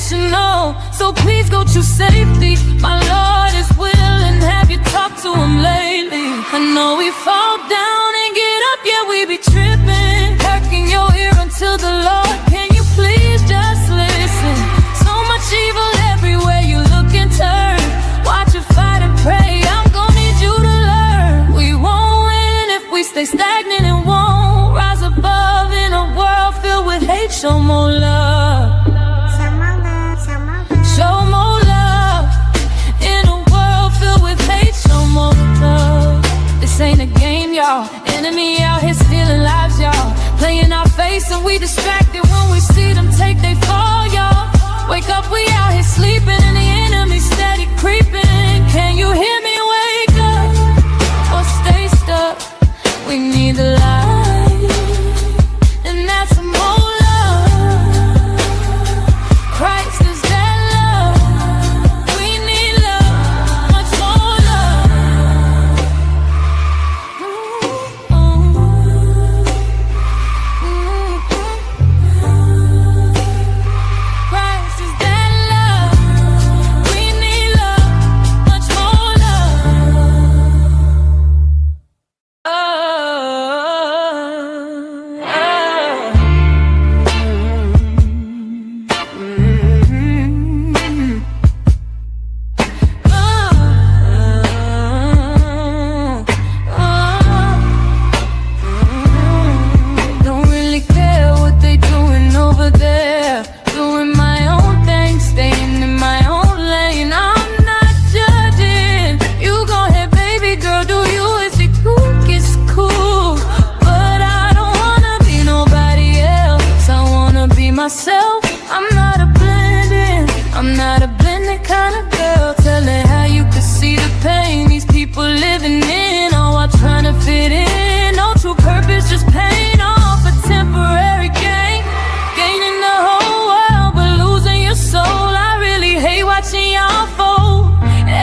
conditional, so please go to safety. My Lord is willing, have you talked to him lately? I know we fall down and get up, yeah, we be tripping. Perking your ear until the Lord, can you please just listen? So much evil everywhere you look and turn. Watch you fight and pray, I'm gonna need you to learn. We won't win if we stay stagnant and won't rise above in a world filled with hate. Show more love. Show more love. In a world filled with hate, show more love. This ain't a game, y'all. Enemy out here stealing lives, y'all. Playing our face and we distracted when we see them take they fall, y'all. Wake up, we out here sleeping and the enemy steady creeping. Can you hear me? Wake up or stay stuck. We need the light, and that's more love. Christ is that love. We need love, much more love. Christ is that love. We need love, much more Don't really care what they doing over there. Doing my own thing, staying in my own lane. I'm not judging. You go ahead, baby girl, do you? Is it cool? It's cool. But I don't wanna be nobody else. I wanna be myself. I'm not a blending. I'm not a blended kind of girl. Telling how you could see the pain these people living in, all while trying to fit in. No true purpose, just paying off a temporary gain. Gaining the whole world, but losing your soul. I really hate watching y'all fold.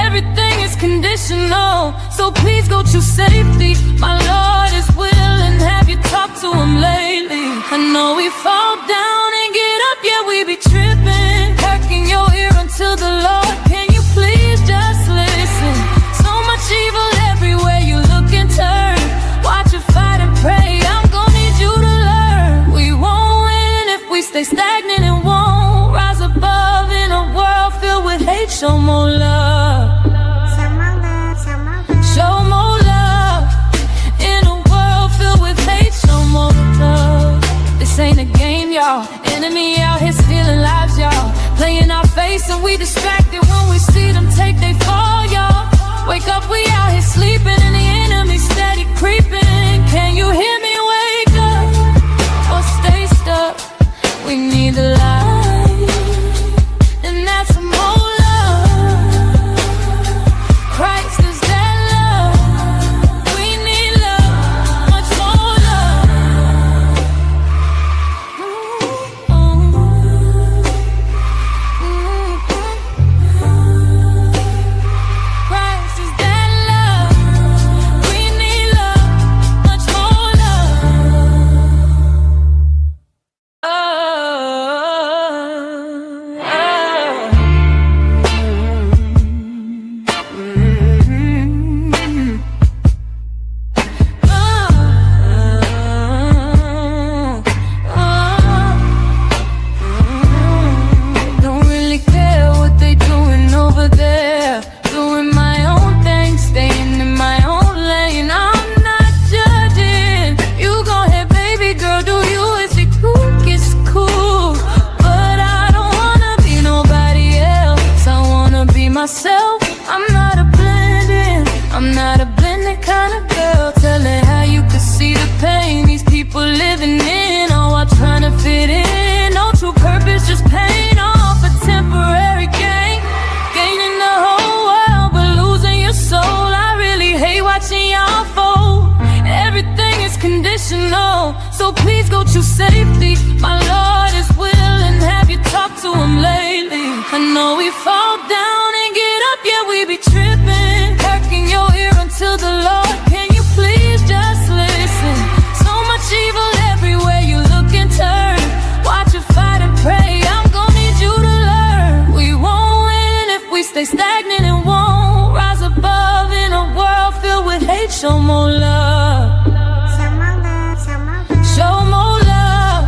Everything is conditional, so please go to safety. My Lord is willing, have you talked to him lately? I know we fall down and get up, yeah, we be tripping. Perking your ear until the Lord, can you please just listen? So much evil everywhere you look and turn. Watch you fight and pray, I'm gonna need you to learn. We won't win if we stay stagnant and won't rise above in a world filled with hate. Show more love. Show more love. In a world filled with hate, show more love. This ain't a game, y'all. Enemy out here stealing lives, y'all. Playing our face and we distracted when we see them take they fall, y'all. Wake up, we out here sleeping and the enemy steady creeping. Can you hear me? Wake up or stay stuck. We need the light, and that's more love. Christ is that love. We need love, much more love. Christ is that love. We need love, much more Don't really care what they doing over there. Doing my own thing, staying in my own lane. I'm not judging. You go ahead, baby girl, do you? Is it cool? It's cool. But I don't wanna be nobody else. I wanna be myself. I'm not a blending. I'm not a blended kind of girl. Telling how you could see the pain these people living in, all while trying to fit in. No true purpose, just paying off a temporary gain. Gaining the whole world, but losing your soul. I really hate watching y'all fold. Everything is conditional, so please go to safety. My Lord is willing, have you talked to him lately? I know we fall down and get up, yeah, we be tripping. Perking your ear until the Lord, can you please just listen? So much evil everywhere you look and turn. Watch you fight and pray, I'm gonna need you to learn. stagnant and won't rise above in a world filled with hate. Show more love. Show more love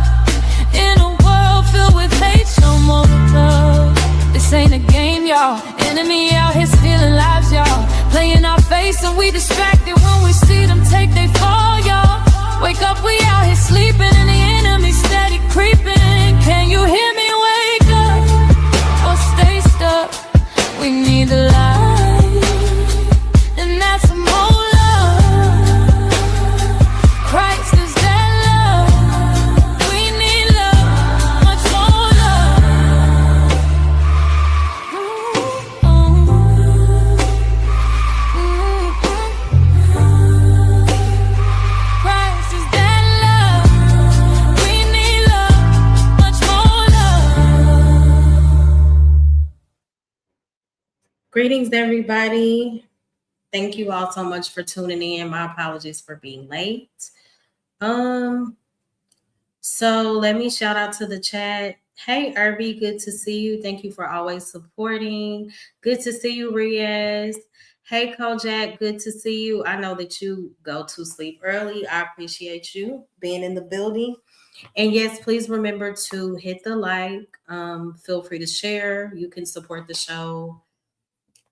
in a world filled with hate. Show more love. This ain't a game, y'all. Enemy out here stealing lives, y'all. Playing our face and we distracted when we see them take they fall, y'all. Wake up, we out here sleeping and the enemy steady creeping. Can you hear me? Wake up or stay stuck. We need the light, and that's some more love. Christ is that love. We need love, much more love. Christ is that love. We need love, much more love. Greetings, everybody. Thank you all so much for tuning in. My apologies for being late. So let me shout out to the chat. Hey, Irby, good to see you. Thank you for always supporting. Good to see you, Riaz. Hey, Kojak, good to see you. I know that you go to sleep early. I appreciate you being in the building. And yes, please remember to hit the like. Feel free to share. You can support the show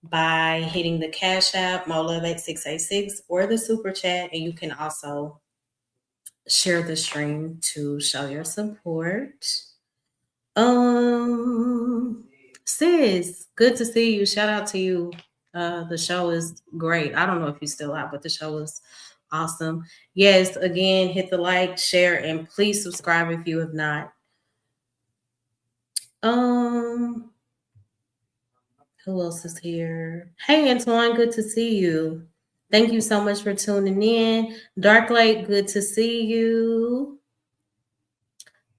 by hitting the Cash App, MoLove8686, or the Super Chat. And you can also share the stream to show your support. Sis, good to see you. Shout out to you. The show is great. I don't know if you still out, but the show is awesome. Yes, again, hit the like, share, and please subscribe if you have not. Who else is here? Hey, Antoine, good to see you. Thank you so much for tuning in. Dark Lake, good to see you.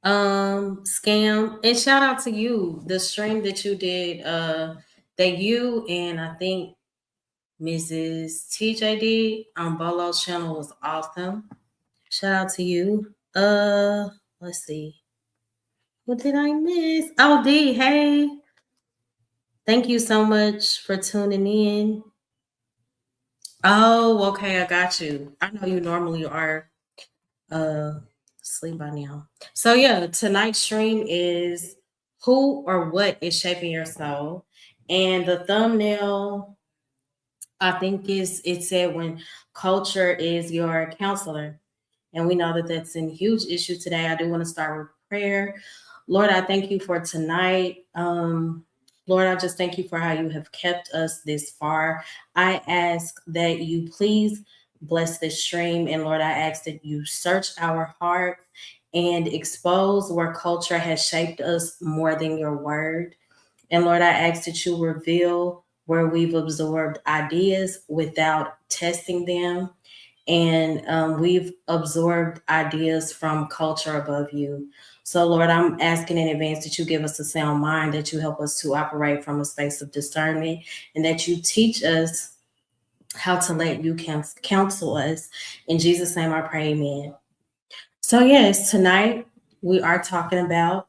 Scam, and shout out to you. The stream that you did, that you and I think Mrs. TJ did on Bolo's channel was awesome. Shout out to you. Let's see. What did I miss? Oh, D, hey. Thank you so much for tuning in. Oh, okay, I got you. I know you normally are asleep by now. So yeah, tonight's stream is who or what is shaping your soul. And the thumbnail, I think it said when culture is your counselor. And we know that that's a huge issue today. I do want to start with prayer. Lord, I thank you for tonight. Lord, I just thank you for how you have kept us this far. I ask that you please bless this stream. And Lord, I ask that you search our hearts and expose where culture has shaped us more than your word. And Lord, I ask that you reveal where we've absorbed ideas without testing them. And we've absorbed ideas from culture above you. So, Lord, I'm asking in advance that you give us a sound mind, that you help us to operate from a space of discernment, and that you teach us how to let you counsel us. In Jesus' name I pray, amen. So, yes, tonight we are talking about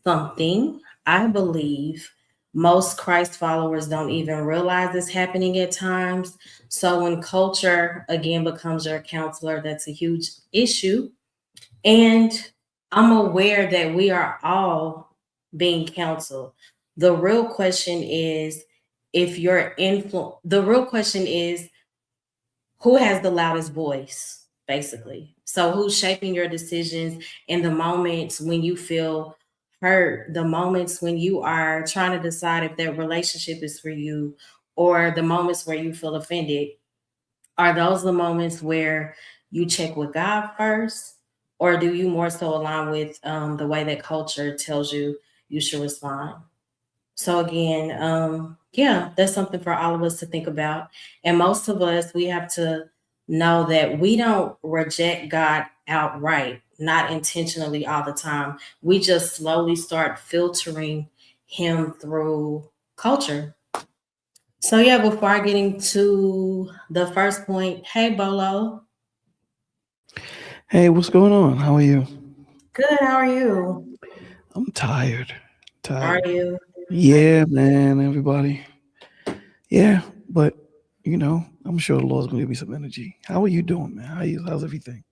something I believe most Christ followers don't even realize is happening at times. So when culture, again, becomes your counselor, that's a huge issue. And I'm aware that we are all being counseled. The real question is, the real question is, who has the loudest voice, basically? So who's shaping your decisions in the moments when you feel hurt, the moments when you are trying to decide if that relationship is for you, or the moments where you feel offended? Are those the moments where you check with God first, or do you more so align with the way that culture tells you you should respond? So again, yeah, that's something for all of us to think about. And most of us, we have to know that we don't reject God outright, not intentionally all the time. We just slowly start filtering him through culture. So yeah, before I get into the first point, hey Bolo. Hey, what's going on? How are you? Good, how are you? I'm tired. Are you? Yeah, man, everybody. Yeah, but I'm sure the Lord's gonna give me some energy. How are you doing, man? How's everything?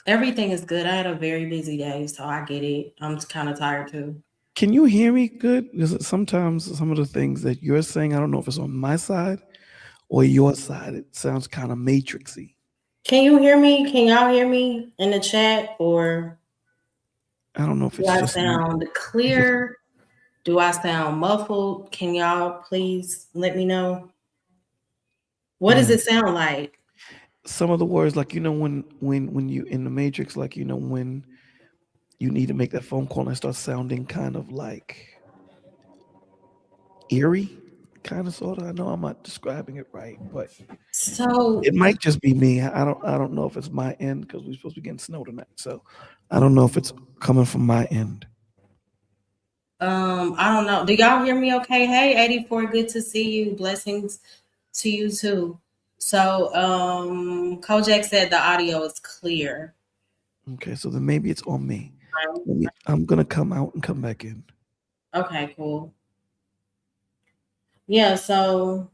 Everything is good. I had a very busy day, so I get it. I'm kind of tired too. Can you hear me good? Because sometimes some of the things that you're saying, I don't know if it's on my side or your side. It sounds kind of matrixy. Can you hear me? Can y'all hear me in the chat, or I don't know if do it's I just me. sound If it's clear? Do I sound muffled? Can y'all please let me know? What does yeah, it sound like? some of the words, like when you in the matrix, like when you need to make that phone call and it starts sounding kind of like eerie, kind of sort of. I know I'm not describing it right, but it So, might just be me. I don't know if it's my end because we're supposed to be getting snow tonight. So I don't know if it's coming from my end. I don't know. Do y'all hear me okay? Hey, 84, good to see you. Blessings to you too. So, Kojak said the audio is clear. Okay, so then maybe it's on me. I'm gonna come out and come back in. Okay, cool. Yeah, so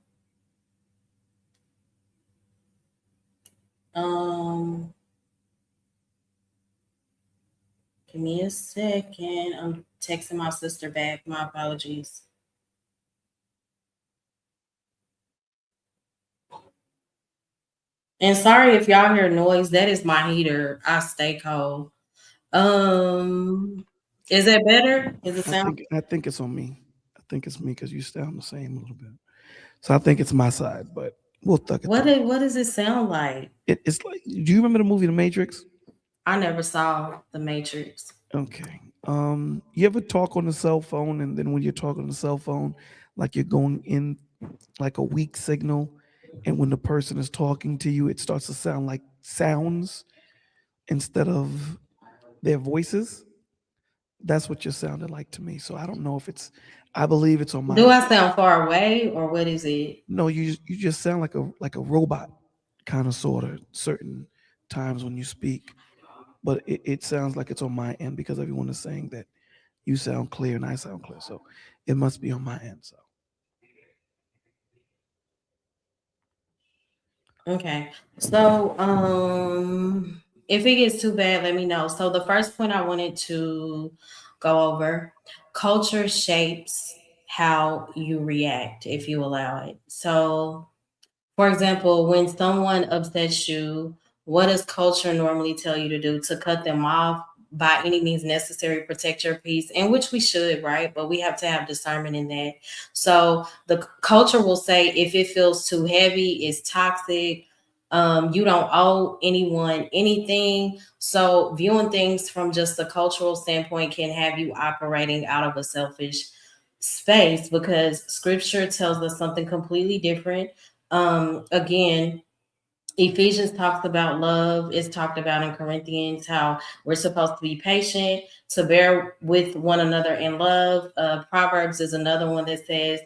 um give me a second. I'm texting my sister back. My apologies. And sorry if y'all hear noise. That is my heater. I stay cold. Um, is that better? Is it I sound? think I think it's on me. I think it's me because you sound the same a little bit. So I think it's my side, but we'll thug it through. What does it sound like? It's like, do you remember the movie The Matrix? I never saw The Matrix. Okay. You ever talk on the cell phone and then when you're talking on the cell phone, like you're going in like a weak signal, and when the person is talking to you, it starts to sound like sounds instead of their voices. That's what you're sounding like to me. So I don't know if it's. I believe it's on Do my. I sound far away or what is it? No, you just sound like a robot, kind of sort of certain times when you speak, but it sounds like it's on my end because everyone is saying that you sound clear and I sound clear. So it must be on my end. So Okay. So, if it gets too bad, let me know. So the first point I wanted to go over, culture shapes how you react if you allow it. So, for example, when someone upsets you, what does culture normally tell you to do? To cut them off by any means necessary, protect your peace, and which we should, right? But we have to have discernment in that. So the culture will say if it feels too heavy, it's toxic. You don't owe anyone anything. So viewing things from just a cultural standpoint can have you operating out of a selfish space because scripture tells us something completely different. Again, Ephesians talks about love. It's talked about in Corinthians how we're supposed to be patient, to bear with one another in love. Proverbs is another one that says,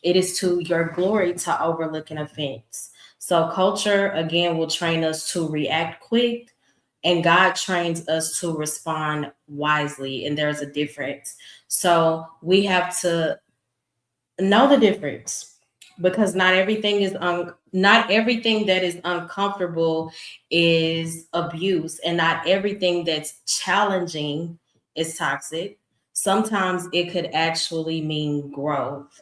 it is to your glory to overlook an offense. So, culture, again, will train us to react quick, and God trains us to respond wisely. And there's a difference. So, we have to know the difference because not everything that is uncomfortable is abuse, and not everything that's challenging is toxic. Sometimes it could actually mean growth.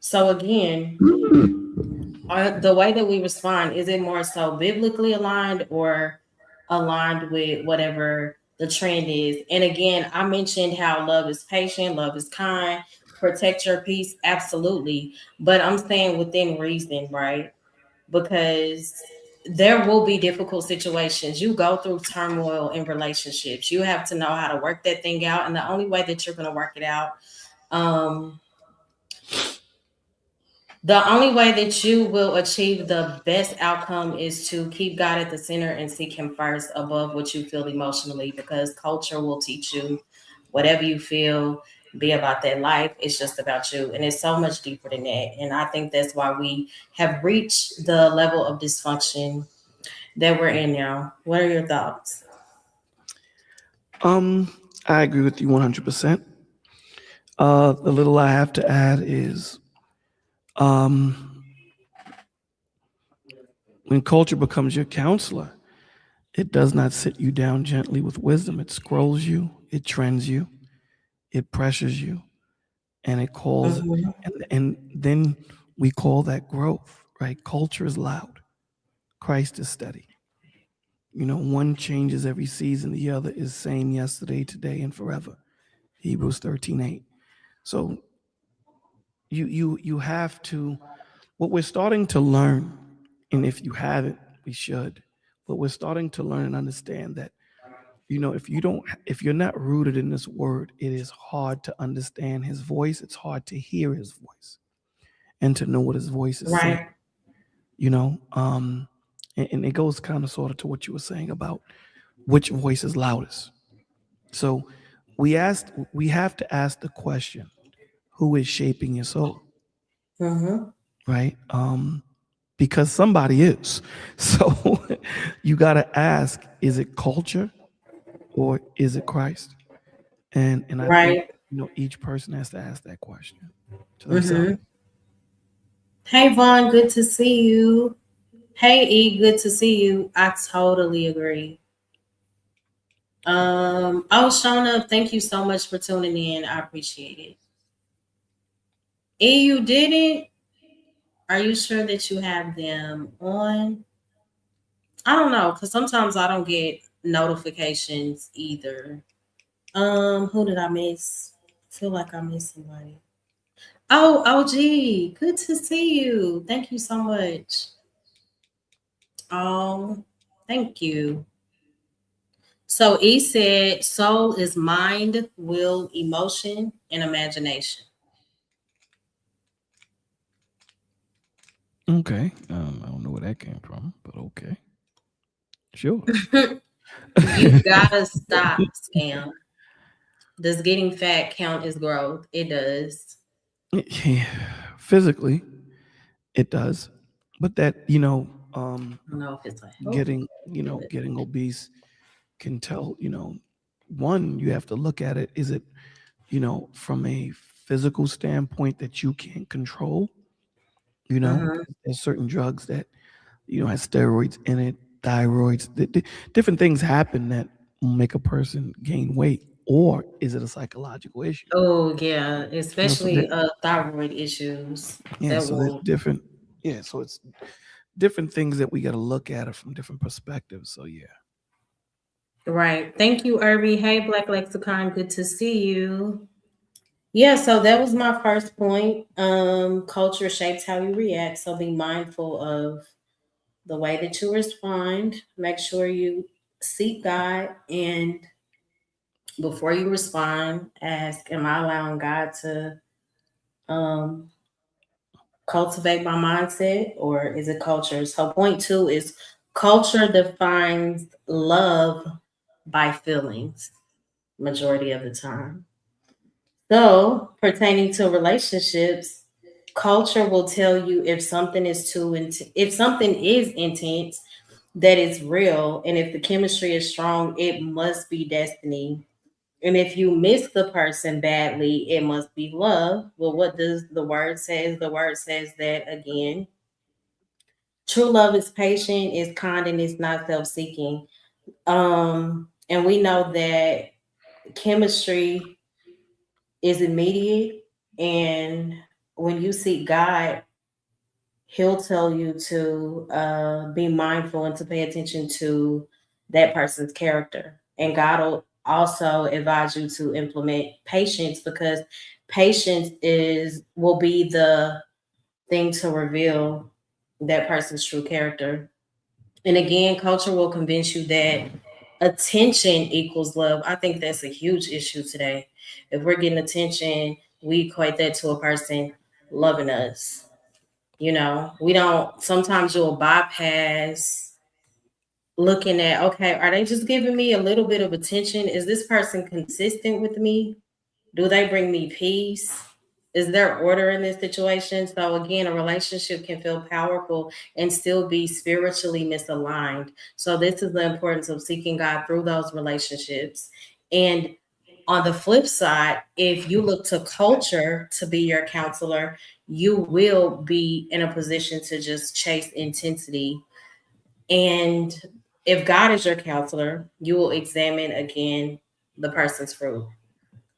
So again, the way that we respond, is it more so biblically aligned or aligned with whatever the trend is? And again, I mentioned how love is patient, love is kind, protect your peace, absolutely. But I'm saying within reason, right? Because there will be difficult situations. You go through turmoil in relationships. You have to know how to work that thing out. And the only way that you're going to work it out, um, the only way that you will achieve the best outcome is to keep God at the center and seek Him first above what you feel emotionally, because culture will teach you whatever you feel, be about that life. It's just about you. And it's so much deeper than that. And I think that's why we have reached the level of dysfunction that we're in now. What are your thoughts? um, I agree with you 100%. The little I have to add is Um, when culture becomes your counselor, it does not sit you down gently with wisdom. It scrolls you, it trends you, it pressures you, and it calls, Mm-hmm. and then we call that growth, right? Culture is loud, Christ is steady. One changes every season, the other is same yesterday, today, and forever. Hebrews 13:8. So you have to, what we're starting to learn, and if you haven't, we should, but we're starting to learn and understand that, if you're not rooted in this word, it is hard to understand his voice. It's hard to hear his voice and to know what his voice is saying. Right. You know, and it goes kind of sort of to what you were saying about which voice is loudest. So we have to ask the question, who is shaping your soul, Mm-hmm. right? Because somebody is. So you got to ask, is it culture or is it Christ? And I think, Right. each person has to ask that question to themselves. Mm-hmm. Hey Vaughn, good to see you. Hey E, good to see you. I totally agree. Oh Shauna, thank you so much for tuning in. I appreciate it. E, you did it? Are you sure that you have them on? I don't know, because sometimes I don't get notifications either. Who did I miss? I feel like I missed somebody. Oh, gee, good to see you. Thank you so much. Oh, thank you. So E said soul is mind, will, emotion, and imagination. Okay. I don't know where that came from, but okay. Sure. You gotta stop, scam. Does getting fat count as growth? It does. Yeah, physically, it does. But that, I don't know if it's a health getting, do it. getting obese can tell, one, you have to look at it. Is it, from a physical standpoint that you can't control? Mm-hmm. There's certain drugs that, has steroids in it, thyroids, different things happen that will make a person gain weight. Or is it a psychological issue? Oh yeah, So that, especially thyroid issues. yeah, That so there's will different, yeah, so it's different things that we got to look at it from different perspectives. So yeah. right. Thank you, Irby. Hey, Black Lexicon. Good to see you. Yeah, so that was my first point. Culture shapes how you react. So be mindful of the way that you respond. Make sure you seek God, and before you respond, ask, am I allowing God to um, cultivate my mindset, or is it culture? So point two is culture defines love by feelings majority of the time. So pertaining to relationships, culture will tell you if something is if something is intense, that it's real, and if the chemistry is strong, it must be destiny. And if you miss the person badly, it must be love. Well, what does the word says? The word says that again. True love is patient, is kind, and is not self-seeking. And we know that chemistry is immediate, and when you seek God, He'll tell you to be mindful and to pay attention to that person's character. And God will also advise you to implement patience, because patience is will be the thing to reveal that person's true character. And again, culture will convince you that attention equals love. I think that's a huge issue today. If we're getting attention, we equate that to a person loving us. We don't, sometimes you'll bypass looking at, okay, are they just giving me a little bit of attention? Is this person consistent with me? Do they bring me peace? Is there order in this situation? So again, a relationship can feel powerful and still be spiritually misaligned. So this is the importance of seeking God through those relationships. And on the flip side, if you look to culture to be your counselor, you will be in a position to just chase intensity. And if God is your counselor, you will examine again the person's fruit.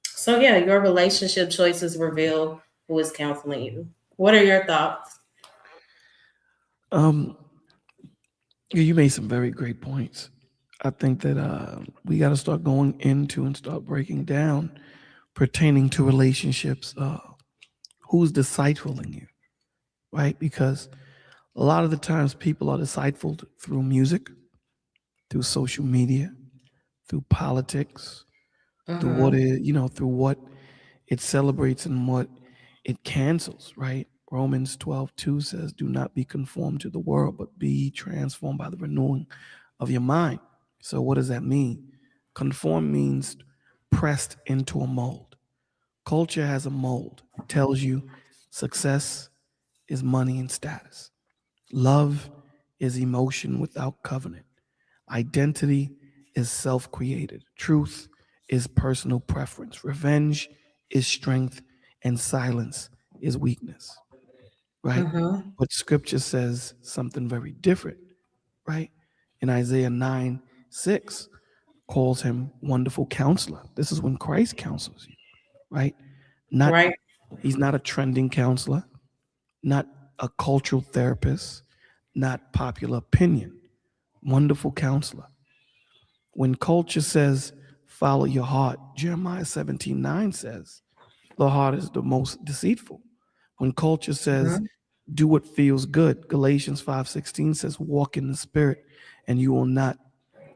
So, yeah, your relationship choices reveal who is counseling you. What are your thoughts? Um, yeah, you made some very great points. I think that we got to start going into and start breaking down pertaining to relationships. Who's discipling you, right? Because a lot of the times people are discipled through music, through social media, through politics, through what Mm-hmm. is, through what it celebrates and what it cancels, right? Romans 12:2 says, do not be conformed to the world, but be transformed by the renewing of your mind. So what does that mean? Conform means pressed into a mold. Culture has a mold. It tells you success is money and status. Love is emotion without covenant. Identity is self created. Truth is personal preference. Revenge is strength, and silence is weakness, right? Mm-hmm. But scripture says something very different, right? In Isaiah 9:6, calls him wonderful counselor. This is when Christ counsels you, right? Not Right. He's not a trending counselor, not a cultural therapist, not popular opinion. Wonderful counselor. When culture says, follow your heart, Jeremiah 17:9 says, the heart is the most deceitful. When culture says, Mm-hmm. do what feels good, Galatians 5:16 says, walk in the spirit and you will not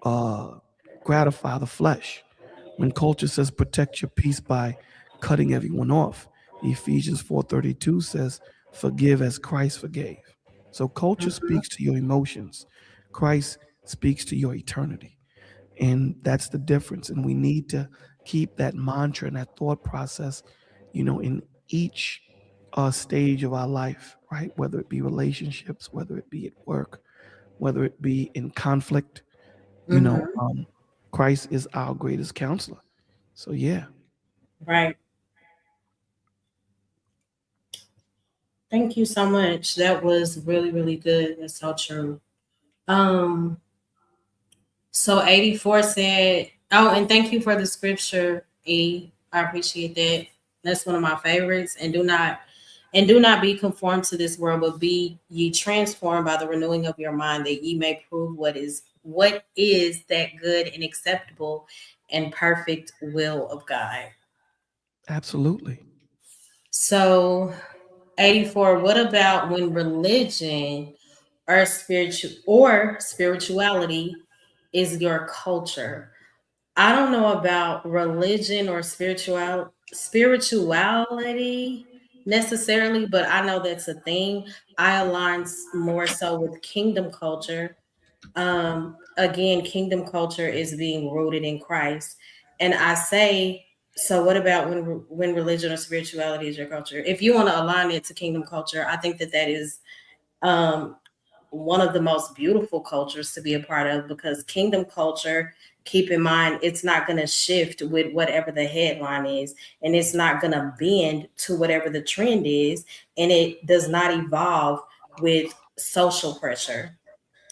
uh, gratify the flesh. When culture says, protect your peace by cutting everyone off, Ephesians 4:32 says, forgive as Christ forgave. So culture speaks to your emotions. Christ speaks to your eternity. And that's the difference. And we need to keep that mantra and that thought process, in each stage of our life, right? Whether it be relationships, whether it be at work, whether it be in conflict, you know, Mm-hmm. um, Christ is our greatest counselor. So, yeah. Right. Thank you so much. That was really, really good. That's so true. Um, so 84 said, oh, and thank you for the scripture, E. I appreciate that. That's one of my favorites. And do not be conformed to this world, but be ye transformed by the renewing of your mind, that ye may prove what is that good and acceptable and perfect will of God. Absolutely. So 84, what about when religion or spirituality is your culture? I don't know about religion or spirituality necessarily, but I know that's a thing. I align more so with kingdom culture. Again, kingdom culture is being rooted in Christ. And I say, so what about when religion or spirituality is your culture? If you want to align it to kingdom culture, I think that is um, one of the most beautiful cultures to be a part of, because kingdom culture, keep in mind, it's not going to shift with whatever the headline is, and it's not going to bend to whatever the trend is, and it does not evolve with social pressure.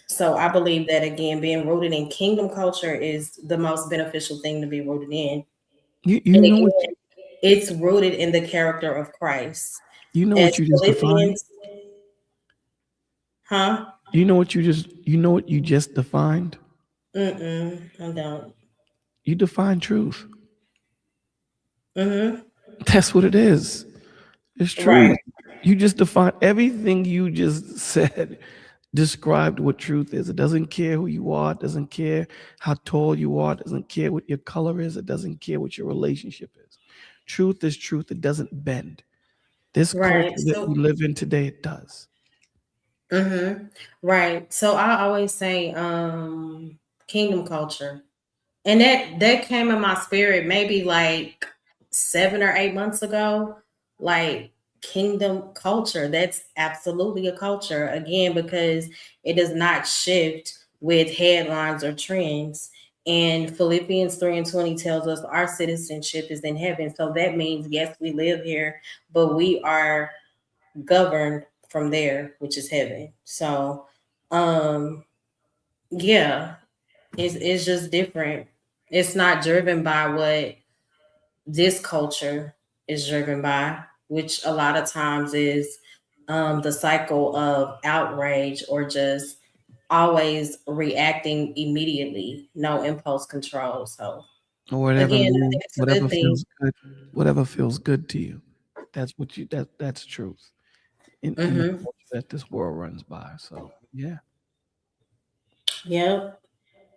So I believe that, again, being rooted in kingdom culture is the most beneficial thing to be rooted in. You And know what again, it's rooted in the character of Christ. you know As what you just defined? Philippians, huh? You know what you just defined? Mm-mm, I don't. You define truth. Mm-hmm. That's what it is. It's Right, truth. You just define everything you just said, described what truth is. It doesn't care who you are, it doesn't care how tall you are, it doesn't care what your color is, it doesn't care what your relationship is. Truth is truth, it doesn't bend. This culture right. that we So, live in today, it does. mm-hmm. Right. So I always say, kingdom culture. And that came in my spirit maybe like 7 or 8 months ago. Like, kingdom culture. That's absolutely a culture. Again, because it does not shift with headlines or trends. And Philippians 3:20 tells us our citizenship is in heaven. So that means, yes, we live here, but we are governed from there, which is heaven. So, um, yeah, it's just different. It's not driven by what this culture is driven by, which a lot of times is the cycle of outrage or just always reacting immediately, no impulse control. So or whatever again, I move, think it's a whatever good thing. feels good, whatever feels good to you. That's what you that's truth in the Hmm. culture that this world runs by. So yeah. Yep.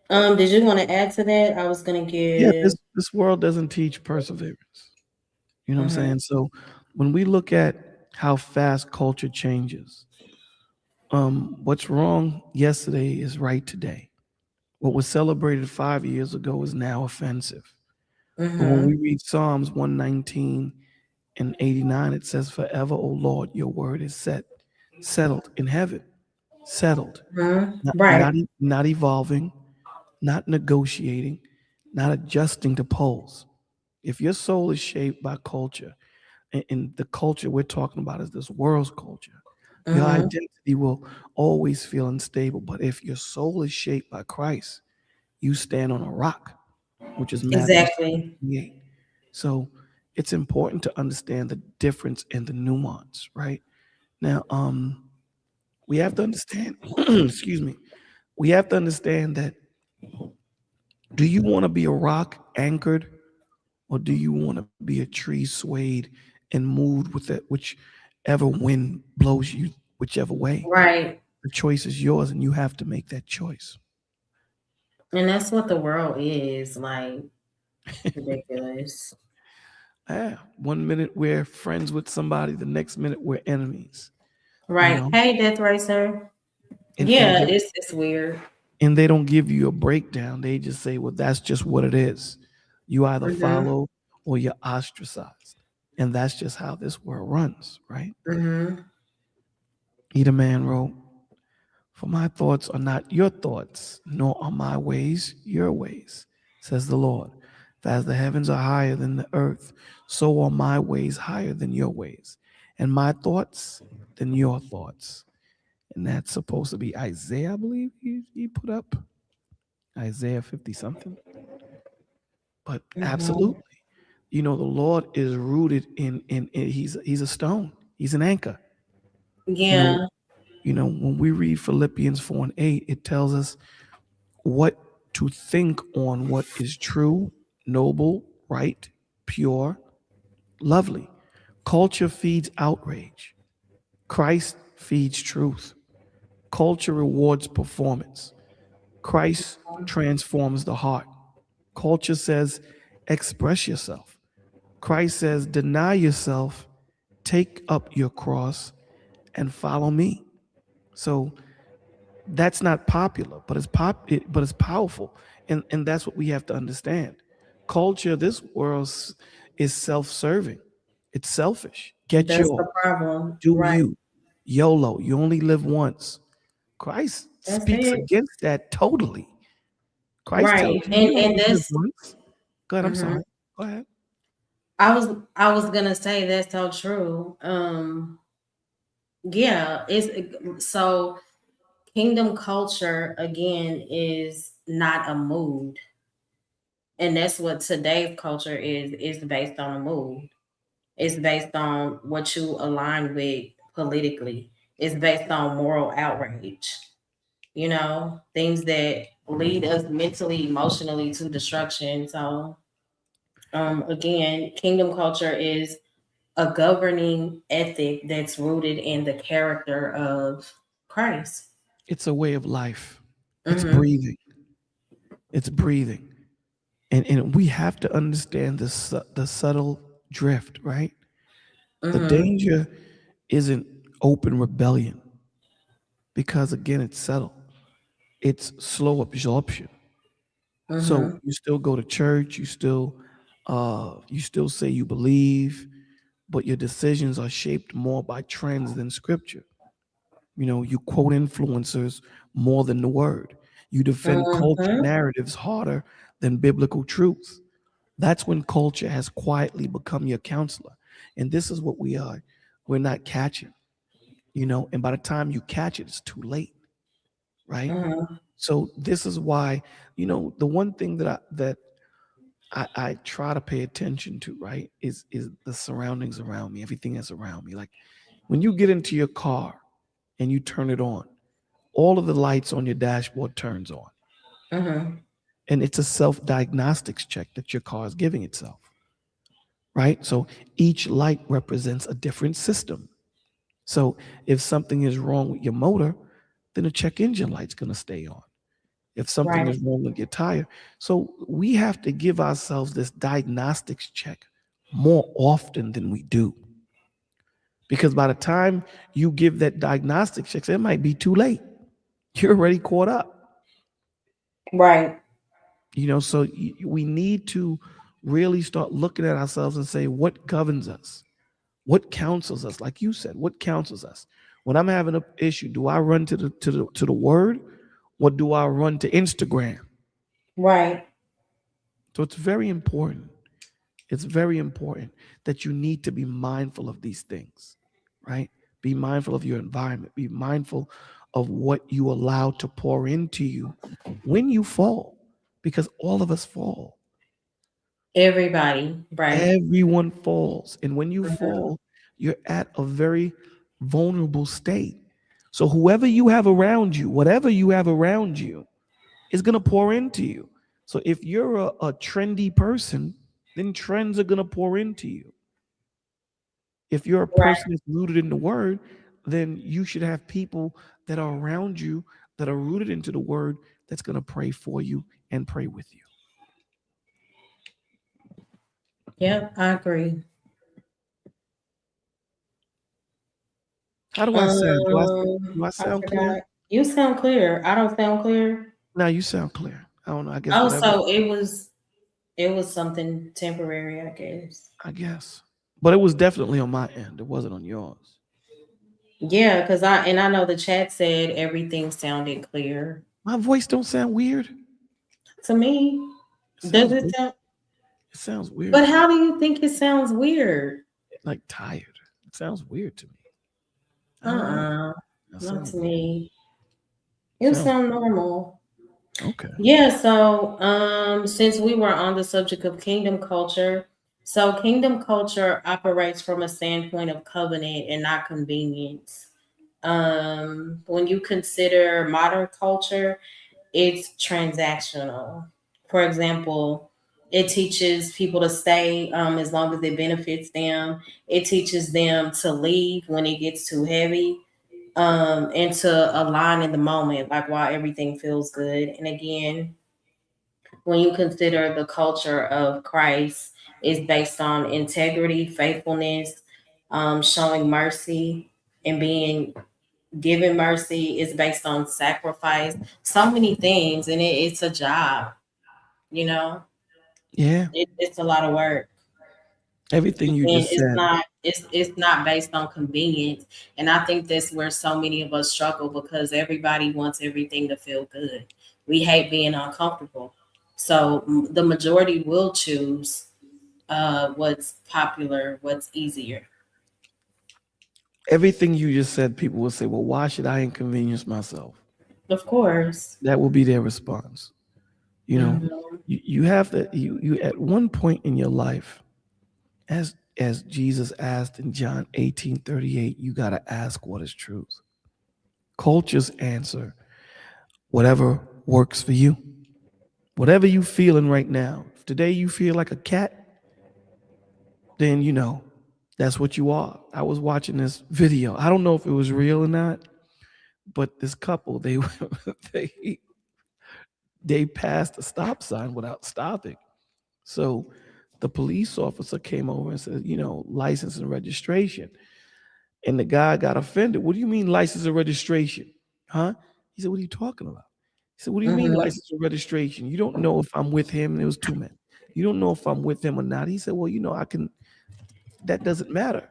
Did you want to add to that? I was gonna Yeah, give. this world doesn't teach perseverance. You know what I'm Hmm. saying? So when we look at how fast culture changes, what's wrong yesterday is right today. What was celebrated 5 years ago is now offensive. But when we Hmm. read Psalms 119 and 89, it says, "Forever, O Lord, your word is settled in heaven." Settled. Hmm. Not, Right. not evolving, not negotiating, not adjusting to poles. If your soul is shaped by culture, and the culture we're talking about is this world's culture, your Hmm. identity will always feel unstable. But if your soul is shaped by Christ, you stand on a rock, which is Matthew Exactly. 28. So it's important to understand the difference and the nuance, right? Now, we have to understand, excuse me, we have to understand that, do you want to be a rock anchored, or do you want to be a tree swayed and moved with it, whichever wind blows you, whichever way? Right. The choice is yours, and you have to make that choice. And that's what the world is like. Ridiculous. Yeah, 1 minute we're friends with somebody, the next minute we're enemies. You Right. know, Hey, Death Racer. and and Yeah, they it's weird. and they don't give you a breakdown. They just say, "Well, that's just what it is. You either Hmm. follow or you're ostracized," and that's just how this world runs, right? Hmm. Either man wrote, "For my thoughts are not your thoughts, nor are my ways your ways, says the Lord. For as the heavens are higher than the earth, so are my ways higher than your ways, and my thoughts than your thoughts." And that's supposed to be Isaiah, I believe he put up Isaiah 50 something. But Hmm. absolutely, the Lord is rooted in he's a stone, he's an anchor. You know, Yeah, when we read Philippians 4 and 8, it tells us what to think on what is true, noble, right, pure, lovely. Culture feeds outrage. Christ feeds truth. Culture rewards performance. Christ transforms the heart. Culture says, express yourself. Christ says, deny yourself, take up your cross, and follow me. So that's not popular, but but it's powerful, and that's what we have to understand. Culture, this world is self-serving. It's selfish. Get that's the yours. problem. Do Right. you? YOLO. You only live once. Christ That's speaks it. against that totally. Christ tells Right. you And you and only live that's once. Go ahead. I'm hmm sorry. Go ahead. I was gonna say that's so true. Yeah, it's so kingdom culture again is not a mood. And that's what today's culture is based on a mood. It's based on what you align with politically. It's based on moral outrage. Things that lead us mentally, emotionally to destruction. So, again, kingdom culture is a governing ethic that's rooted in the character of Christ. It's a way of life. It's Hmm. breathing. It's breathing. And we have to understand the subtle drift, right? The Hmm. danger isn't open rebellion, because again, it's subtle. It's slow absorption. So Hmm. you still go to church, you still say you believe, but your decisions are shaped more by trends than scripture. You quote influencers more than the word. You defend culture Hmm. narratives harder than biblical truth. That's when culture has quietly become your counselor. And this is what we are. We're not catching. and by the time you catch it, it's too late, right? Mhm. So this is why, the one thing that I try to pay attention to, right, is the surroundings around me, everything that's around me. Like when you get into your car and you turn it on, all of the lights on your dashboard turns on. Mhm. And it's a self-diagnostics check that your car is giving itself, right? So each light represents a different system. So if something is wrong with your motor, then the check engine light's going to stay on. If something Right. is wrong with your tire. So we have to give ourselves this diagnostics check more often than we do. Because by the time you give that diagnostic check, it might be too late. You're already caught up. Right. So we need to really start looking at ourselves and say, what governs us? What counsels us? Like you said, what counsels us? When I'm having an issue, do I run to the word, or do I run to Instagram? Right. So it's very important. It's very important that you need to be mindful of these things, right? Be mindful of your environment. Be mindful of what you allow to pour into you when you fall, because all of us fall. Everybody. Right. Everyone falls. And when you Mhm. fall, you're at a very vulnerable state. So whoever you have around you, whatever you have around you, is going to pour into you. So if you're a trendy person, then trends are going to pour into you. If you're a Right. person that's rooted in the word, then you should have people that are around you that are rooted into the word that's going to pray for you and pray with you. Yep, I agree. How do I sound? Do I I sound clear? forgot. You sound clear. I don't sound clear. Now you sound clear. I don't know. I guess Oh, whatever. so it was something temporary, I guess. I guess. But it was definitely on my end. It wasn't on yours. Yeah, because I know the chat said everything sounded clear. My voice don't sound weird. To me, It does sounds it weird. sound? It sounds weird But to me. how do you think it sounds weird? Like tired. It sounds weird to me. I don't know. Uh-uh, That not sounds to weird. me. You Sounds sound normal. okay. Yeah, so since we were on the subject of kingdom culture, so kingdom culture operates from a standpoint of covenant and not convenience. When you consider modern culture, it's transactional. For example, it teaches people to stay as long as it benefits them. It teaches them to leave when it gets too heavy, and to align in the moment, like while everything feels good. And again, when you consider the culture of Christ is based on integrity, faithfulness, showing mercy, and being given mercy is based on sacrifice. So many things, and it's a job. You know, Yeah. it's a lot of work. Everything you And just said. it's not based on convenience. And I think that's where so many of us struggle because everybody wants everything to feel good. We hate being uncomfortable. So the majority will choose what's popular, what's easier. Everything you just said, people will say, well, why should I inconvenience myself? Of course. That will be their response. You know, Hmm. you have to you at one point in your life, as Jesus asked in John 18:38, you gotta ask what is truth. Culture's answer, whatever works for you. Whatever you feeling right now. If today you feel like a cat, then that's what you are. I was watching this video. I don't know if it was real or not, but this couple, they they they passed a stop sign without stopping. So the police officer came over and said, license and registration. And the guy got offended. What do you mean license and registration? Huh? He said, what are you talking about? He said, what do you mean Hmm. license and registration? You don't know if I'm with him. And it was two men. You don't know if I'm with him or not. He said, well, I can, that doesn't matter.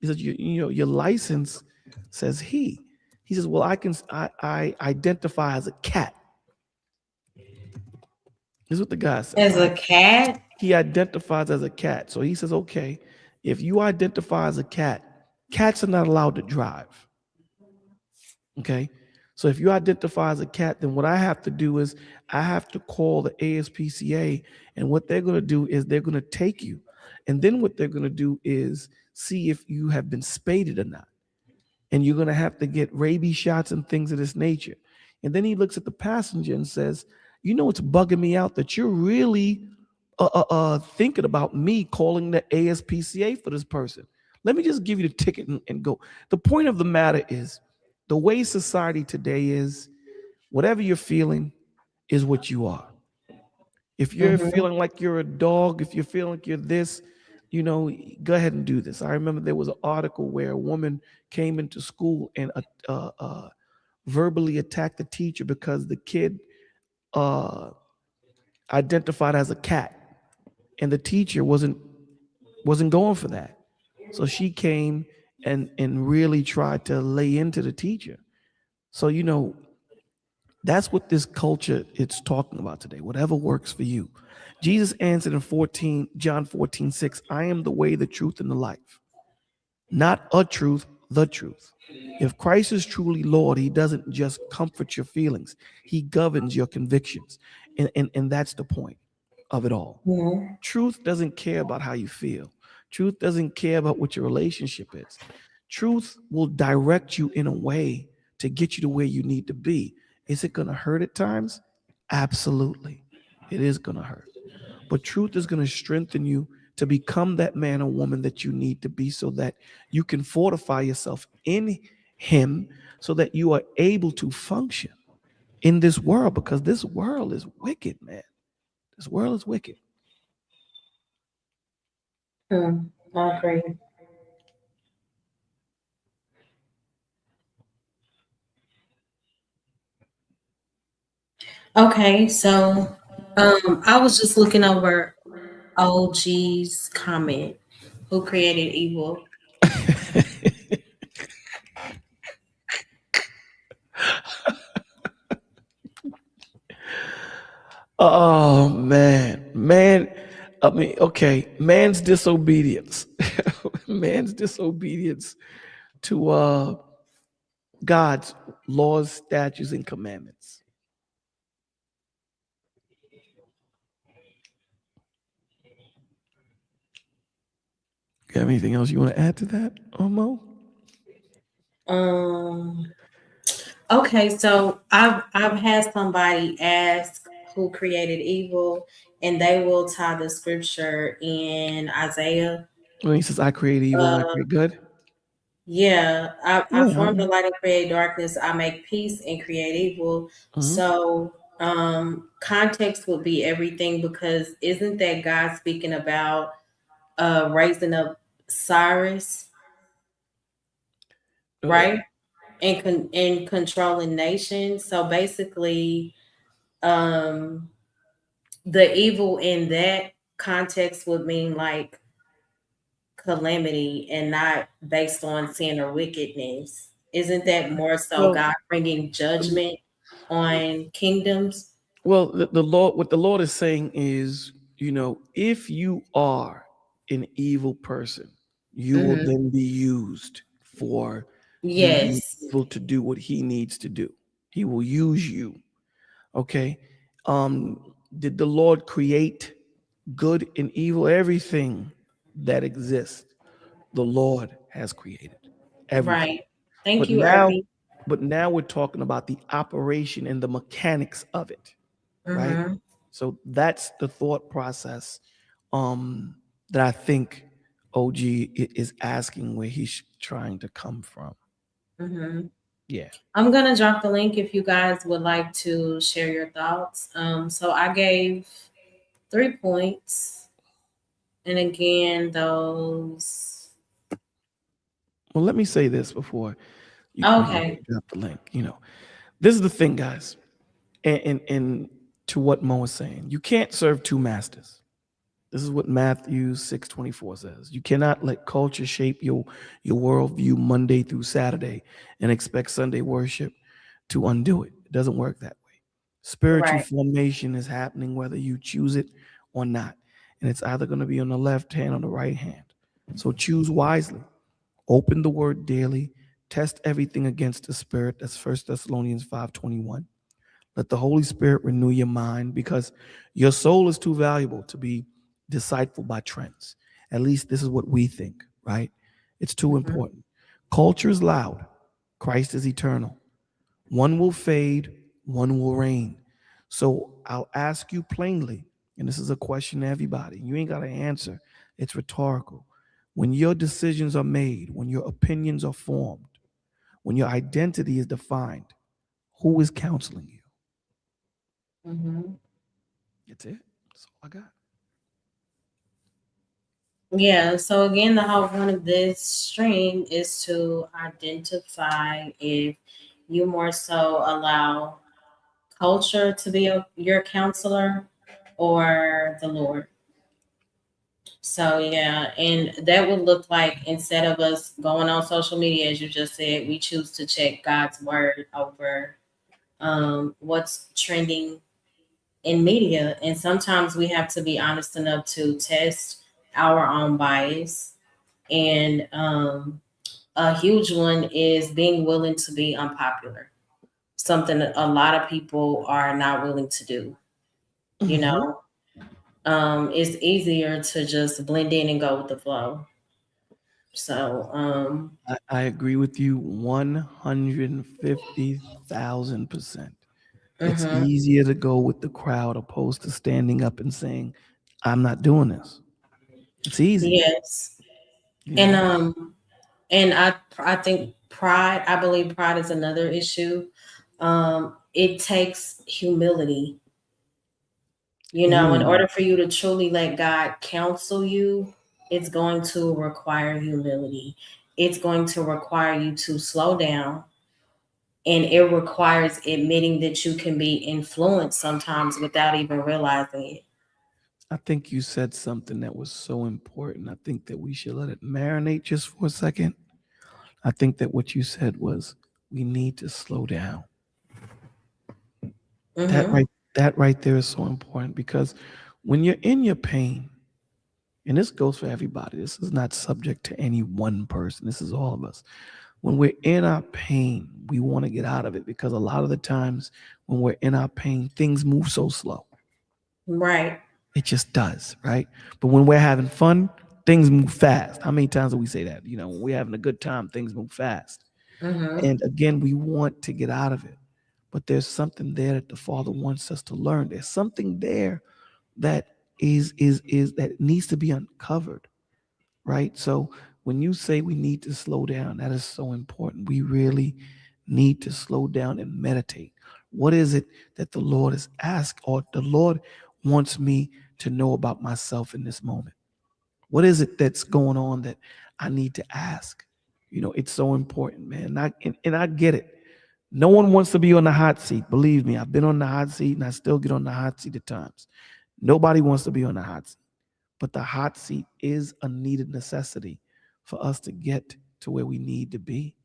He said, your license says he. He says, well, I identify as a cat. This is what the guy said. As a cat, He identifies as a cat. So he says, okay, if you identify as a cat, cats are not allowed to drive. Okay. So if you identify as a cat, then what I have to do is I have to call the ASPCA, and what they're going to do is they're going to take you. And then what they're going to do is see if you have been spaded or not. And you're going to have to get rabies shots and things of this nature. And then he looks at the passenger and says, you know, it's bugging me out that you're really thinking about me calling the ASPCA for this person. Let me just give you the ticket and go. The point of the matter is the way society today is, whatever you're feeling is what you are. If you're Mm-hmm. feeling like you're a dog, if you're feeling like you're this, you know, go ahead and do this. I remember there was an article where a woman came into school and verbally attacked the teacher because the kid uh, identified as a cat, and the teacher wasn't going for that. So she came and really tried to lay into the teacher. So you know, that's what this culture it's talking about today. Whatever works for you. Jesus answered in 14, John 14:6, I am the way, the truth, and the life. Not a truth, the truth. If Christ is truly Lord, he doesn't just comfort your feelings, he governs your convictions. And that's the point of it all. Mm-hmm. Truth doesn't care about how you feel. Truth doesn't care about what your relationship is. Truth will direct you in a way to get you to where you need to be. Is it going to hurt at times? Absolutely. It is going to hurt. But truth is going to strengthen you to become that man or woman that you need to be so that you can fortify yourself in him so that you are able to function in this world, because this world is wicked, man. This world is wicked. Mm, I agree. Okay, so I was just looking over OG's comment. Who created evil? Oh man. I mean, okay, man's disobedience. Man's disobedience to God's laws, statutes, and commandments. You have anything else you want to add to that, Mo? Um. Okay, so I've had somebody ask who created evil, and they will tie the scripture in Isaiah. When he says, I create evil and I Uh, create good. yeah, I Yeah. form the light and create darkness. I make peace and create evil. Mhm. So, context would be everything because isn't that God speaking about raising up Cyrus, Uh, right? And controlling nations. So basically, um the evil in that context would mean like calamity and not based on sin or wickedness. Isn't that more so well, God bringing the, judgment on kingdoms? the Lord, what the Lord is saying is, you know, if you are an evil person, you will Hmm. then be used for the Yes. evil to do what he needs to do. He will use you. Okay. Did the Lord create good and evil? Everything that exists, the Lord has created. Everything. Right. Thank But you, now, Irby. but now we're talking about the operation and the mechanics of it, right? Hmm. So that's the thought process um that I think OG is asking where he's trying to come from. Hmm. Yeah. I'm gonna drop the link if you guys would like to share your thoughts. So I gave 3 points, and again, those. Well, let me say this before you Okay. drop the link. You know, this is the thing, guys, and to what Mo is saying, you can't serve two masters. This is what Matthew 6:24 says. You cannot let culture shape your worldview Monday through Saturday and expect Sunday worship to undo it. It doesn't work that way. Spiritual Right. formation is happening whether you choose it or not. And it's either going to be on the left hand or the right hand. So choose wisely. Open the word daily. Test everything against the spirit. That's First Thessalonians 5:21. Let the Holy Spirit renew your mind because your soul is too valuable to be deciphered by trends. At least this is what we think, right? It's too Mhm. important. Culture is loud. Christ is eternal. One will fade, one will reign. So I'll ask you plainly, and this is a question to everybody. You ain't got to answer, it's rhetorical. When your decisions are made, when your opinions are formed, when your identity is defined, who is counseling you? Mhm. That's it. That's all I got. Yeah, so again, the whole point of this stream is to identify if you more so allow culture to be your counselor or the Lord. So yeah, and that would look like instead of us going on social media, as you just said, we choose to check God's word over what's trending in media. And sometimes we have to be honest enough to test our own bias. And a huge one is being willing to be unpopular, something that a lot of people are not willing to do. You Mhm. know, it's easier to just blend in and go with the flow. So, I agree with you 150,000%. It's mhm. easier to go with the crowd opposed to standing up and saying, I'm not doing this. It's easy, Yes, you and know? I think pride. I believe pride is another issue. It takes humility. You know, in Ooh, order for you to truly let God counsel you, it's going to require humility. It's going to require you to slow down, and it requires admitting that you can be influenced sometimes without even realizing it. I think you said something that was so important. I think that we should let it marinate just for a second. I think that what you said was we need to slow down. That Hmm. right that right there is so important because when you're in your pain, and this goes for everybody. This is not subject to any one person. This is all of us. When we're in our pain, we want to get out of it because a lot of the times when we're in our pain, things move so slow. Right. It just does, right? But when we're having fun, things move fast. How many times do we say that? You know, when we're having a good time, things move fast. Hmm. And again, we want to get out of it. But there's something there that the Father wants us to learn. There's something there that is that needs to be uncovered, right? So when you say we need to slow down, that is so important. We really need to slow down and meditate. What is it that the Lord has asked or the Lord wants me to know about myself in this moment? What is it that's going on that I need to ask? You know, it's so important, man. And I get it. No one wants to be on the hot seat. Believe me, I've been on the hot seat and I still get on the hot seat at times. Nobody wants to be on the hot seat. But the hot seat is a needed necessity for us to get to where we need to be.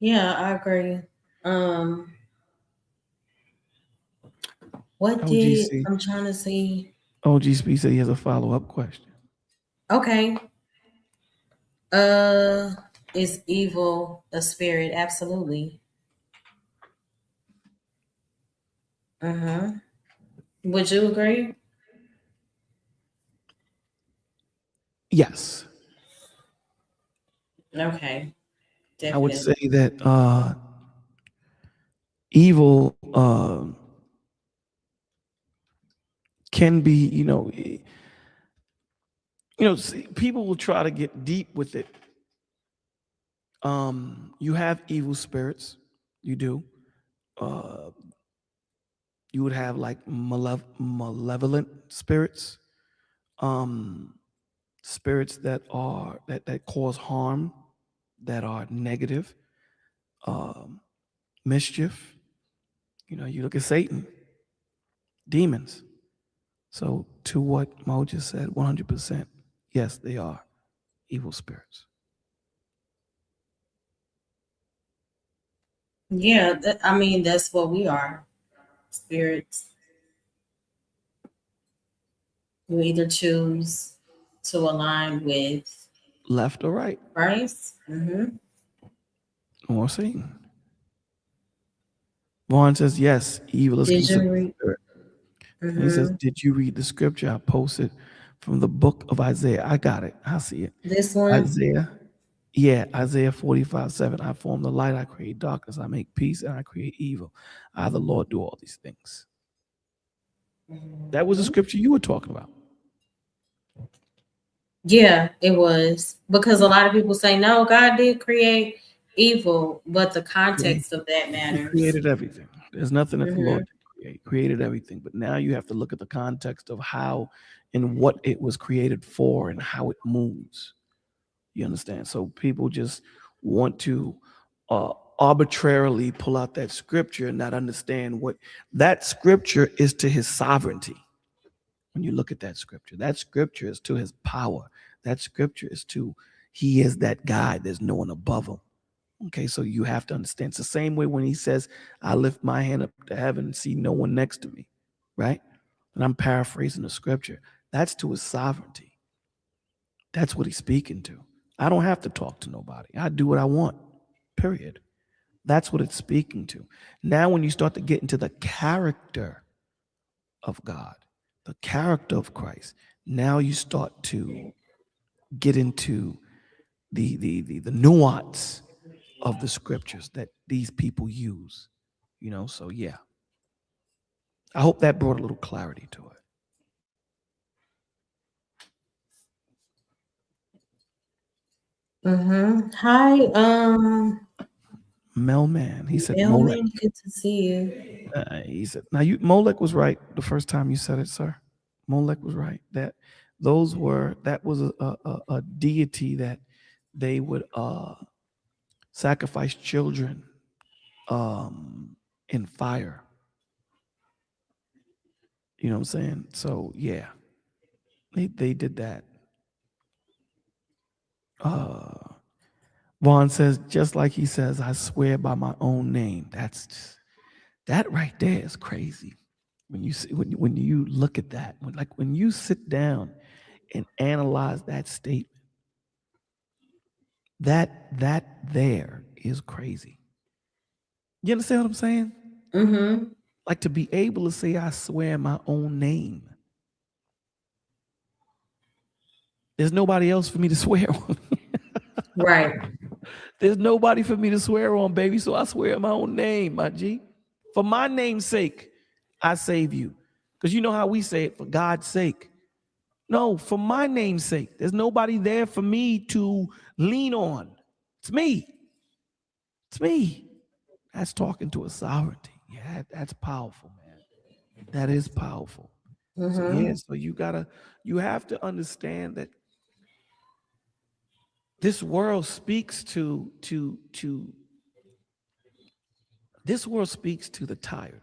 Yeah, I agree. Um, what did OGC. I'm trying to see? OGC said he has a follow-up question. Okay. Uh, is evil a spirit? Absolutely. Uh-huh. Would you agree? Yes. Okay, I would definitely. say that evil can be, see, people will try to get deep with it. You have evil spirits. You do. Uh, you would have like malevolent spirits, um, spirits that cause harm, that are negative, um, mischief. You know, you look at Satan, demons. So to what Mo just said, 100%, yes, they are evil spirits. Yeah, I mean that's what we are. Spirits. You either choose to align with left or right, Christ. Mm-hmm. or Satan. Vaughn says, yes, evil is Did considered you read? spirit. And he says, Mm-hmm. did you read the scripture I posted from the book of Isaiah? I got it. I see it. This one. Isaiah. Yeah, Isaiah 45:7. I form the light, I create darkness, I make peace, and I create evil. I, the Lord, do all these things. That was the Mhm. scripture you were talking about. Yeah, it was because a lot of people say no, God did create evil, but the He context of that he matters. created everything. There's nothing that the Hmm. Lord didn't create. He created everything. But now you have to look at the context of how and what it was created for and how it moves. You understand? So people just want to arbitrarily pull out that scripture and not understand what that scripture is to his sovereignty. When you look at that scripture is to his power. That scripture is to he is that guy. There's no one above him. Okay, so you have to understand. It's the same way when he says, I lift my hand up to heaven and see no one next to me, right? And I'm paraphrasing the scripture. That's to his sovereignty. That's what he's speaking to. I don't have to talk to nobody. I do what I want, period. That's what it's speaking to. Now, when you start to get into the character of God, the character of Christ, now you start to get into the nuance of the scriptures that these people use. So yeah. I hope that brought a little clarity to it. Mm-hmm. Hi, Melman, he said Molech. Mailman, good to see you. He said, now you Molech was right the first time you said it, sir. Molech was right. That was a deity that they would sacrifice children in fire. You know what I'm saying? So yeah, they did that. Uh Vaughn says, just like he says, I swear by my own name. That right there is crazy. When you look at that, when you sit down and analyze that statement, that there is crazy. You understand what I'm saying? Mm-hmm. Like to be able to say, I swear my own name. There's nobody else for me to swear on. Right. There's nobody for me to swear on, baby. So I swear my own name, my G. For my name's sake, I save you. Because you know how we say it, for God's sake. No, for my name's sake. There's nobody there for me to lean on. It's me. It's me. That's talking to a sovereignty. Yeah, that's powerful, man. That is powerful. So yeah, Mm-hmm. so you have to understand that this world speaks to this world speaks to the tired,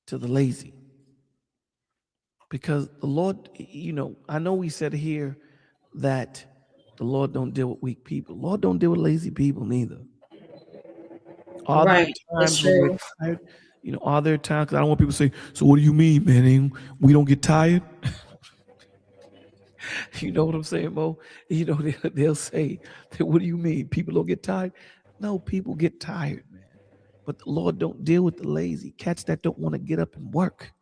to the lazy. Because the Lord, I know we said here that the Lord don't deal with weak people. The Lord don't deal with lazy people neither. Are there Right. That's times when we're true. tired? Are there times? 'Cause I don't want people to say, "So what do you mean, man? We don't get tired?" You know what I'm saying, Mo? They'll say, "What do you mean? People don't get tired?" No, people get tired, man. But the Lord don't deal with the lazy cats that don't want to get up and work.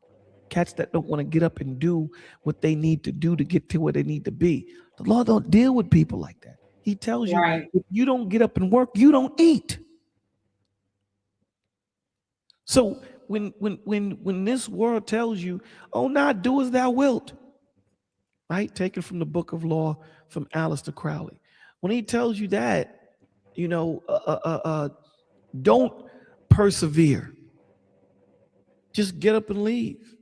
Cats that don't want to get up and do what they need to do to get to where they need to be. The Lord don't deal with people like that. He tells you, Right. if you don't get up and work, you don't eat. So when this world tells you, oh, now do as thou wilt, right? Taken from the book of law from Aleister Crowley. When he tells you that, you know, don't persevere. Just get up and leave.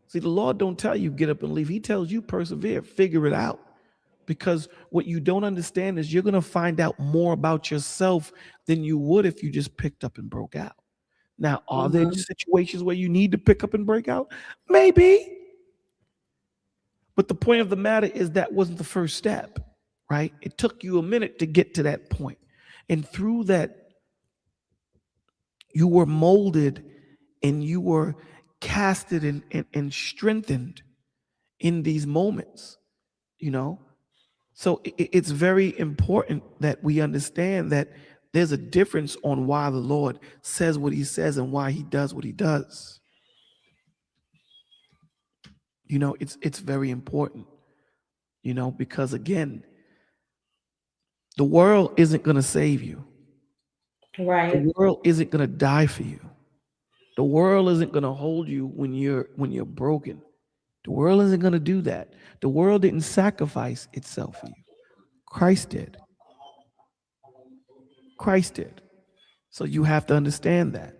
See, the Lord don't tell you get up and leave. He tells you persevere, figure it out. Because what you don't understand is you're going to find out more about yourself than you would if you just picked up and broke out. Now, are there Mm-hmm. situations where you need to pick up and break out? Maybe. But the point of the matter is that wasn't the first step, right? It took you a minute to get to that point. And through that, you were molded and you were casted and strengthened in these moments, you know? So it's very important that we understand that there's a difference on why the Lord says what he says and why he does what he does. It's very important, because again, the world isn't going to save you. Right. The world isn't going to die for you. The world isn't going to hold you when you're broken. The world isn't going to do that. The world didn't sacrifice itself for you. Christ did. Christ did. So you have to understand that.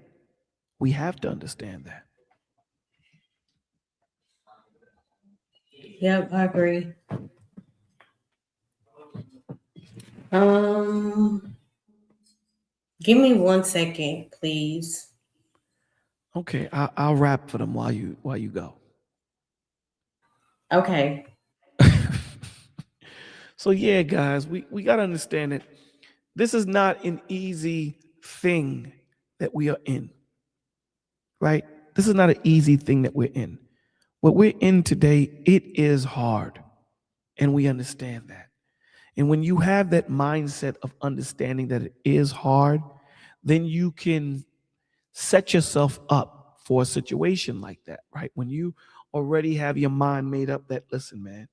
We have to understand that. Yep, I agree. Um, Give me 1 second, please. Okay, I'll rap for them while you go. Okay. So yeah, guys, we gotta understand that this is not an easy thing that we are in, right? This is not an easy thing that we're in. What we're in today, it is hard, and we understand that. And when you have that mindset of understanding that it is hard, then you can set yourself up for a situation like that, right? When you already have your mind made up that, listen, man,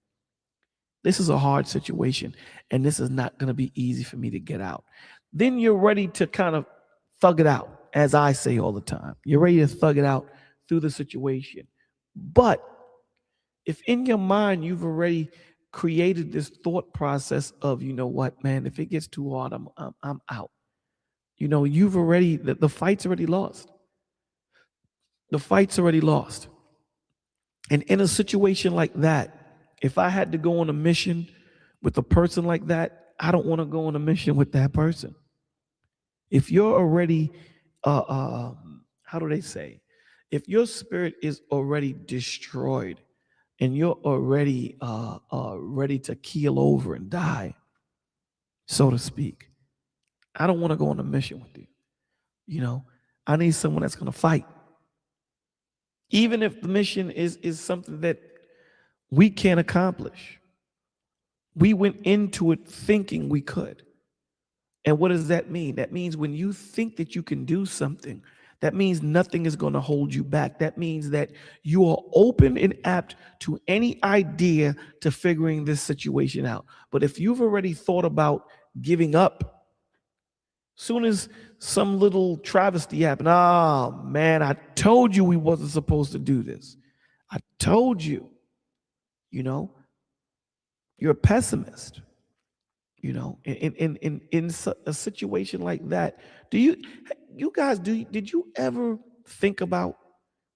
this is a hard situation and this is not going to be easy for me to get out. Then you're ready to kind of thug it out, as I say all the time. You're ready to thug it out through the situation. But if in your mind you've already created this thought process of, you know what, man, if it gets too hard, I'm out. You've already the fight's already lost. The fight's already lost. And in a situation like that, if I had to go on a mission with a person like that, I don't want to go on a mission with that person. If you're already, how do they say? If your spirit is already destroyed and you're already ready to keel over and die, so to speak, I don't want to go on a mission with you. I need someone that's going to fight. Even if the mission is something that we can't accomplish. We went into it thinking we could. And what does that mean? That means when you think that you can do something, that means nothing is going to hold you back. That means that you are open and apt to any idea to figuring this situation out. But if you've already thought about giving up, soon as some little travesty happened, oh man, I told you we wasn't supposed to do this. I told you, you know, you're a pessimist. In a situation like that, you guys did you ever think about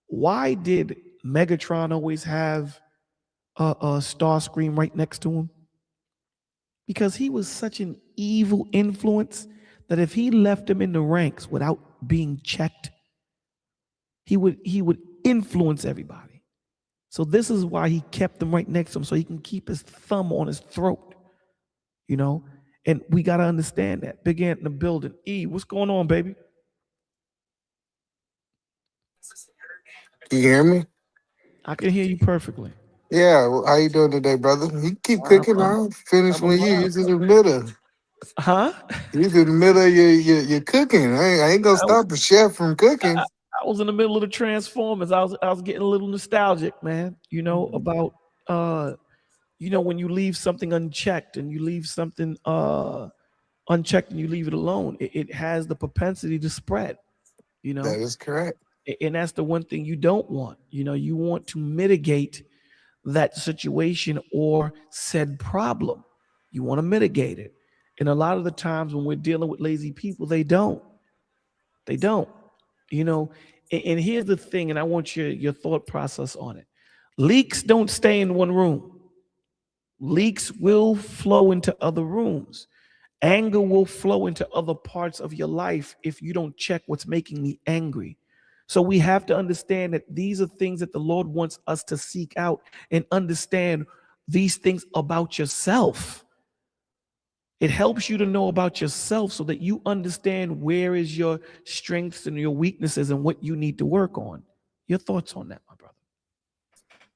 why did Megatron always have a Starscream right next to him? Because he was such an evil influence that if he left him in the ranks without being checked, he would influence everybody. So this is why he kept them right next to him, so he can keep his thumb on his throat. And we got to understand that. Big Ant in the building. E, what's going on, baby? You hear me? I can hear you perfectly. Yeah. How you doing today, brother? You keep I'm, cooking. I'm, I'll finish I'm when you. alive. You're in the middle. Huh? You're in the middle of your cooking. I ain't gonna I, stop the chef from cooking. I, I was in the middle of the Transformers. I was getting a little nostalgic, man. About when you leave something unchecked and you leave something unchecked and you leave it alone, it has the propensity to spread. You That know, is correct. and that's the one thing you don't want. You want to mitigate that situation or said problem. You want to mitigate it. And a lot of the times when we're dealing with lazy people, they don't. They don't. You know, and here's the thing, and I want your thought process on it. Leaks don't stay in one room. Leaks will flow into other rooms. Anger will flow into other parts of your life if you don't check what's making me angry. So we have to understand that these are things that the Lord wants us to seek out and understand these things about yourself. It helps you to know about yourself so that you understand where is your strengths and your weaknesses and what you need to work on. Your thoughts on that, my brother?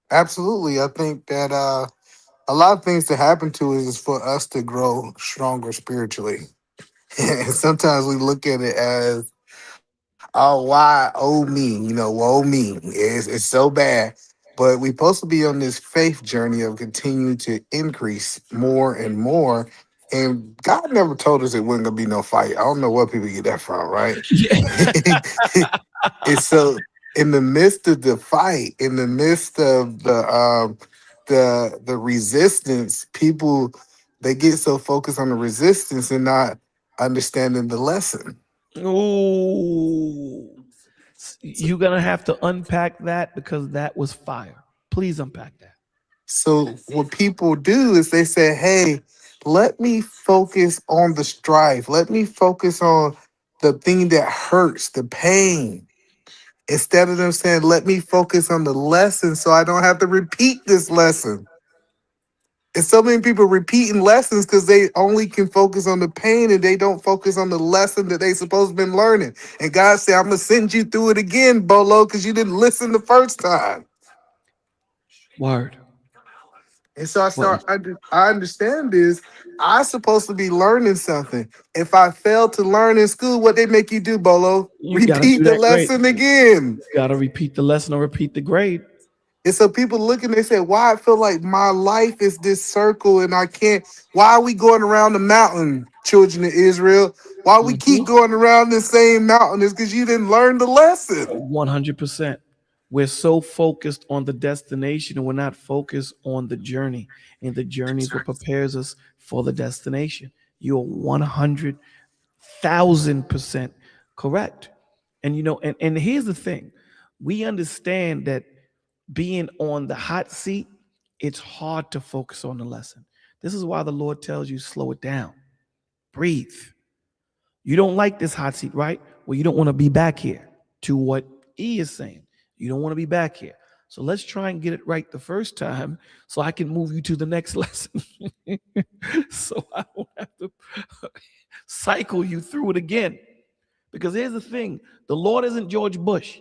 Absolutely. I think that a lot of things to happen to us is for us to grow stronger spiritually. And sometimes we look at it as, oh, why? Oh, me. Woe me. It's so bad. But we're supposed to be on this faith journey of continuing to increase more and more. And God never told us it wasn't going to be no fight. I don't know where people get that from, right? Yeah. And so, in the midst of the fight, in the midst of the resistance, people, they get so focused on the resistance and not understanding the lesson. Oh, you're gonna have to unpack that because that was fire. Please unpack that. So what people do is they say, "Hey, let me focus on the strife. Let me focus on the thing that hurts, the pain." Instead of them saying, "Let me focus on the lesson so I don't have to repeat this lesson." And so many people repeating lessons because they only can focus on the pain and they don't focus on the lesson that they supposed to been learning. And God said, "I'm gonna send you through it again, Bolo, because you didn't listen the first time." Word. And so Well, I understand this. I'm supposed to be learning something. If I fail to learn in school, what they make you do, Bolo? you gotta Repeat do the that grade. lesson again. You gotta repeat the lesson or repeat the grade. And so people look and they say, "Why I feel like my life is this circle and I can't, why are we going around the mountain, children of Israel? Why we keep Mhm. going around the same mountain? Is because you didn't learn the lesson." 100%. We're so focused on the destination and we're not focused on the journey. And the journey is what prepares us for the destination. You're 100,000% correct. And and here's the thing. We understand that being on the hot seat, it's hard to focus on the lesson. This is why the Lord tells you slow it down. Breathe. You don't like this hot seat, right? Well, you don't want to be back here to what E is saying. You don't want to be back here. So let's try and get it right the first time so I can move you to the next lesson. So I don't have to cycle you through it again. Because here's the thing, the Lord isn't George Bush.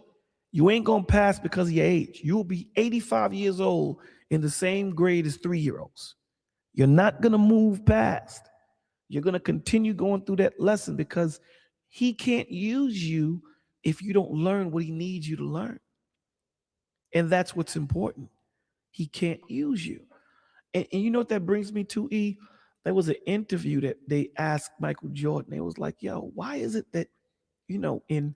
You ain't going to pass because of your age. You'll be 85 years old in the same grade as 3 year olds. You're not going to move past. You're going to continue going through that lesson because he can't use you if you don't learn what he needs you to learn. And that's what's important. He can't use you. And you know what that brings me to, E? There was an interview that they asked Michael Jordan. It was like, yo, why is it that, in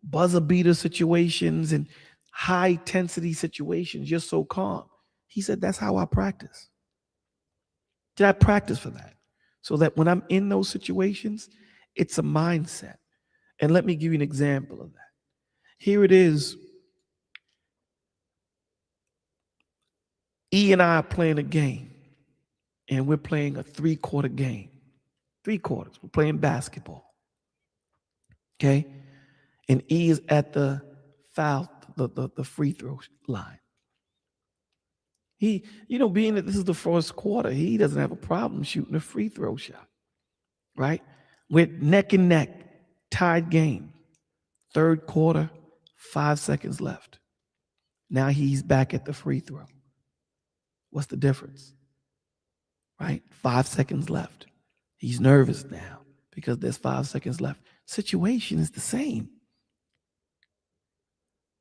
buzzer beater situations and high intensity situations, you're so calm? He said, that's how I practice. Did I practice for that? So that when I'm in those situations, it's a mindset. And let me give you an example of that. Here it is. E and I are playing a game, and we're playing a 3-quarter game. 3 quarters. We're playing basketball. Okay? And E is at the foul, the free throw line. He, being that this is the first quarter, he doesn't have a problem shooting a free throw shot, right? We're neck and neck, tied game. 3rd quarter, 5 seconds left. Now he's back at the free throw. What's the difference? Right? 5 seconds left. He's nervous now because there's 5 seconds left. Situation is the same.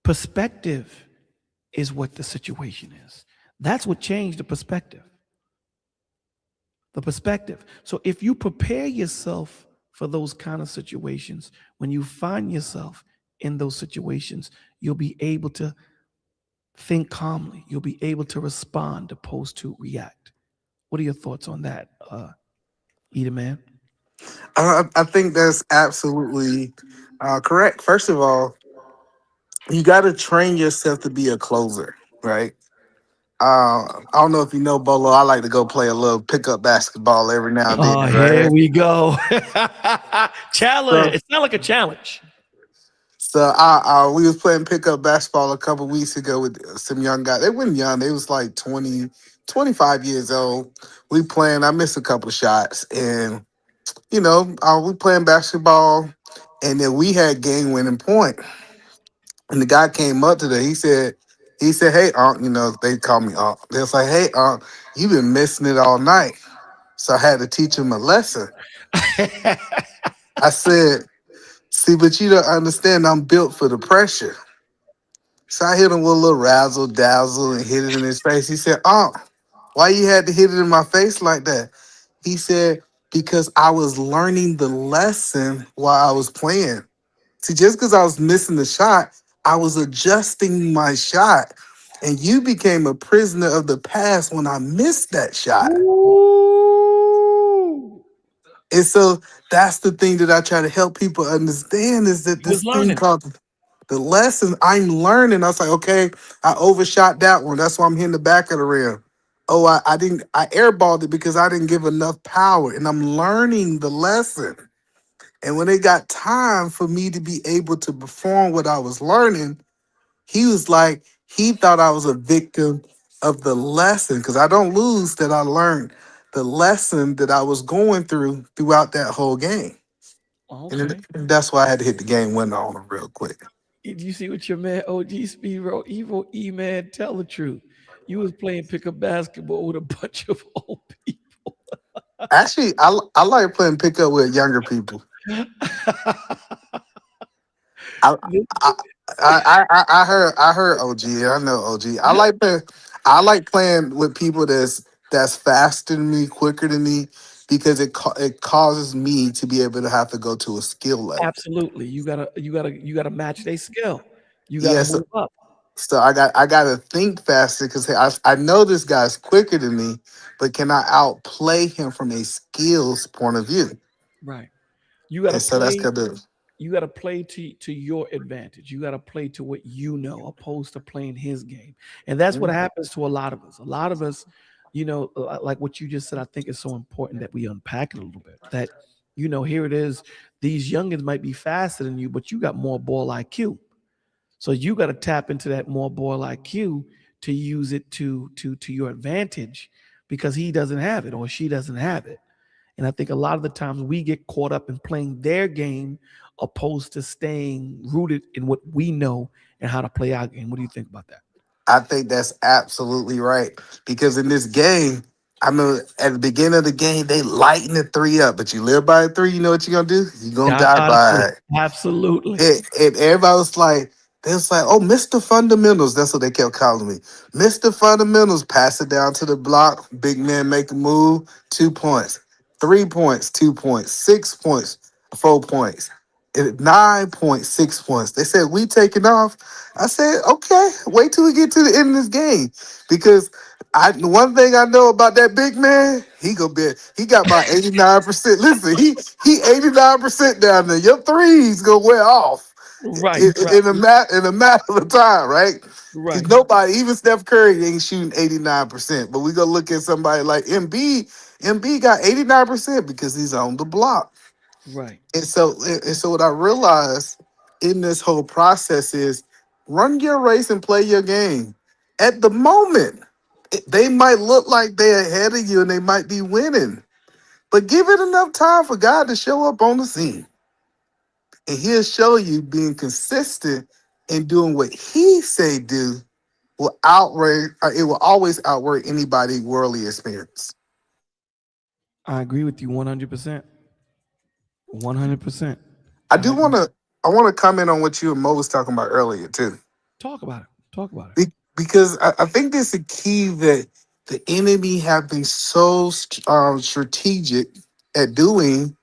Perspective is what the situation is. That's what changed the perspective. The perspective. So if you prepare yourself for those kind of situations, when you find yourself in those situations, you'll be able to think calmly. You'll be able to respond opposed to react. What are your thoughts on that, Eda Man? I think that's absolutely correct. First of all, you got to train yourself to be a closer, right? I don't know if you know, Bolo. I like to go play a little pickup basketball every now and then, Oh, here right? we go. Challenge. So, It's not like a challenge. we was playing pickup basketball a couple weeks ago with some young guys. They weren't young. They was like 20, 25 years old. We playing. I missed a couple of shots, and we playing basketball, and then we had game winning point. And the guy came up to that. He said, He said, "Hey, Unc," they call me Unc. They was like, "Hey, Unc, you've been missing it all night." So I had to teach him a lesson. I said, "See, but you don't understand. I'm built for the pressure." So I hit him with a little razzle dazzle and hit it in his face. He said, "Unc, why you had to hit it in my face like that?" He said, "Because I was learning the lesson while I was playing. See, just because I was missing the shot, I was adjusting my shot. And you became a prisoner of the past when I missed that shot." Ooh. And so that's the thing that I try to help people understand is that You was this thing learning. called the lesson I'm learning. I was like, okay, I overshot that one. That's why I'm hitting the back of the rim. Oh, I didn't, I airballed it because I didn't give enough power. And I'm learning the lesson. And when it got time for me to be able to perform what I was learning, he was like, he thought I was a victim of the lesson because I don't lose that I learned the lesson that I was going through throughout that whole game. Okay. And that's why I had to hit the game winner on him real quick. Did you see what your man OG Speed wrote? Evil E man, tell the truth. You was playing pickup basketball with a bunch of old people. Actually, I like playing pickup with younger people. I I I heard OG. I know OG. I like playing with people that's faster than me, quicker than me, because it causes me to be able to have to go to a skill level. Absolutely. You gotta match their skill. You gotta Yes, move up. so I gotta think faster because I know this guy's quicker than me, but can I outplay him from a skills point of view? Right. You gotta And so that's play, kind of you gotta play to your advantage. You gotta play to what you know, opposed to playing his game. And that's what happens to a lot of us. A lot of us, like what you just said, I think is so important that we unpack it a little bit. That, here it is. These youngins might be faster than you, but you got more ball IQ. So you got to tap into that more ball IQ to use it to your advantage because he doesn't have it or she doesn't have it. And I think a lot of the times we get caught up in playing their game opposed to staying rooted in what we know and how to play our game. What do you think about that? I think that's absolutely right. Because in this game, I know at the beginning of the game, they lighten the three up, but you live by a three, you know what you're gonna do? You're gonna Die die by the by three. it. Absolutely. And everybody was like, they was like, oh, Mr. Fundamentals. That's what they kept calling me. Mr. Fundamentals, pass it down to the block. Big man make a move, 2 points. 3 points, 2 points. 6 points, 4 points. 9 points, 6 points. They said, we taking off. I said, okay, wait till we get to the end of this game. Because one thing I know about that big man, he got about 89%. Listen, he 89% down there. Your threes gonna wear off Right. Right. in a matter of time, right? Because Right. nobody, even Steph Curry, ain't shooting 89%. But we gonna look at somebody like Embiid. Embiid got 89% because he's on the block. Right. And so what I realized in this whole process is run your race and play your game. At the moment, they might look like they're ahead of you and they might be winning. But give it enough time for God to show up on the scene. And he'll show you being consistent and doing what he say do will outweigh it will always outweigh anybody worldly experience. I agree with you 100%. 100%. I I do agree. want to comment on what you and Mo was talking about earlier too. Talk about it. Talk about it. Because I think there's a key that the enemy have been so strategic at doing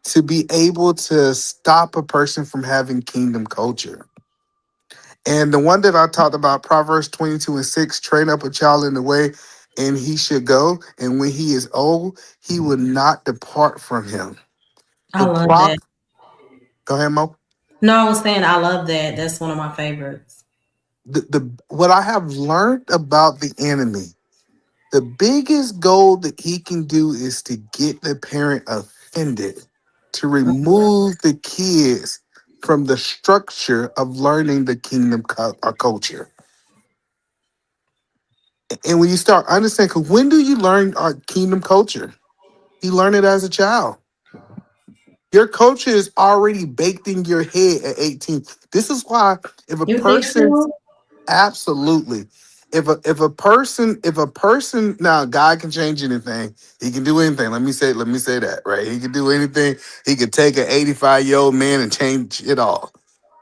to be able to stop a person from having kingdom culture. And the one that I talked about, Proverbs 22:6, train up a child in the way and he should go. And when he is old, he will not depart from him. I The love prop, that. go ahead, Mo. No, I was saying I love that. That's one of my favorites. The what I have learned about the enemy, the biggest goal that he can do is to get the parent offended, to remove the kids from the structure of learning the kingdom culture. And when you start understanding, because when do you learn our kingdom culture? You learn it as a child. Your culture is already baked in your head at 18. This is why if a You think person, so? Absolutely. If a person now, God can change anything. He can do anything. Let me say that, right? He can do anything. He could take an 85-year-old man and change it all.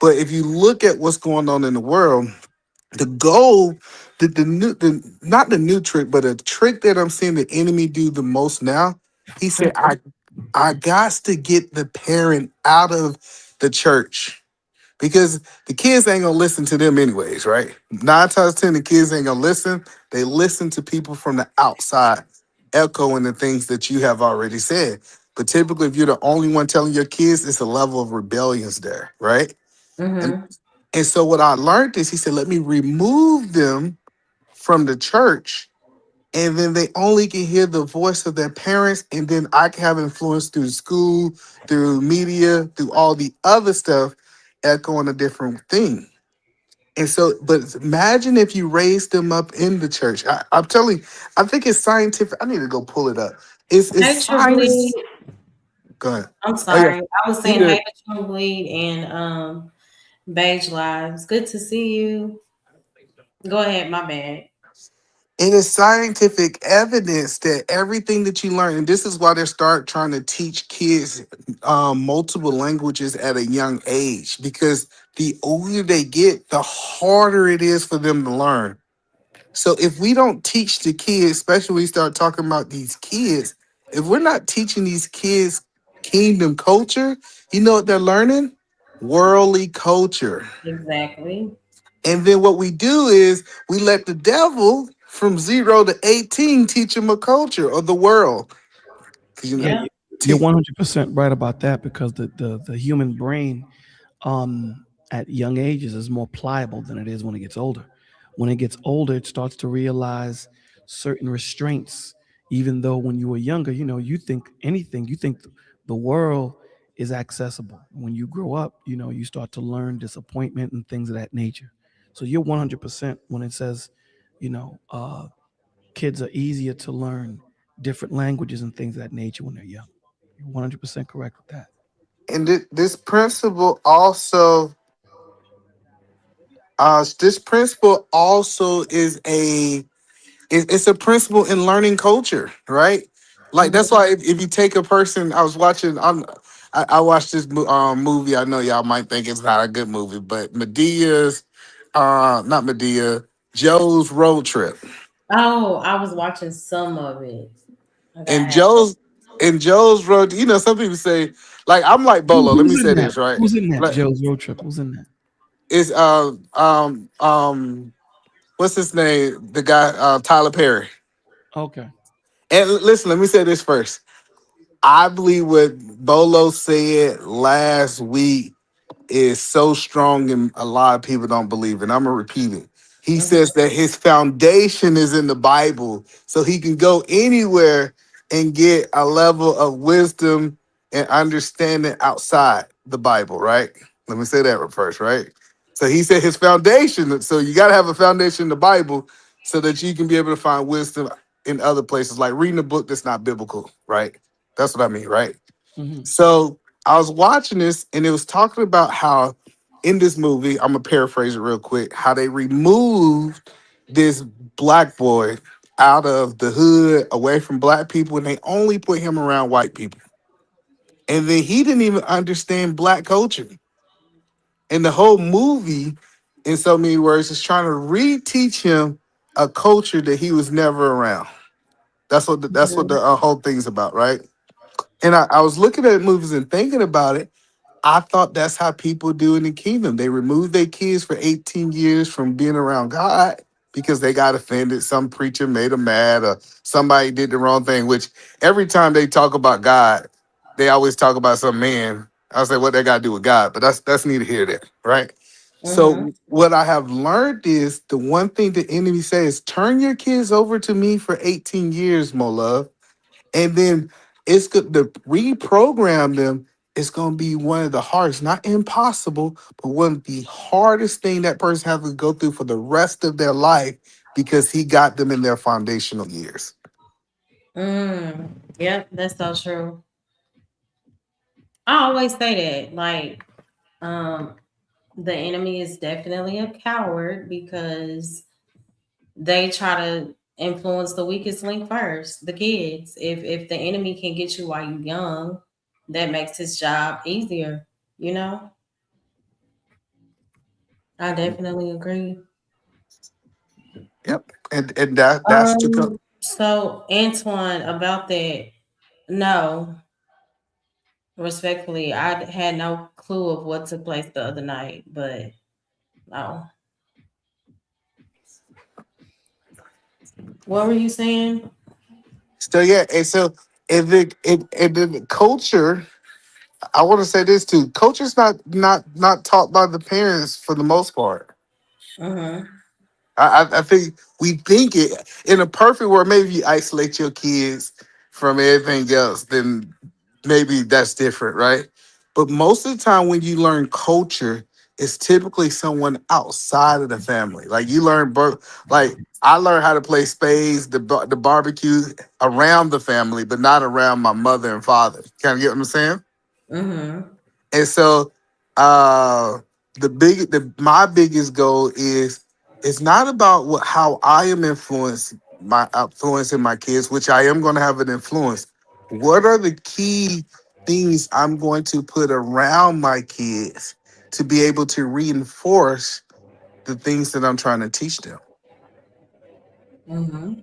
But if you look at what's going on in the world, the goal, not the new trick, but a trick that I'm seeing the enemy do the most now. He said, I got to get the parent out of the church because the kids ain't gonna listen to them anyways, right? 9 times 10, the kids ain't gonna listen. They listen to people from the outside, echoing the things that you have already said. But typically, if you're the only one telling your kids, it's a level of rebellions there, right? And Mm-hmm. and so what I learned is he said, let me remove them from the church, and then they only can hear the voice of their parents, and then I can have influence through school, through media, through all the other stuff, echoing a different thing. And so, but imagine if you raised them up in the church. I'm telling you, I think it's scientific. I need to go pull it up. It's Hey, True Bleed. science. Go ahead. I'm Oh yeah, sorry. I was you saying hey good. to True Bleed and Beige Lives. Good to see you. Go ahead, my bad. It is scientific evidence that everything that you learn, and this is why they start trying to teach kids multiple languages at a young age, because the older they get, the harder it is for them to learn. So if we don't teach the kids, especially when we start talking about these kids, if we're not teaching these kids kingdom culture, you know what they're learning? Worldly culture. Exactly. And then what we do is we let the devil from 0 to 18 teach them a culture of the world. 'Cause, Yeah, Yeah. you're te- 100% right about that because the human brain at young ages is more pliable than it is when it gets older. When it gets older, it starts to realize certain restraints. Even though when you were younger, you think anything, you think the world is accessible. When you grow up, you start to learn disappointment and things of that nature. So you're 100% when it says, you know, uh, kids are easier to learn different languages and things of that nature when they're young. You're 100% correct with that. and this principle also, is it's a principle in learning culture, right? Like that's Mm-hmm. why if you take a person, I was watching, I watched this movie. I know y'all might think it's not a good movie, but not Medea, Joe's Road Trip, Oh, I was watching some of it. I got and half. Joe's Road. Some people say, like, I'm like Bolo. Let me Who's in say that? this, right? Who's in that? Like Joe's Road Trip. Who's in that? it's what's his name? The guy Tyler Perry. Okay. And listen, let me say this first. I believe what Bolo said last week is so strong and a lot of people don't believe it. I'm gonna repeat it. He Mm-hmm. says that his foundation is in the Bible, so he can go anywhere and get a level of wisdom and understanding outside the Bible, right? Let me say that first, right? So he said his foundation, so you got to have a foundation in the Bible so that you can be able to find wisdom in other places, like reading a book that's not biblical, right? That's what I mean, right? Hmm. So I was watching this and it was talking about how in this movie, I'm gonna paraphrase it real quick, how they removed this black boy out of the hood, away from black people, and they only put him around white people. And then he didn't even understand black culture. And the whole movie, in so many words, is trying to reteach him a culture that he was never around. That's what the whole thing's about, right? And I was looking at movies and thinking about it. I thought that's how people do in the kingdom. They remove their kids for 18 years from being around God because they got offended. Some preacher made them mad or somebody did the wrong thing, which every time they talk about God, they always talk about some man. I say what they got to do with God, but that's neither here nor there, right? Mm-hmm. So what I have learned is the one thing the enemy says, turn your kids over to me for 18 years, my love, and then it's good to reprogram them. It's going to be one of the hardest, not impossible, but one of the hardest thing that person has to go through for the rest of their life because he got them in their foundational years. Yep, that's so true. I always say that. Like, um, The enemy is definitely a coward because they try to influence the weakest link first, the kids. If the enemy can get you while you're young, that makes his job easier, you know? I definitely agree. Yep, and that's the. So Antoine, about that, no, respectfully, I had no clue of what took place the other night, but no. What were you saying? So yeah, and so and then the culture. I want to say this too. Culture's not taught by the parents for the most part. Uh-huh. I think we think it in a perfect world. Maybe you isolate your kids from everything else, then maybe that's different, right? But most of the time, when you learn culture, it's typically someone outside of the family. Like you learn, like I learned how to play spades, the barbecue around the family, but not around my mother and father. Kind of get what I'm saying? Uh-huh. And so uh the my biggest goal is it's not about what how I am influencing my kids, which I am going to have an influence. What are the key things I'm going to put around my kids to be able to reinforce the things that I'm trying to teach them? Uh-huh.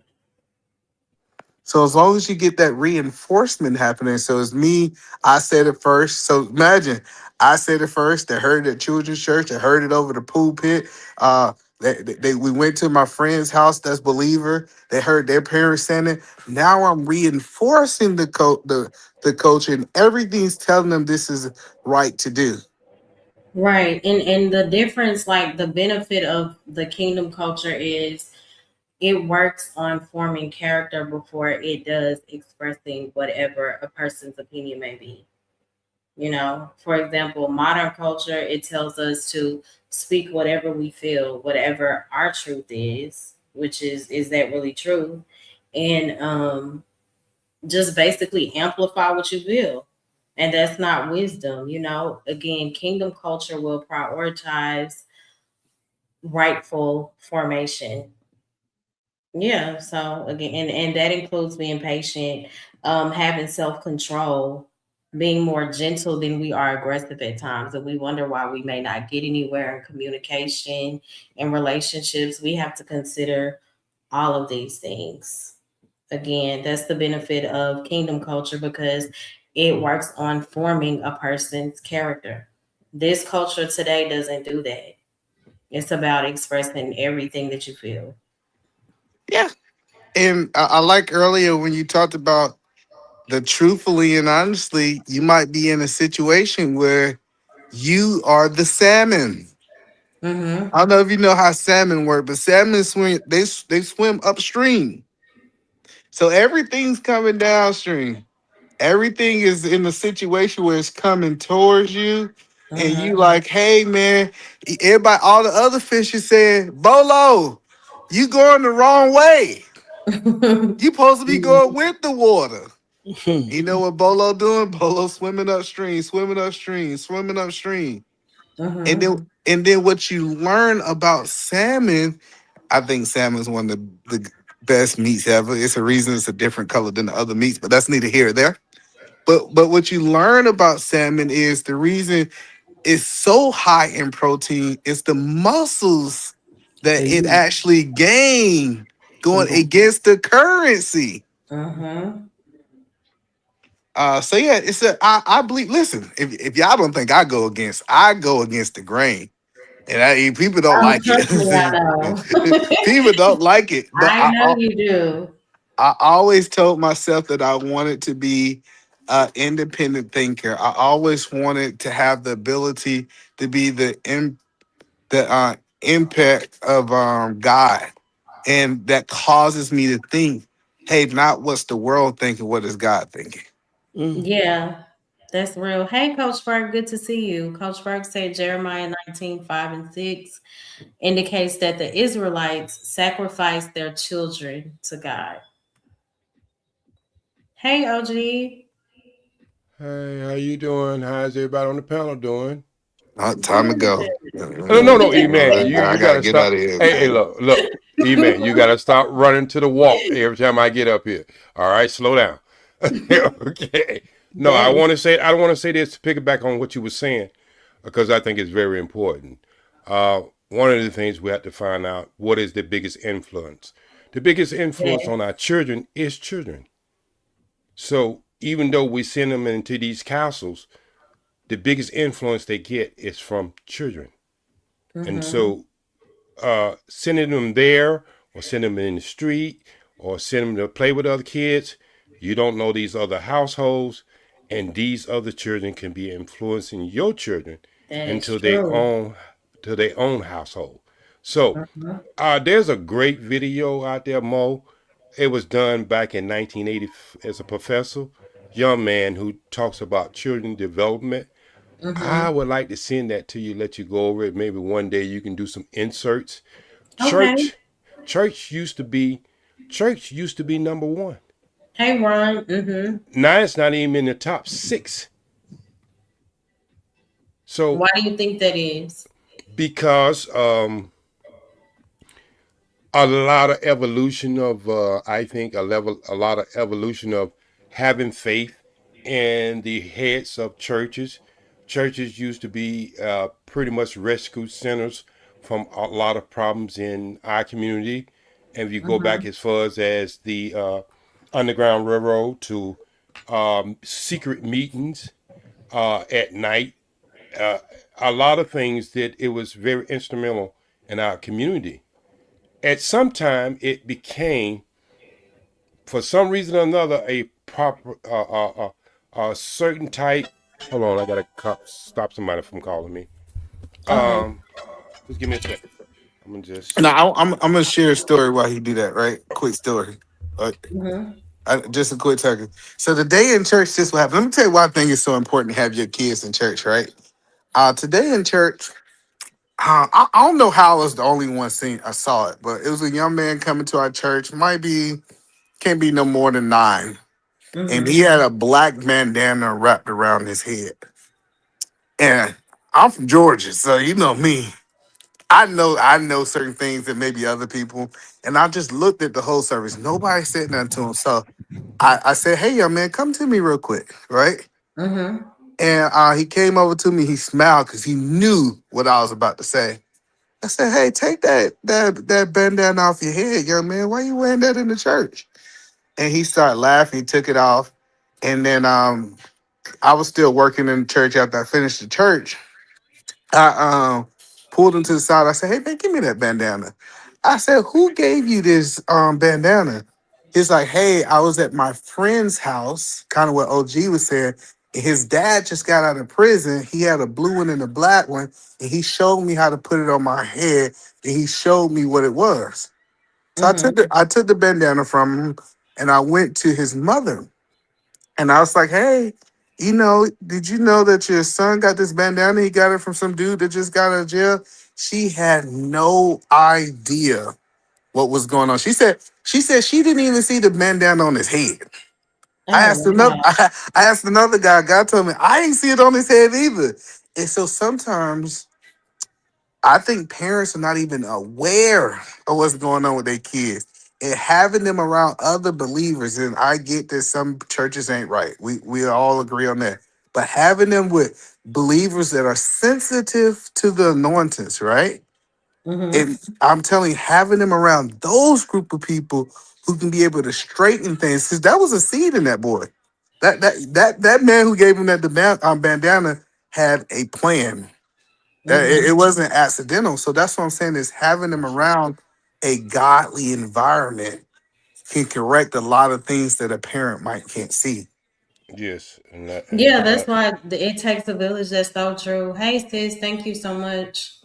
So as long as you get that reinforcement happening, so it's me, I said it first. So imagine I said it first. They heard it at children's church. They heard it over the pulpit. We went to my friend's house that's believer. They heard their parents saying it. Now I'm reinforcing the culture, and everything's telling them this is right to do. Right. And the difference, like the benefit of the kingdom culture is it works on forming character before it does expressing whatever a person's opinion may be. You know, for example, modern culture, it tells us to speak whatever we feel, whatever our truth is, which is that really true? And just basically amplify what you feel. And that's not wisdom, you know. Again, kingdom culture will prioritize rightful formation. Yeah, so again, and that includes being patient, having self-control, being more gentle than we are aggressive at times. And we wonder why we may not get anywhere in communication and relationships. We have to consider all of these things. Again, that's the benefit of kingdom culture because it works on forming a person's character. This culture today doesn't do that. It's about expressing everything that you feel. Yeah, and I like earlier when you talked about the truthfully and honestly, you might be in a situation where you are the salmon. Mm-hmm. I don't know if you know how salmon work, but salmon swim. They swim upstream, so everything's coming downstream. Everything is in a situation where it's coming towards you, and you Uh-huh. like, hey man, everybody, all the other fish is saying, Bolo, you going the wrong way. You supposed to be going with the water. You know what Bolo doing? Bolo swimming upstream, swimming upstream, swimming upstream. And Uh-huh. then what you learn about salmon, I think salmon is one of the best meats ever. It's a reason it's a different color than the other meats, but that's neither here or there. But what you learn about salmon is the reason it's so high in protein is the muscles that it actually gain going against the currency. Uh-huh. So yeah, it's a I believe. Listen, if y'all don't think I go against the grain, and people don't Oh, like trust me, I it. know. People don't like it, but I know you do. I always told myself that I wanted to be an independent thinker. I always wanted to have the ability to be the impact of God, and that causes me to think, hey, not what's the world thinking, what is God thinking? Mm. Yeah, that's real. Hey, Coach Berg, good to see you. Coach Berg said Jeremiah 19:5 and 6 indicates that the Israelites sacrificed their children to God. Hey, OG. Hey, how you doing? How's everybody on the panel doing? Time to go. No, no, no, E man, I you gotta gotta get out stop. of here. Hey, look, E man, you gotta stop running to the walk every time I get up here. All right, slow down. Okay. No, That is I don't want to say this to pick it back on what you were saying because I think it's very important. One of the things we have to find out what is the biggest influence. The biggest influence that. on our children is children. So even though we send them into these castles, the biggest influence they get is from children. And Mm-hmm. so sending them there or sending them in the street or sending them to play with other kids, you don't know these other households, and these other children can be influencing your children That is into their true. own household. So Mm-hmm. there's a great video out there, Mo. It was done back in 1980 as a professor, young man who talks about children development. I Mm-hmm. would like to send that to you, let you go over it. Maybe one day you can do some inserts. Okay. Church, church used to be, church used to be number one. Hey, Ron. Mm-hmm. Now it's not even in the top six. So Why do you think that is? because a lot of evolution of I think a lot of evolution of having faith in the heads of churches. Churches used to be pretty much rescue centers from a lot of problems in our community. And if you go back Mm-hmm. as far as the Underground Railroad to secret meetings at night, uh, a lot of things that it was very instrumental in our community. At some time, it became, for some reason or another, a proper, certain type. Hold on, I gotta stop somebody from calling me. Uh-huh. Just give me a second. I'm gonna just. Now I'm gonna share a story while he do that. Right, quick story. Uh, Mm-hmm. just a quick second. So the day in church, this will happen. Let me tell you why I think it's so important to have your kids in church. Right. Today in church, I don't know how I was the only one seeing. I saw it, but it was a young man coming to our church. Might be can't be no more than 9, and he Mm-hmm. had a black bandana wrapped around his head. And I'm from Georgia, so you know me. I know certain things that maybe other people, and I just looked at the whole service. Nobody said nothing to him, so I said, "Hey, young man, come to me real quick, right?" Mm-hmm. And he came over to me. He smiled because he knew what I was about to say. I said, "Hey, take that bandana off your head, young man. Why you wearing that in the church?" And he started laughing. He took it off, and then I was still working in the church after I finished the church. I pulled him to the side. I said, "Hey man, give me that bandana." I said, "Who gave you this bandana?" He's like, "Hey, I was at my friend's house," kind of what OG was saying. And his dad just got out of prison. He had a blue one and a black one, and he showed me how to put it on my head, and he showed me what it was. So Mm-hmm. I took the bandana from him, and I went to his mother. And I was like, "Hey, did you know that your son got this bandana? He got it from some dude that just got out of jail." She had no idea what was going on. She said she didn't even see the bandana on his head. I Oh, asked another wow. I asked another guy. God told me I didn't see it on his head either. And so sometimes I think parents are not even aware of what's going on with their kids. And having them around other believers, and I get that some churches ain't right. We all agree on that. But having them with believers that are sensitive to the anointings, right? Mm-hmm. And I'm telling you, having them around those group of people who can be able to straighten things, because that was a seed in that boy. That man who gave him that bandana had a plan. It Mm-hmm. wasn't accidental. So that's what I'm saying is having them around a godly environment can correct a lot of things that a parent might can't see. Yes, Yeah, that's why it takes a village. That's so true. Hey, sis, thank you so much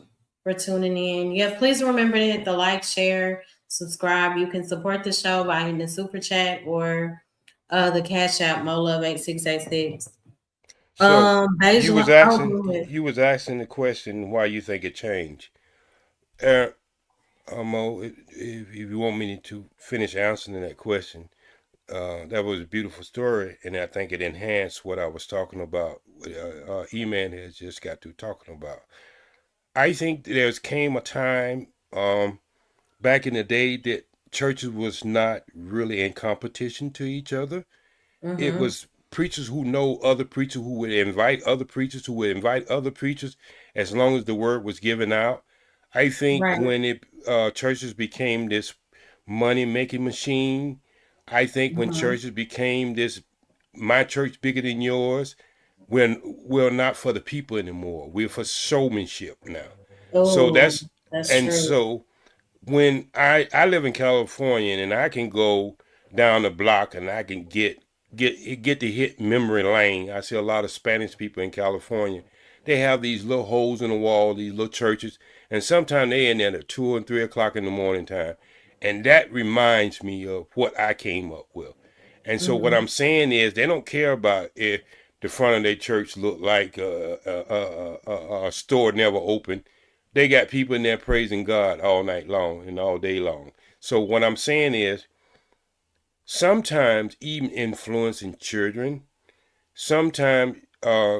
for tuning in. Yeah, please remember to hit the like, share, subscribe. You can support the show by hitting the super chat or the cash app Molove 8686. So Bajla, oh, go ahead. you was asking the question why you think it changed. Mo, if you want me to finish answering that question, That was a beautiful story, and I think it enhanced what I was talking about. E-Man has just got to talking about. I think there's came a time back in the day that churches was not really in competition to each other. It Mm-hmm. was preachers who know other preachers who would invite other preachers who would invite other preachers as long as the word was given out. I think Right. when it churches became this money making machine, I think when Mm-hmm. churches became this my church bigger than yours, we're not for the people anymore. We're for showmanship now. So Oh, that's that's and true. so when I live in California and I can go down the block and I can get to hit memory lane. I see a lot of Spanish people in California. They have these little holes in the wall, these little churches, and sometimes they in there at 2 and 3 o'clock in the morning time, and that reminds me of what I came up with. And so what Mm-hmm. I'm saying is they don't care about if the front of their church look like a store never opened. They got people in there praising God all night long and all day long. So what I'm saying is sometimes even influencing children, sometimes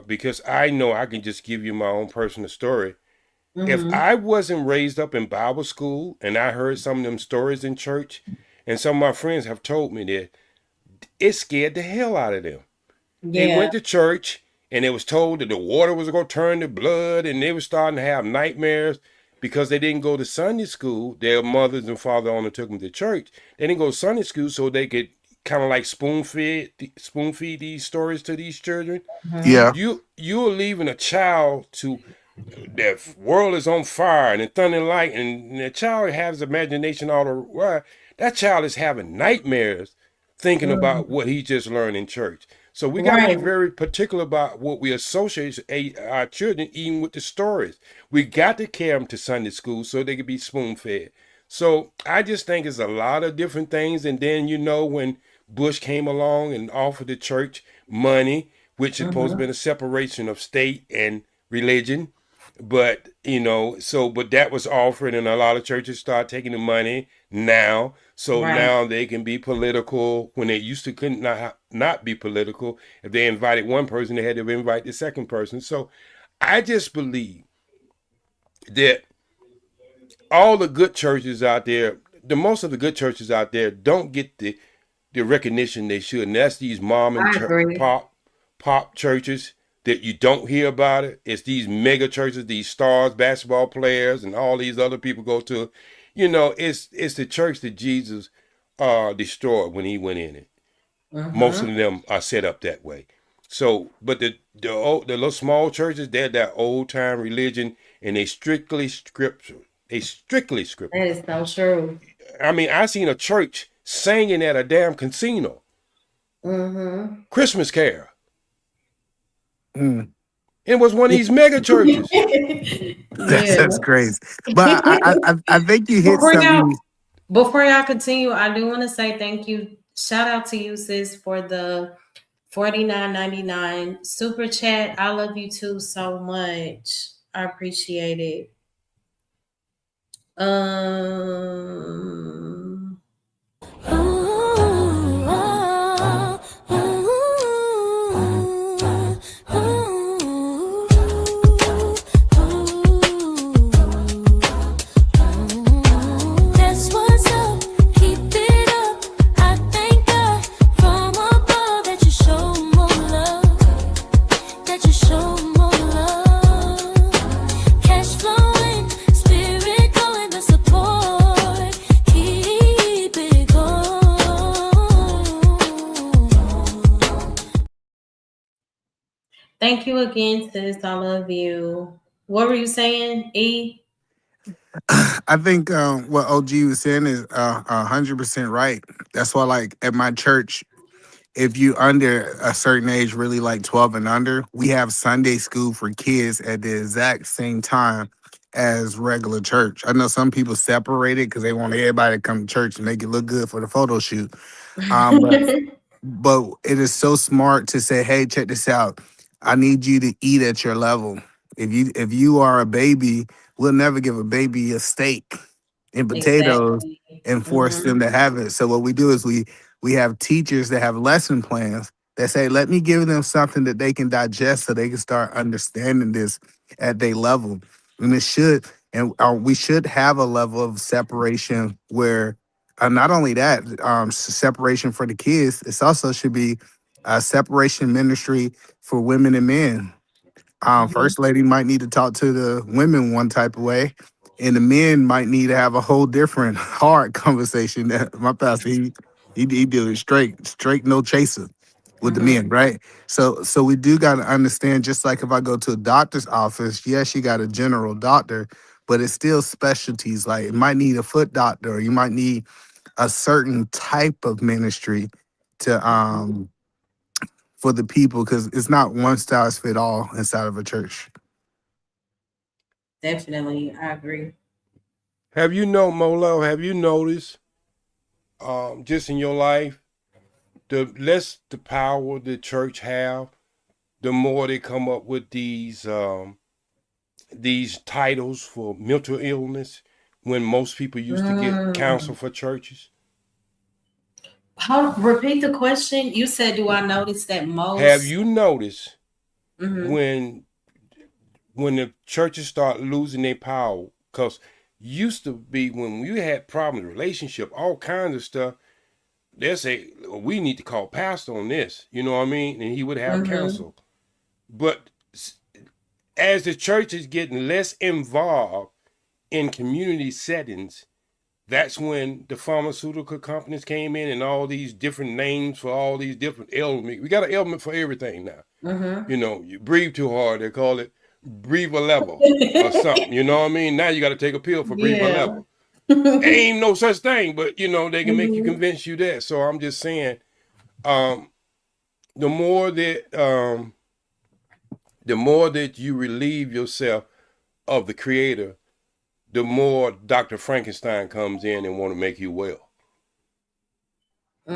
because I know I can just give you my own personal story. If Mm-hmm. I wasn't raised up in Bible school and I heard some of them stories in church, and some of my friends have told me that, it scared the hell out of them. They Yeah. went to church and they was told that the water was going to turn to blood, and they were starting to have nightmares because they didn't go to Sunday school. Their mothers and father only took them to church. They didn't go to Sunday school so they could kind of like spoon feed these stories to these children. Mm-hmm. Yeah. You're leaving a child to the world is on fire and the thunder and light, and the child has imagination all the while. That child is having nightmares thinking about Mm-hmm. what he just learned in church. So we got to be Right. very particular about what we associate our children even with the stories. We got to carry them to Sunday school so they can be spoon fed. So I just think it's a lot of different things. And then when Bush came along and offered the church money, which is supposed to be Mm-hmm. a separation of state and religion, but that was offered, and a lot of churches start taking the money now. So Right. now they can be political when they used to couldn't not be political. If they invited one person, they had to invite the second person. So I just believe that all the good churches out there, the most of the good churches out there, don't get the recognition they should. And that's these mom and I agree. pop churches that you don't hear about it. It's these mega churches, these stars, basketball players, and all these other people go to. It's the church that Jesus destroyed when he went in it. Most Mm-hmm. of them are set up that way. So, but the little small churches, they're that old time religion, and they strictly scripture. They strictly That scripture. is so true. I mean, I seen a church singing at a damn casino, Mm-hmm. Christmas Carol. Mm. It was one of these mega churches. Yeah. That's crazy. But I think you hit Before y'all something. before y'all continue, I do want to say thank you. Shout out to you, sis, for the 49.99 super chat. I love you too so much. I appreciate it. Um That's what's up. Keep it up. I thank God from above that you show more love. That you show more love. Cash flowing, spirit going, the support. Keep it going. thank you again, sis. I love you. What were you saying, E? I think what OG was saying is 100% right. That's why, like at my church, if you under a certain age, really like 12 and under, we have Sunday school for kids at the exact same time as regular church. I know some people separate it because they want everybody to come to church and make it look good for the photo shoot. But it is so smart to say, hey, check this out. I need you to eat at your level. If you are a baby, we'll never give a baby a steak and potatoes Exactly. and force Hmm. them to have it. So what we do is we We have teachers that have lesson plans that say, let me give them something that they can digest so they can start understanding this at their level. And it should, and we should have a level of separation where not only that, separation for the kids, it's also should be a separation ministry for women and men. Mhm. First lady might need to talk to the women one type of way, and the men might need to have a whole different hard conversation. That my pastor, he do it straight, no chaser with the men, Mhm. right? So we do got to understand. Just like if I go to a doctor's office, yes, you got a general doctor, but it's still specialties. Like it might need a foot doctor, or you might need a certain type of ministry to Mhm. for the people because it's not one size fit all inside of a church. Definitely, I agree. Have you know Molo? Have you noticed, just in your life, the less the power the church have, the more they come up with these titles for mental illness, when most people used to get counsel Mm. for churches. Repeat the question. You said, "Do I notice that Have most?" you noticed Mhm. when the churches start losing their power? Because used to be when we had problems, relationship, all kinds of stuff, they'll say, "Well, we need to call pastor on this." You know what I mean? And he would have Mhm. counsel. But as the church is getting less involved in community settings, that's when the pharmaceutical companies came in and all these different names for all these different ailments. We got an ailment for everything now. Mhm. You know, you breathe too hard, they call it breather level or something. You know what I mean? Now you got to take a pill for breather Yeah. level. Ain't no such thing, but you know they can make you Mhm. convince you that. So I'm just saying, um, the more that you relieve yourself of the creator, the more Dr. Frankenstein comes in and want to make you well.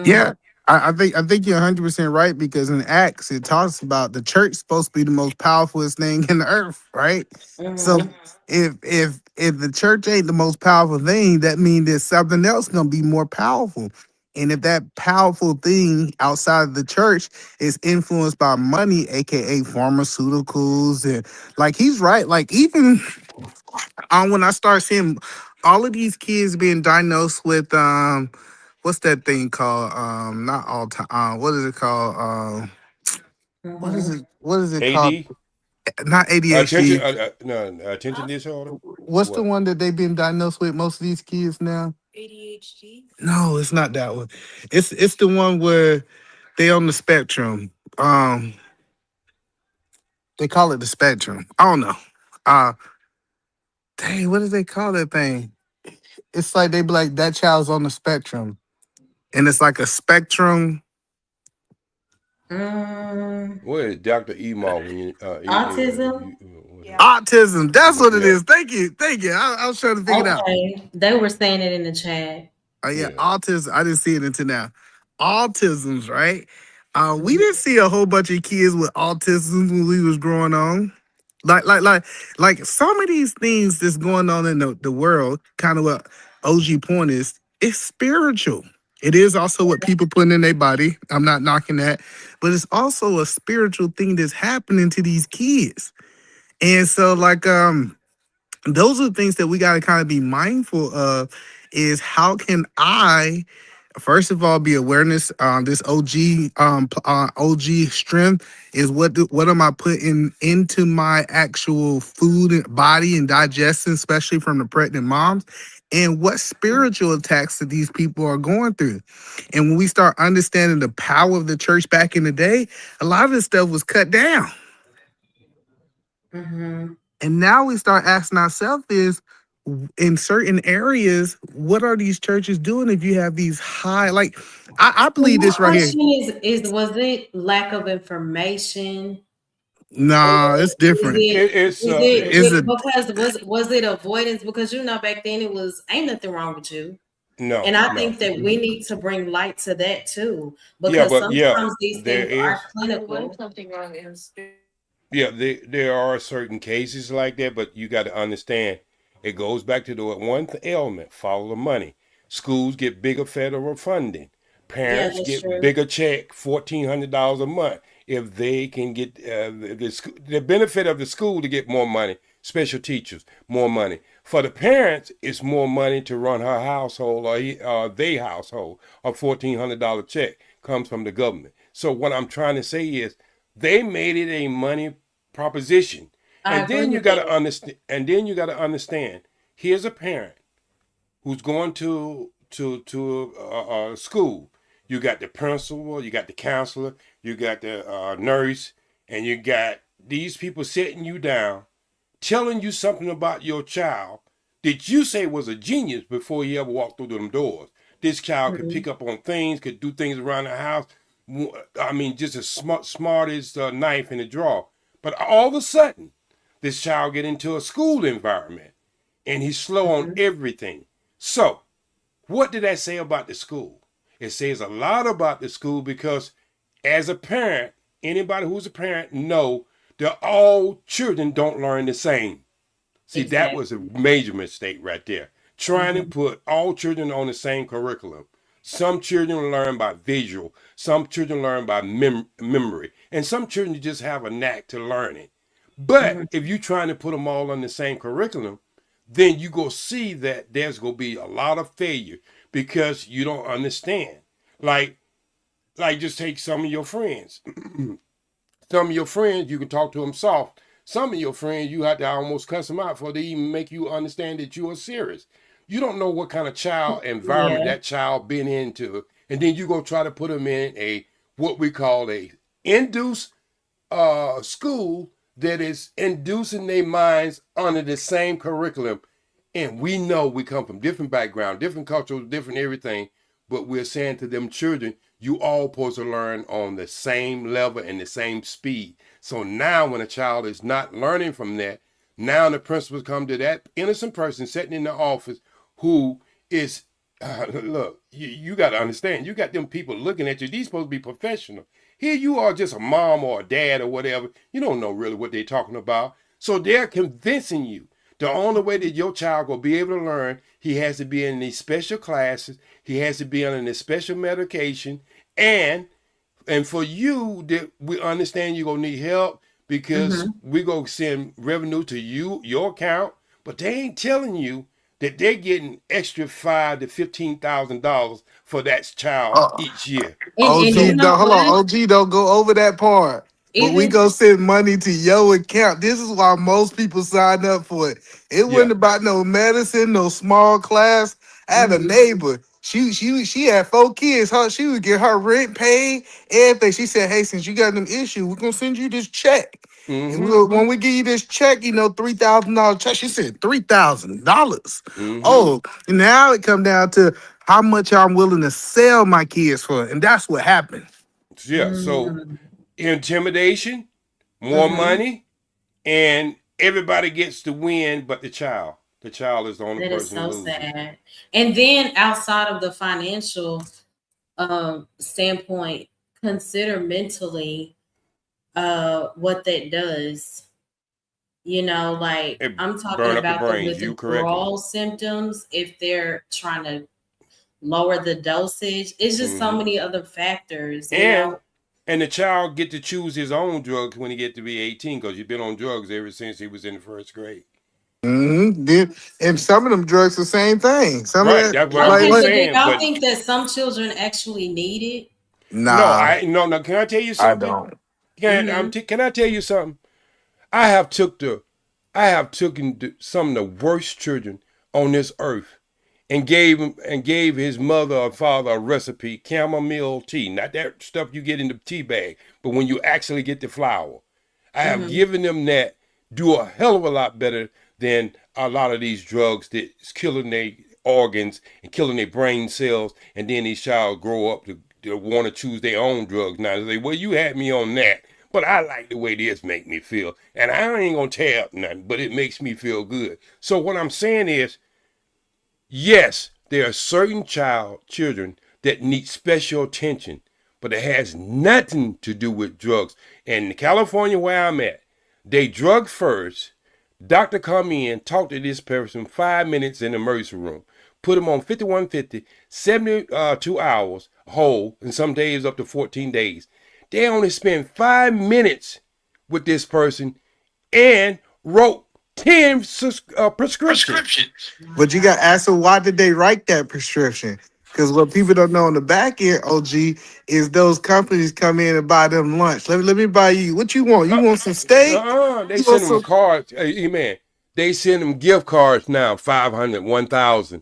Yeah, Mhm. I think you're 100% right because in Acts it talks about the church supposed to be the most powerful thing in the earth, right? So Mhm. if the church ain't the most powerful thing, that means there's something else gonna be more powerful. And if that powerful thing outside of the church is influenced by money, aka pharmaceuticals, and like he's right, like even when I start seeing all of these kids being diagnosed with what's that thing called? Not all time. What is it called? What is Mhm. it? What is it called? AD, Not attention, ADHD. no, attention disorder. What's the What? one that they've been diagnosed with? Most of these kids now. No, it's not that one. It's the one where they on the spectrum. Um, they call it the spectrum. I don't know. Uh, dang, what do they call that thing? It's like they be like that child's on the spectrum, and it's like a spectrum. Mm. What is Dr. Emo when you Autism. Autism. That's what it yeah, is. Thank you. Thank you. I was trying to figure it out. Okay, they were saying it in the chat. Oh yeah, yeah. autism. I didn't see it until now. Autisms, right? We Mhm. didn't see a whole bunch of kids with autism when we was growing on. Like some of these things that's going on in the world, kind of what OG point is, it's spiritual. It is also what people put in their body. I'm not knocking that, but it's also a spiritual thing that's happening to these kids. And so, like, those are the things that we got to kind of be mindful of is how can I first of all be awareness this OG strength is what am I putting into my actual food and body and digestion, especially from the pregnant moms, and what spiritual attacks that these people are going through. And when we start understanding the power of the church back in the day, a lot of this stuff was cut down. Mhm. And now we start asking ourselves is in certain areas, what are these churches doing if you have these high, like, I So believe my this right here. question is was it lack of information, or Nah, it's is different. it Is it because was it avoidance? Because back then it was ain't nothing wrong with you. And No, I no. think that we need to bring light to that too, Yeah, because but yeah, sometimes these there things are is. clinical. Yeah, there are certain cases like that, but you got to understand, it goes back to the one ailment: follow the money. Schools get bigger federal funding. Yeah, Parents that's get true. bigger check, $1,400 a month, if they can get the benefit of the school to get more money. Special teachers, more money. For the parents, it's more money to run her household or their household. A $1,400 check comes from the government. So what I'm trying to say is, they made it a money proposition, I and agree then you with got to that. understand. And then you got to understand. Here's a parent who's going to school. You got the principal, you got the counselor, you got the nurse, and you got these people sitting you down, telling you something about your child that you say was a genius before he ever walked through them doors. This child could Mhm. pick up on things, could do things around the house. I mean, just as smart as a knife in a drawer. But all of a sudden, this child get into a school environment, and he's slow on Mhm. everything. So, what did that say about the school? It says a lot about the school because, as a parent, anybody who's a parent know that all children don't learn the same. See, that was a Exactly. major mistake right there. Trying to Mhm. put all children on the same curriculum. Some children learn by visual, some children learn by memory, and some children just have a knack to learning. But Mhm. if you're trying to put them all on the same curriculum, then you go see that there's going to be a lot of failure because you don't understand. Like, just take some of your friends. Some of your friends, you can talk to them soft. Some of your friends, you have to almost cuss them out for they even make you understand that you are serious. You don't know what kind of child environment Yeah. that child been into, and then you go try to put them in a what we call a induced school that is inducing their minds under the same curriculum. And we know we come from different backgrounds, different cultures, different everything, but we're saying to them children, you all supposed to learn on the same level and the same speed. So now when a child is not learning from that, now the principals come to that innocent person sitting in the office who is look, you got to understand, you got them people looking at you. These supposed to be professional. Here you are, just a mom or a dad or whatever. You don't know really what they're talking about. So they're convincing you the only way that your child will be able to learn, he has to be in these special classes, he has to be on this special medication, and for you that we understand you're gonna need help because Mhm. we gonna send revenue to you, your account, but they ain't telling you that they're getting extra $5,000 to $15,000 for that child Uh, each year. And you So OG, know don't hold on. what? OG, don't go over that part. But we Even go send money to your account. This is why most people sign up for it. It yeah. wasn't about no medicine, no small class. I had a mhm. neighbor. She had 4 kids. She would get her rent paid, everything. She said, "Hey, since you got them issues, we're gonna send you this check. And Mm-hmm. when we give you this check, $3,000 check." She said, $3,000. Mm-hmm. Oh, now it come down to how much I'm willing to sell my kids for, and that's what happened. Yeah. So Mm. intimidation, more Mhm. money, and everybody gets to win but the child. The child is the only That is person so losing. sad. And then outside of the financial standpoint, consider mentally what that does. Like It I'm talking burn up the about the brains. You correcting it. withdrawal symptoms if they're trying to lower the dosage. It's just so Hmm. many other factors. And the child get to choose his own drugs when he get to be 18 because he's been on drugs ever since he was in the first grade. And some of them drugs, the same thing. Some of Right. that, That's what I'm like Okay, just but what? do saying. y'all But think that some children actually need it? no, Nah, I no. Can I tell you I something? don't. Mm-hmm. Can I tell you something? I have took the I have taken some of the worst children on this earth and gave his mother or father a recipe, chamomile tea, not that stuff you get in the tea bag, but when you actually get the flower. I have Mm-hmm. given them that do a hell of a lot better than a lot of these drugs that's killing their organs and killing their brain cells, and then these child grow up to want to choose their own drugs. Now they say, well, you had me on that, but I like the way this make me feel, and I ain't gonna tear up nothing, but it makes me feel good. So what I'm saying is, yes, there are certain children that need special attention, but it has nothing to do with drugs. And in California, where I'm at, they drug first. Doctor come in, talk to this person 5 minutes in the emergency room, put them on 5150, 72 hours whole, and some days up to 14 days. They only spend 5 minutes with this person and wrote 10 prescriptions. But you got to ask them, why did they write that prescription? Because what people don't know on the back end, OG, is those companies come in and buy them lunch. Let me buy you. What you want? You want some steak? They You want send them some? cards. Hey, man, they send them gift cards now, 500, 1,000.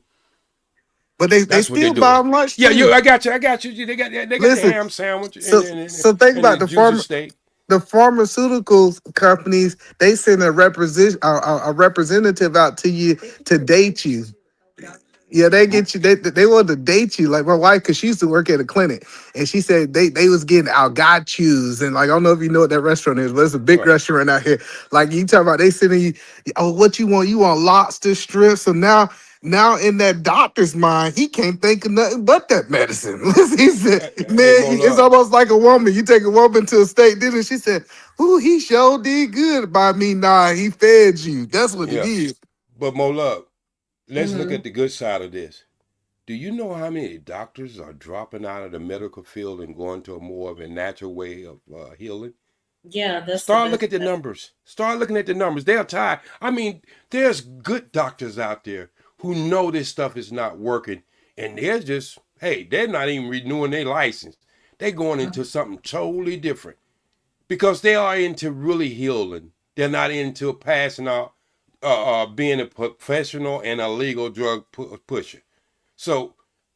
But they That's what they're still buy doing. them lunch Yeah, too. I got you. I got you. They got the Listen, ham sandwich so so think and the about juicy steak. the pharmaceuticals companies. They send a representative out to you to date you. Yeah, they get you. They want to date you. Like my wife, because she used to work at a clinic, and she said they was getting out got yous, and like I don't know if you know what that restaurant is, but it's a big Right. restaurant out here. Like you talk about, they sending you. Oh, what you want? You want lobster strips? So now in that doctor's mind, he can't think of nothing but that medicine. He said, Hey, man, Mo it's Love. almost like a woman. You take a woman to a state dinner. She said, "Ooh, he sure did good by me." Nah, he fed you. That's what it Yeah. is. But Mo Love, let's look Mhm. at the good side of this. Do you know how many doctors are dropping out of the medical field and going to a more of a natural way of healing? Yeah, that's the Start best looking at the way. numbers. Start looking at the numbers. They're tired. I mean, there's good doctors out there who know this stuff is not working, and they're just, hey, they're not even renewing their license. They're going into something totally different because they are into really healing. They're not into passing out, being a professional and a legal drug pusher. So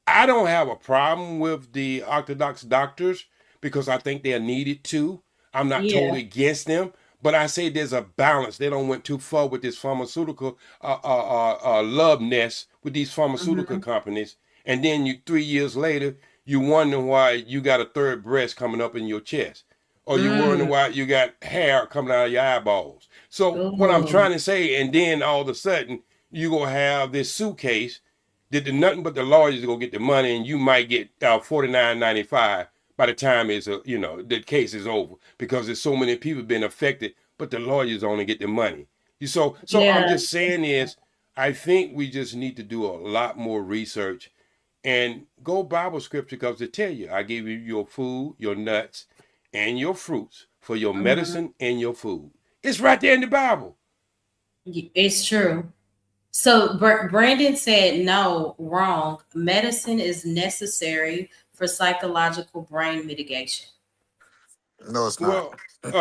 I don't have a problem with the Orthodox doctors because I think they're needed too. I'm not Yeah. totally against them, but I say there's a balance. They don't went too far with this pharmaceutical love nest with these pharmaceutical Mhm. companies, and then 3 years later you wonder why you got a third breast coming up in your chest, or you wonder Mm. why you got hair coming out of your eyeballs. So what I'm Ooh. trying to say, and then all of a sudden you gonna have this suitcase did nothing but the lawyers go get the money, and you might get $49.95 by the time the case is over because there's so many people being affected, but the lawyers only get the money. So I'm Yeah. just saying is, I think we just need to do a lot more research and go Bible scripture because they tell you, I give you your food, your nuts, and your fruits for your Mhm. medicine and your food. It's right there in the Bible. It's true. So Brandon said no, wrong. Medicine is necessary for psychological brain mitigation. No, it's not. Well, and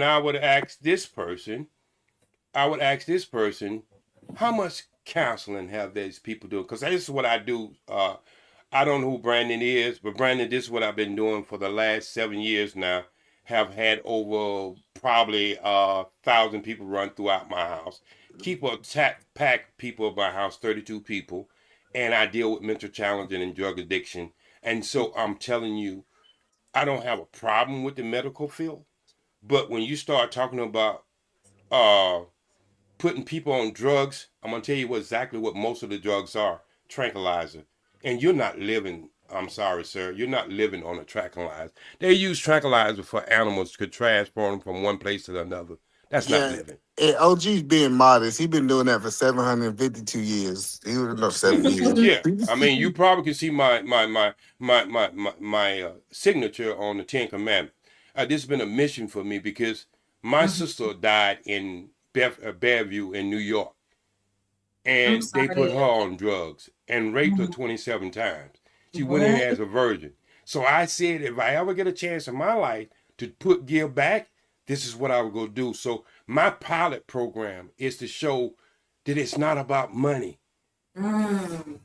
I would ask this person, how much counseling have these people doing? Because this is what I do. I don't know who Brandon is, but Brandon, this is what I've been doing for the last 7 years now. Have had over probably 1,000 people run throughout my house. Keep a pack people of my house, 32 people, and I deal with mental challenge and drug addiction. And so I'm telling you, I don't have a problem with the medical field, but when you start talking about uh, putting people on drugs, I'm gonna tell you exactly what most of the drugs are: tranquilizer. And you're not living. I'm sorry, sir. You're not living on a tranquilizer. They use tranquilizer for animals to transport them from one place to another. That's not Yeah, living. OG's being modest. He been doing that for 752 years. He was no 7 years. Yeah, I mean, you probably can see my signature on the Ten Commandments. This has been a mission for me because my Mhm. sister died in Bearview in New York, I'm and they sorry to put her hear on drugs and raped her that. 27 times. She went in What? as a virgin. So I said, if I ever get a chance in my life to give back, this is what I would go do. So my pilot program is to show that it's not about money. Mm,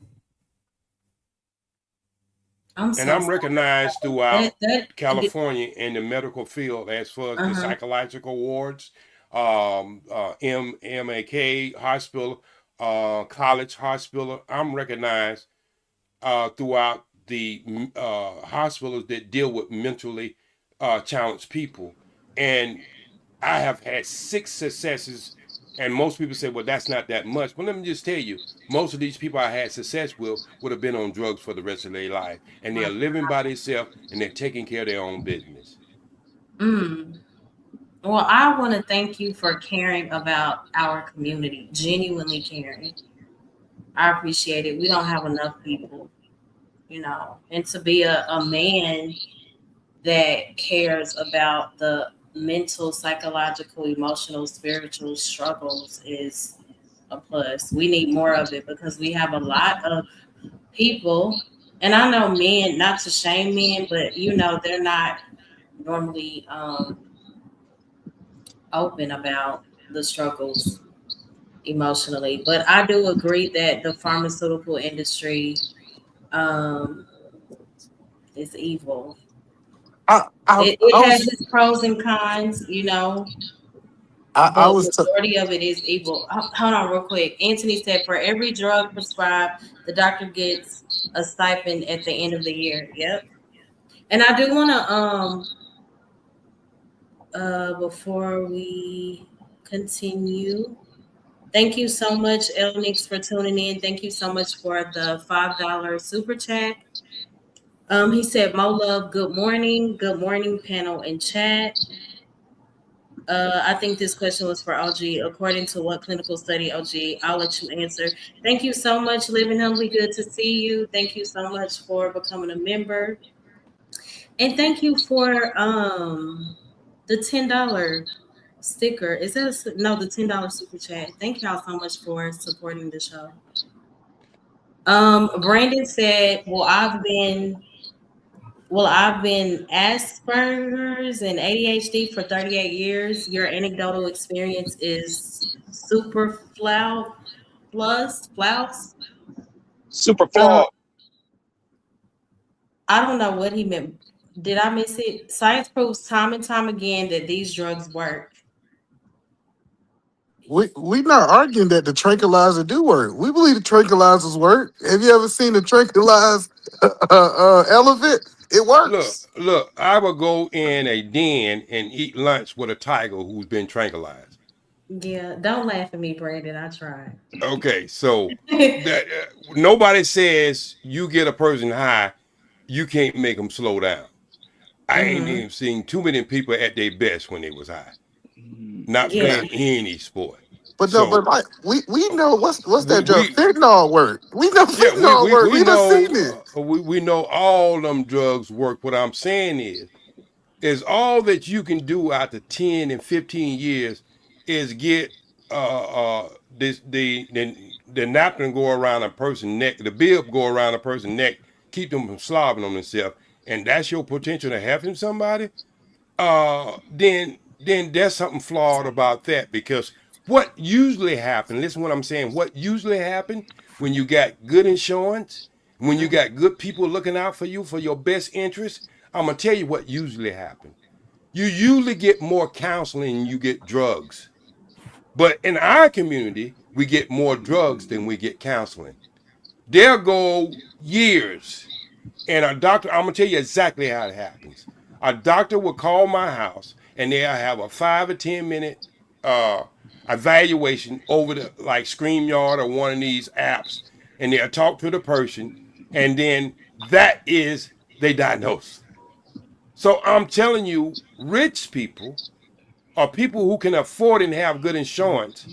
I'm And so I'm sorry. recognized That throughout that. California in the medical field as far as the Uh-huh. psychological wards, MAK hospital, college hospital. I'm recognized throughout the hospitals that deal with mentally challenged people. And I have had 6 successes, and most people say, well, that's not that much. But let me just tell you, most of these people I had success with would have been on drugs for the rest of their life. And they're living by themselves and they're taking care of their own business. Mm. Well, I want to thank you for caring about our community, genuinely caring. I appreciate it. We don't have enough people, and to be a man that cares about the mental, psychological, emotional, spiritual struggles is a plus. We need more of it because we have a lot of people, and I know men, not to shame men, but they're not normally open about the struggles emotionally. But I do agree that the pharmaceutical industry um, is evil. It I has was its pros and cons, I but was majority of it is evil. Hold on, real quick. Anthony said, for every drug prescribed, the doctor gets a stipend at the end of the year. Yep. And I do want to before we continue, thank you so much, Elnix, for tuning in. Thank you so much for the $5 super chat. He said, Mo Love, good morning, panel and chat. I think this question was for OG. According to what clinical study, OG? I'll let you answer. Thank you so much, Living Humbly. Good to see you. Thank you so much for becoming a member. And thank you for the $10 sticker. Is that no, the $10 super chat? Thank y'all so much for supporting the show. Brandon said, I've been Asperger's and ADHD for 38 years. Your anecdotal experience is super flaws. Super Uh, flawed. I don't know what he meant. Did I miss it? Science proves time and time again that these drugs work. we not arguing that the tranquilizer do work. We believe the tranquilizers work. Have you ever seen a tranquilized elephant? It Look, works. look, I would go in a den and eat lunch with a tiger who's been tranquilized. Yeah, don't laugh at me, Brandon. I tried. Okay, so that nobody says you get a person high, you can't make them slow down. I ain't Hmm. even seen too many people at their best when they was high, not Yeah. playing any sport. But no, but So like we know what's we that drug? we Fentanyl work. We know yeah fentanyl work. We done seen it. we know all them drugs work. What I'm saying is all that you can do after 10 and 15 years is get this the napkin go around a person's neck, the bib go around a person's neck, keep them from slobbing on themselves, and that's your potential to helping somebody. Then there's something flawed about that because what usually happens, listen what I'm saying, what usually happens when you got good insurance, when you got good people looking out for you for your best interest, I'm gonna tell you what usually happens. You usually get more counseling than you get drugs. But in our community, we get more drugs than we get counseling. They'll go years. And a doctor, I'm gonna tell you exactly how it happens. A doctor will call my house and they'll have a 5 or 10 minute uh, evaluation over the like StreamYard or one of these apps, and they'll talk to the person, and then that is they diagnose. So I'm telling you, rich people or people who can afford and have good insurance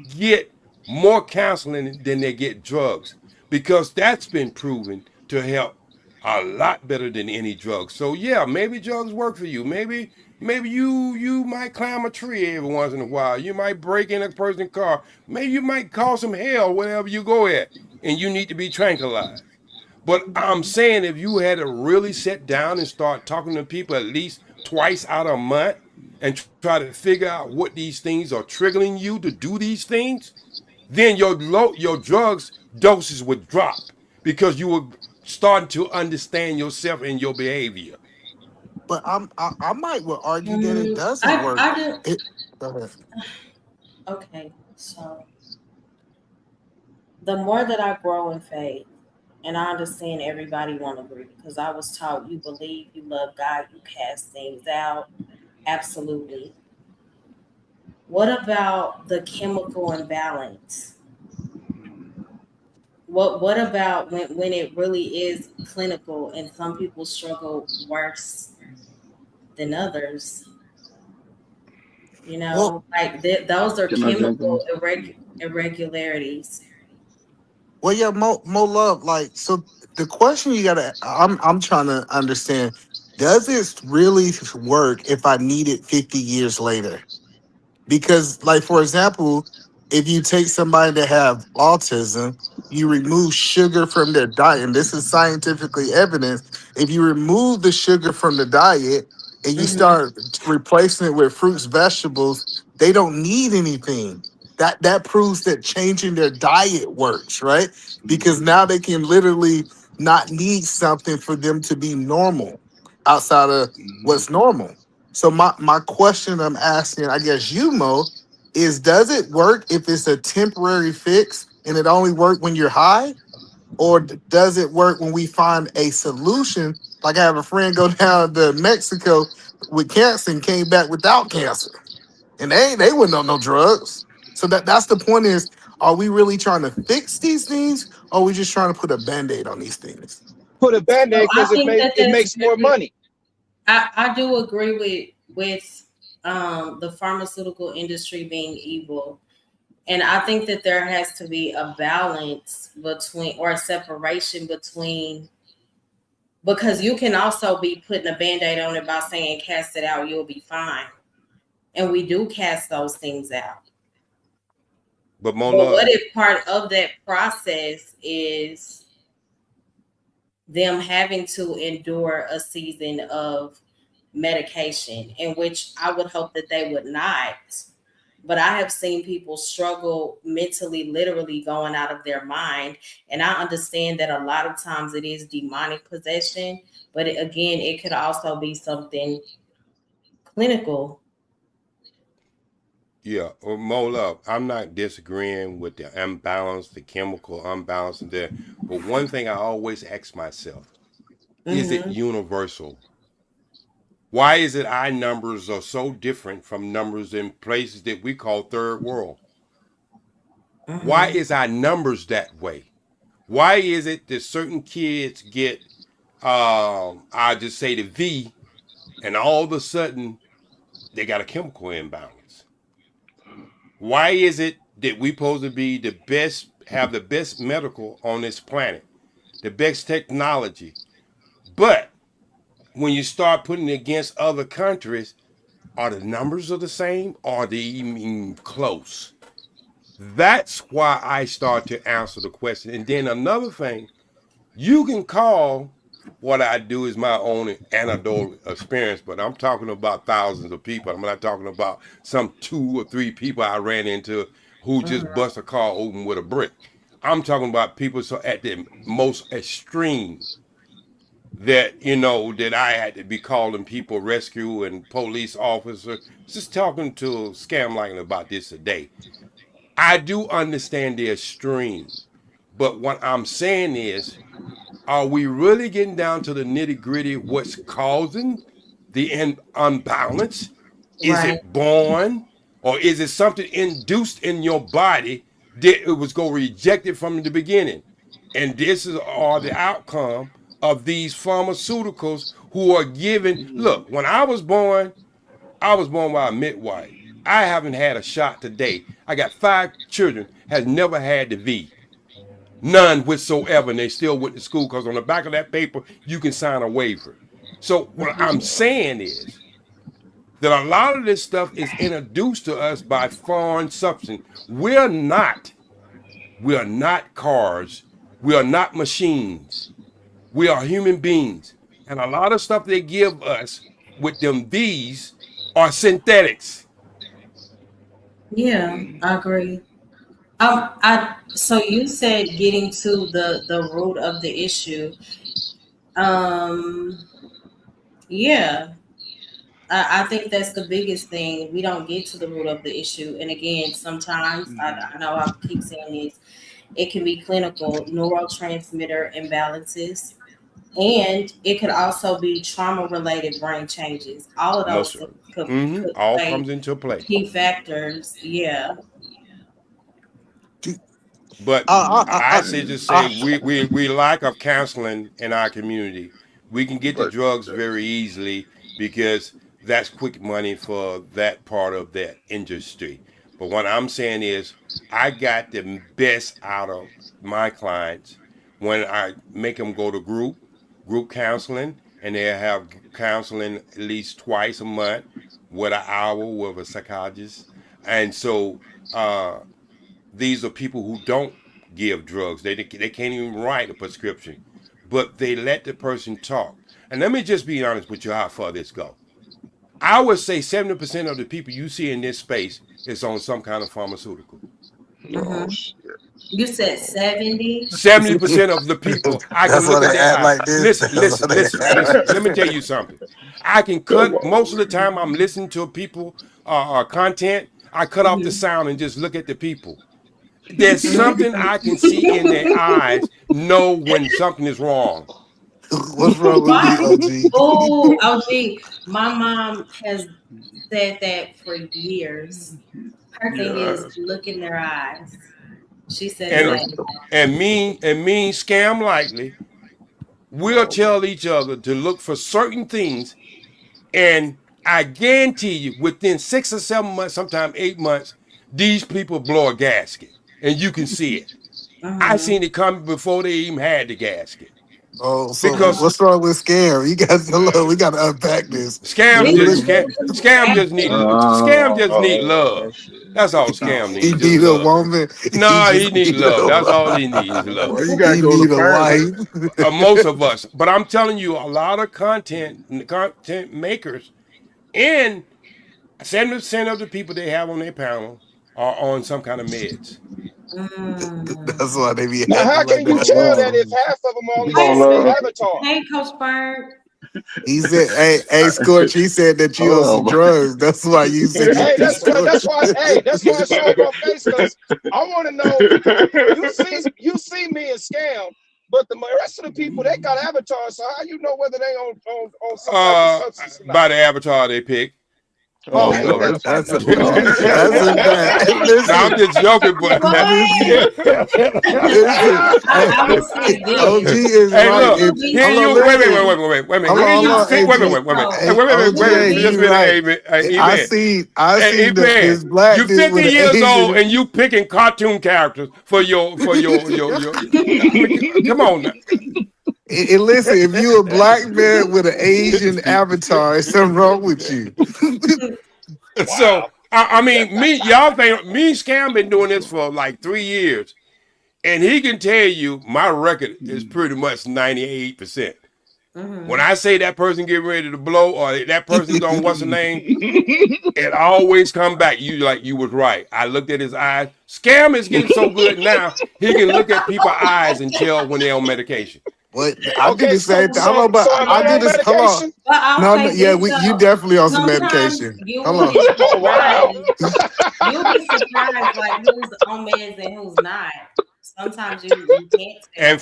get more counseling than they get drugs because that's been proven to help a lot better than any drug. So yeah, maybe drugs work for you. Maybe you might climb a tree every once in a while. You might break in a person's car. Maybe you might cause some hell wherever you go at, and you need to be tranquilized. But I'm saying if you had to really sit down and start talking to people at least twice out of a month and try to figure out what these things are triggering you to do these things, then your drugs doses would drop because you were starting to understand yourself and your behavior. But I might would argue that it Mm, doesn't I work. I do. It go ahead. Okay, so the more that I grow in faith, and I understand everybody won't agree because I was taught you believe, you love God, you cast things out. Absolutely. What about the chemical imbalance? What about when it really is clinical and some people struggle worse than others? Well, Like those are Can I jump in? chemical irregularities. Well, yeah, more love. Like, so the question you gotta, I'm trying to understand: does it really work if I need it 50 years later? Because, like, for example, if you take somebody that have autism, you remove sugar from their diet, and this is scientifically evidence. If you remove the sugar from the diet and you Hmm. start replacing it with fruits, vegetables, they don't need anything. That proves that changing their diet works, right? Because now they can literally not need something for them to be normal outside of what's normal. So my question I'm asking, I guess you, Mo, is does it work if it's a temporary fix and it only work when you're high, or does it work when we find a solution? Like I have a friend go down to Mexico with cancer and came back without cancer, and they wouldn't on no drugs. So that's the point is, are we really trying to fix these things, or are we just trying to put a band-aid on these things? Put a So band-aid I because it think make that it that's makes more very. money. I do agree with the pharmaceutical industry being evil. And I think that there has to be a balance between, or a separation between, because you can also be putting a band-aid on it by saying cast it out, you'll be fine. And we do cast those things out. But more But what love. if part of that process is them having to endure a season of medication, in which I would hope that they would not. But I have seen people struggle mentally, literally going out of their mind. And I understand that a lot of times it is demonic possession, but again, it could also be something clinical. Yeah, or more love. I'm not disagreeing with the imbalance, the chemical imbalance in there. But one thing I always ask myself, is it Hmm. universal? Why is it our numbers are so different from numbers in places that we call third world? Why Hmm. is our numbers that way? Why is it that certain kids get, I just say the V, and all of a sudden they got a chemical imbalance? Why is it that we supposed to be the best, have the best medical on this planet, the best technology, but when you start putting it against other countries, are the numbers are the same? Or are they even close? That's why I start to answer the question. And then another thing, you can call what I do is my own anecdotal experience, but I'm talking about thousands of people. I'm not talking about some 2 or 3 people I ran into who just Hmm. bust a car open with a brick. I'm talking about people so at the most extreme that that I had to be calling people rescue and police officer. Just talking to Scam Lightning about this today. I do understand the extreme, but what I'm saying is, are we really getting down to the nitty gritty of what's causing the unbalance? Is Right. it born, or is it something induced in your body that it was going to reject it from the beginning? And this is all the outcome of these pharmaceuticals who are given. Look, when I was born by a midwife. I haven't had a shot today. I got 5 children, has never had the V. None whatsoever, and they still went to school because on the back of that paper, you can sign a waiver. So what I'm saying is that a lot of this stuff is introduced to us by foreign substance. We are not cars. We are not machines. We are human beings. And a lot of stuff they give us with them these are synthetics. Yeah, I agree. I so you said getting to the root of the issue. Um, yeah, I think that's the biggest thing. We don't get to the root of the issue. And again, sometimes I know I keep saying this, it can be clinical neurotransmitter imbalances. And it could also be trauma related brain changes. All of those Most things could all play comes into play. key factors. Yeah. Do- But I say just say I, we lack of counseling in our community. We can get the but drugs very easily because that's quick money for that part of that industry. But what I'm saying is, I got the best out of my clients when I make them go to group counseling, and they have counseling at least twice a month with an hour with a psychologist. And so these are people who don't give drugs. They can't even write a prescription, but they let the person talk. And let me just be honest with you how far this go. I would say 70% of the people you see in this space is on some kind of pharmaceutical. Mm-hmm. Oh shit. You said 70. 70% of the people, I That's can why look at they their act eye. like this. Listen, That's why listen, they listen, act listen. like Let me tell you something. I can Come cut on. most of the time I'm listening to people content. I cut off the sound and just look at the people. There's something I can see in their eyes, know when something is wrong. What's wrong with me, Why? OG? Oh, OG. My mom has said that for years. Her thing is Yes. look in their eyes. She said the And Yes. same and mean scam likely. We'll Oh my. tell each other to look for certain things, and I guarantee you, within 6 or 7 months, sometimes 8 months, these people blow a gasket, and you can see it. I thing. seen it coming before they even had the gasket. Oh, so Because what's wrong with scam? You guys, look, we got to unpack this. scam We just look, scam, scam just need Oh love. shit. That's all scam he needs, just need a love. woman. He Nah, he just need need a love. That's all he wife. needs, love. Well, you gotta He go to need a parental. wife. Most of us. But I'm telling you, a lot of content makers, and 70% of the people they have on their panel are on some kind of meds. That's why they be Now, how acting like can you that. Hold tell on. that if half of them only Hold seeing their on. avatar? Hey, Coach Bird. He said, "Hey, Scorch." He said that you on some Hold drugs. That's why you said you Hey, be that's Scorch. why. Hey, that's why I show up on face because I want to know. You see me and scam, but the rest of the people they got avatars. So how you know whether they on some type of Uh, substance or not? by the avatar they pick, Oh, most on. of ain't them. that a That's fact That's a though? that's a fact. Now I'm Listen, just joking, but What? listen. I Hey, will say OG this. is hey, right. look, People If be here hold on, you wait, wait, wait, listen. saying, wait, wait, wait a minute. Hold Here on, you hold on, see, wait, wait, AG. wait, wait, wait, hey, Hey, so wait, wait, wait, wait, people wait, OGA, just be a you minute, right. hey, man, I E-Man. seen Hey, this black you dude 50 with an years old Asian. and you picking cartoon characters for your. I mean, come on now. And listen, if you a black man with an Asian avatar, there's something wrong with you. So Wow. I mean, y'all think me and Scam been doing this for like 3 years, and he can tell you my record is pretty much 98%. When I say that person getting ready to blow, or that person's on what's the name, it always come back. You was right. I looked at his eyes. Scam is getting so good now he can look at people's eyes and tell when they're on medication. What I do Okay, the so same thing. Hold so on, but so am I I do on this. Hold on. medication? but I'll No, no, say yeah, this you though. definitely on some Sometimes medication. you Hold will on. be Oh wow. surprised. You'll be surprised like who's on meds and who's not. Sometimes you can't And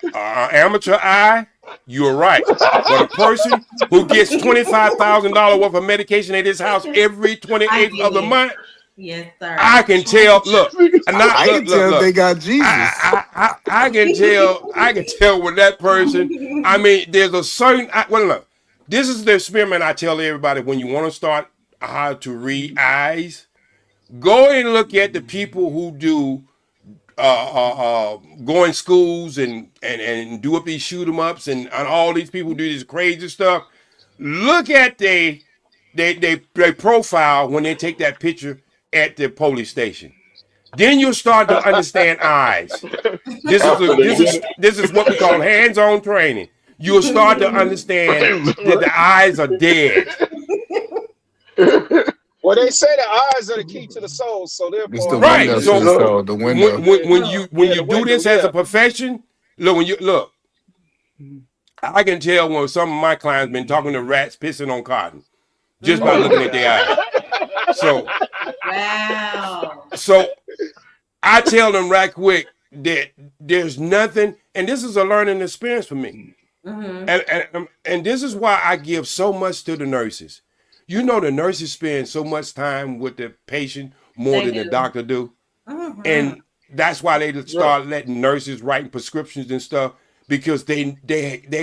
tell. amateur eye, you're right. But a person who gets $25,000 worth of medication at his house every I 28th get of the it. month, Yes, I sir. can tell. Look, not I look, can look, tell if they look. got Jesus. I can tell. I can tell with that person. I mean, there's a certain. Well, look. This is the experiment I tell everybody when you want to start how to read eyes. Go and look at the people who do go in schools and do up these shoot 'em ups and all these people who do this crazy stuff. Look at they profile when they take that picture at the police station. Then you'll start to understand eyes. After they did This is what we call hands-on training. You'll start to understand that the eyes are dead. it. Well, they say the eyes are the key to the soul, so It's therefore the I'm gonna Right. window to believe the So that. soul. The when window. when, when Look, you when Yeah, you the do window. this as Yeah. a profession, look when you look, I can tell when some of my clients been talking to rats pissing on cotton just by Oh mm, my looking at their God. eyes. So wow. so I tell them right quick that there's nothing, and this is a learning experience for me. Hmm. And this is why I give so much to the nurses. You know, the nurses spend so much time with the patient more They than the do. doctor do, Hmm. and that's why they Yeah. start letting nurses writing prescriptions and stuff because they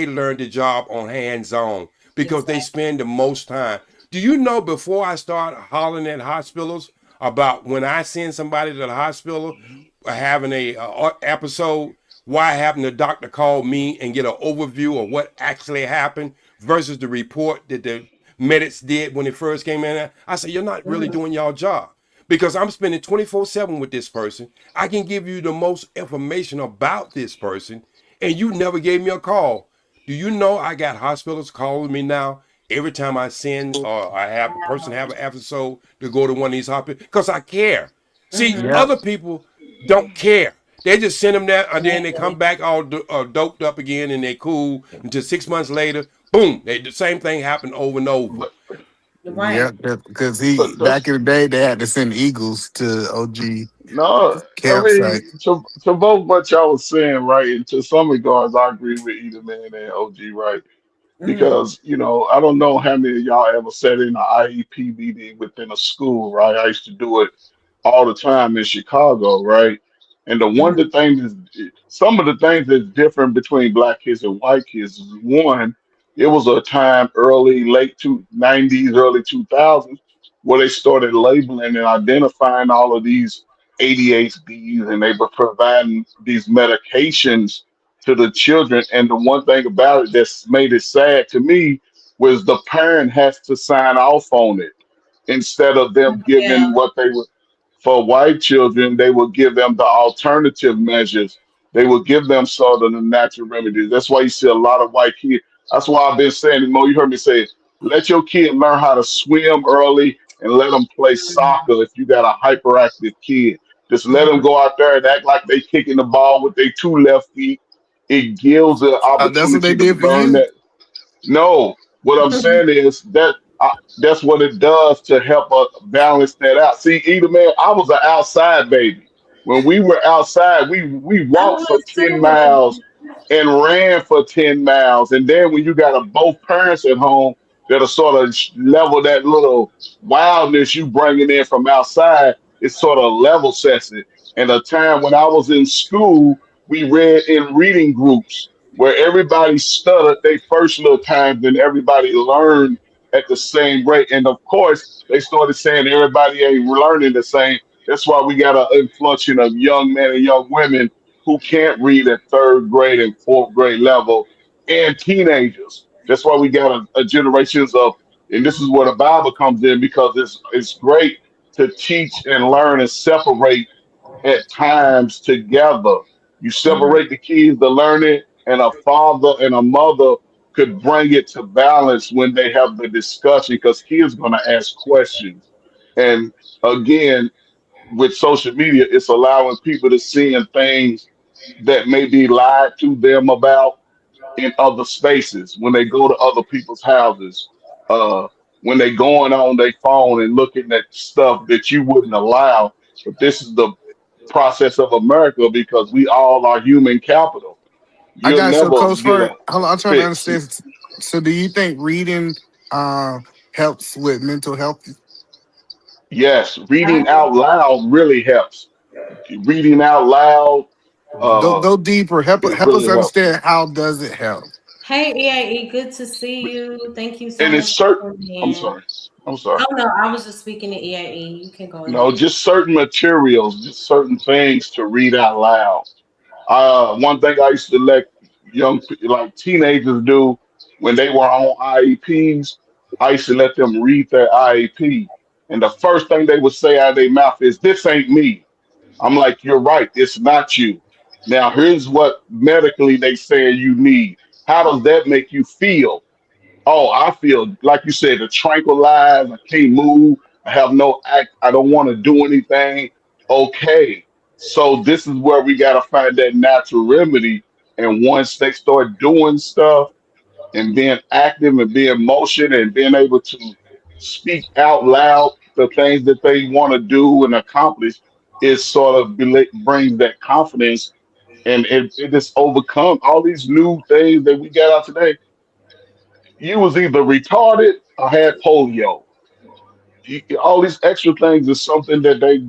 learn the job on hands on because they Exactly. spend the most time. Do you know before I start hollering at hospitals about when I send somebody to the hospital having a episode, why having the doctor call me and get an overview of what actually happened versus the report that the medics did when it first came in. I said, you're not really doing your job because I'm spending 24/7 with this person. I can give you the most information about this person, and you never gave me a call. Do you know I got hospitals calling me now every time I send or I have a person have an episode to go to one of these hospitals because I care. See, Mm-hmm. Yep. other people don't care. They just send them there and then they come Exactly. back all doped up again and they cool until 6 months later, boom, the same thing happened over and over. But Right. Yep. Because he but back in the day they had to send eagles to OG no, I campsite. mean to both what y'all was saying, right? And to some regards, I agree with either man and OG, right? Mm-hmm. Because I don't know how many of y'all ever sat in an IEP meeting within a school, right? I used to do it all the time in Chicago, right? And the one Mm-hmm. the things is some of the things that's different between black kids and white kids is one, it was a time early, late 90s, early 2000s, where they started labeling and identifying all of these ADHDs and they were providing these medications to the children. And the one thing about it that's made it sad to me was the parent has to sign off on it instead of them Yeah. giving what they would for white children, they would give them the alternative measures. They would give them sort of the natural remedies. That's why you see a lot of white kids. That's why I've been saying, Mo, you heard me say, let your kid learn how to swim early and let them play soccer if you got a hyperactive kid. Just let them Mm-hmm. go out there and act like they kicking the ball with their two left feet. It gives an That's what they opportunity to did for learn you. that. No, what I'm saying is that's what it does to help us balance that out. See, either man, I was an outside baby. When we were outside, we I walked for was 10 too. miles and ran for 10 miles. And then when you got both parents at home that'll sort of level that little wildness you bringing in from outside, it sort of level sets it. And a time when I was in school, we read in reading groups where everybody stuttered their first little time, then everybody learned at the same rate. And of course, they started saying everybody ain't learning the same. That's why we got an influx of young men and young women who can't read at third grade and fourth grade level, and teenagers. That's why we got a generations of, and this is where the Bible comes in because it's great to teach and learn and separate at times together. You Mm-hmm. separate the kids, the learning, and a father and a mother could bring it to balance when they have the discussion because kids going to ask questions. And again, with social media, it's allowing people to see things that may be lied to them about in other spaces when they go to other people's houses. Uh, when they going on their phone and looking at stuff that you wouldn't allow. But this is the process of America because we all are human capital. I You'll got so never Coach get Spurt. a Hold on, I'm trying to fix. understand. So, do you think reading helps with mental health? Yes, I reading do. out loud really helps. Reading out loud, uh, Go deeper. it Help us really helps. understand how does it help. Hey, EAE, good to see you. Thank you so And much it's for certain. coming I'm in. sorry. I'm sorry. Oh no, I was just speaking to EAE. You can go No, ahead. just certain materials, just certain things to read out loud. One thing I used to let like teenagers do when they were on IEPs, I used to let them read their IEP. And the first thing they would say out of their mouth is, "This ain't me." I'm like, "You're right. It's not you." Now, here's what medically they say you need. How does that make you feel? Oh, I feel like you said, tranquilized. I can't move. I have no act. I don't want to do anything. Okay. So this is where we got to find that natural remedy. And once they start doing stuff and being active and being motion and being able to speak out loud the things that they want to do and accomplish, it sort of brings that confidence and it just overcome all these new things that we got out today. You was either retarded or had polio. All these extra things is something that they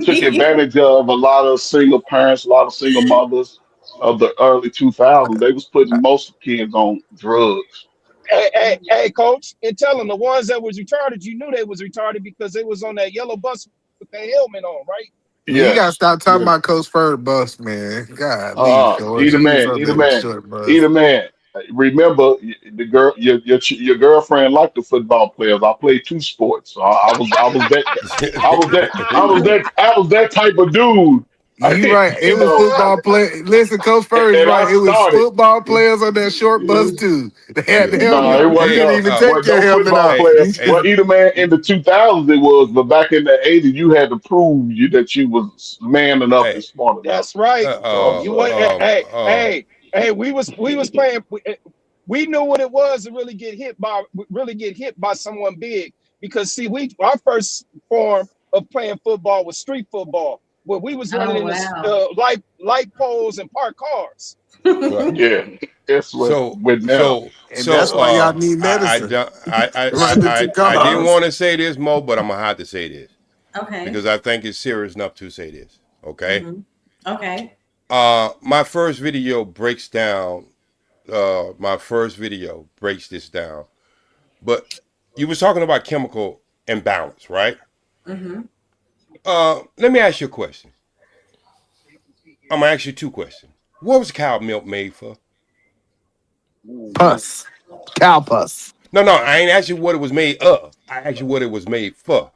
took advantage of. A lot of single parents, a lot of single mothers of the early 2000s. They was putting most kids on drugs. Hey, coach, and tell them the ones that was retarded, you knew they was retarded because they was on that yellow bus their helmet on, right? Man, you gotta Yes, stop talking yes. about Coach Bird bus, man. God, leave He George. the He was man. on He the that man. short He bus. the man. Remember, the girl, your girlfriend liked the football players. I played two sports. So I was that type of dude. You right. It You was know, football play. Listen, Coach Bird is and I right. It was started. football players on that short bus too. They had Yeah. the No, helmet. it You wasn't Hey, couldn't even take your no helmet football off. hey, player. hey, Well, either man in the 2000s it was, but back in the 80s you had to prove that you was man enough and hey, smart enough. That's right. So, You so ain't. Hey. We was playing. We knew what it was to really get hit by someone big. Because see, our first form of playing football was street football, where we was running Oh in the wow. light poles and parked cars. right. yeah, guess what? So, With now, so, And so, that's why y'all need I medicine. don't, Run the two I didn't cars. want to say this, Mo, but I'm gonna have to say this Okay. because I think it's serious enough to say this. Okay. Hmm. Okay. My first video breaks down. My first video breaks this down. But you was talking about chemical imbalance, right? Hmm. Let me ask you a question. I'm gonna ask you two questions. What was cow milk made for? Pus. Cow pus. No, no, I ain't asked you what it was made of. I asked you what it was made for.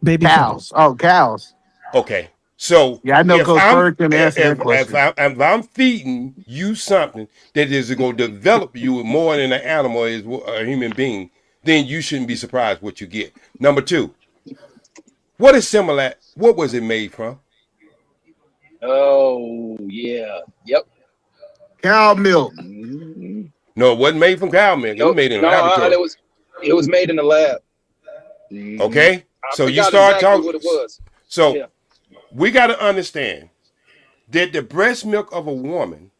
Baby cow. Cows. Oh, cows. Okay. So Yeah, I know if Coach I'm Bird can answer that question. if I'm feeding you something that is going to develop you more than an animal is a human being, then you shouldn't be surprised what you get. Number two, what is similar? What was it made from? Oh yeah. Yep. Cow milk. Mhm. No, it wasn't made from cow milk. It was No, made in a no, laboratory. it was made in the lab. hmm Okay. I So you forgot start exactly talking. what it was. So Yeah. we got to understand that the breast milk of a woman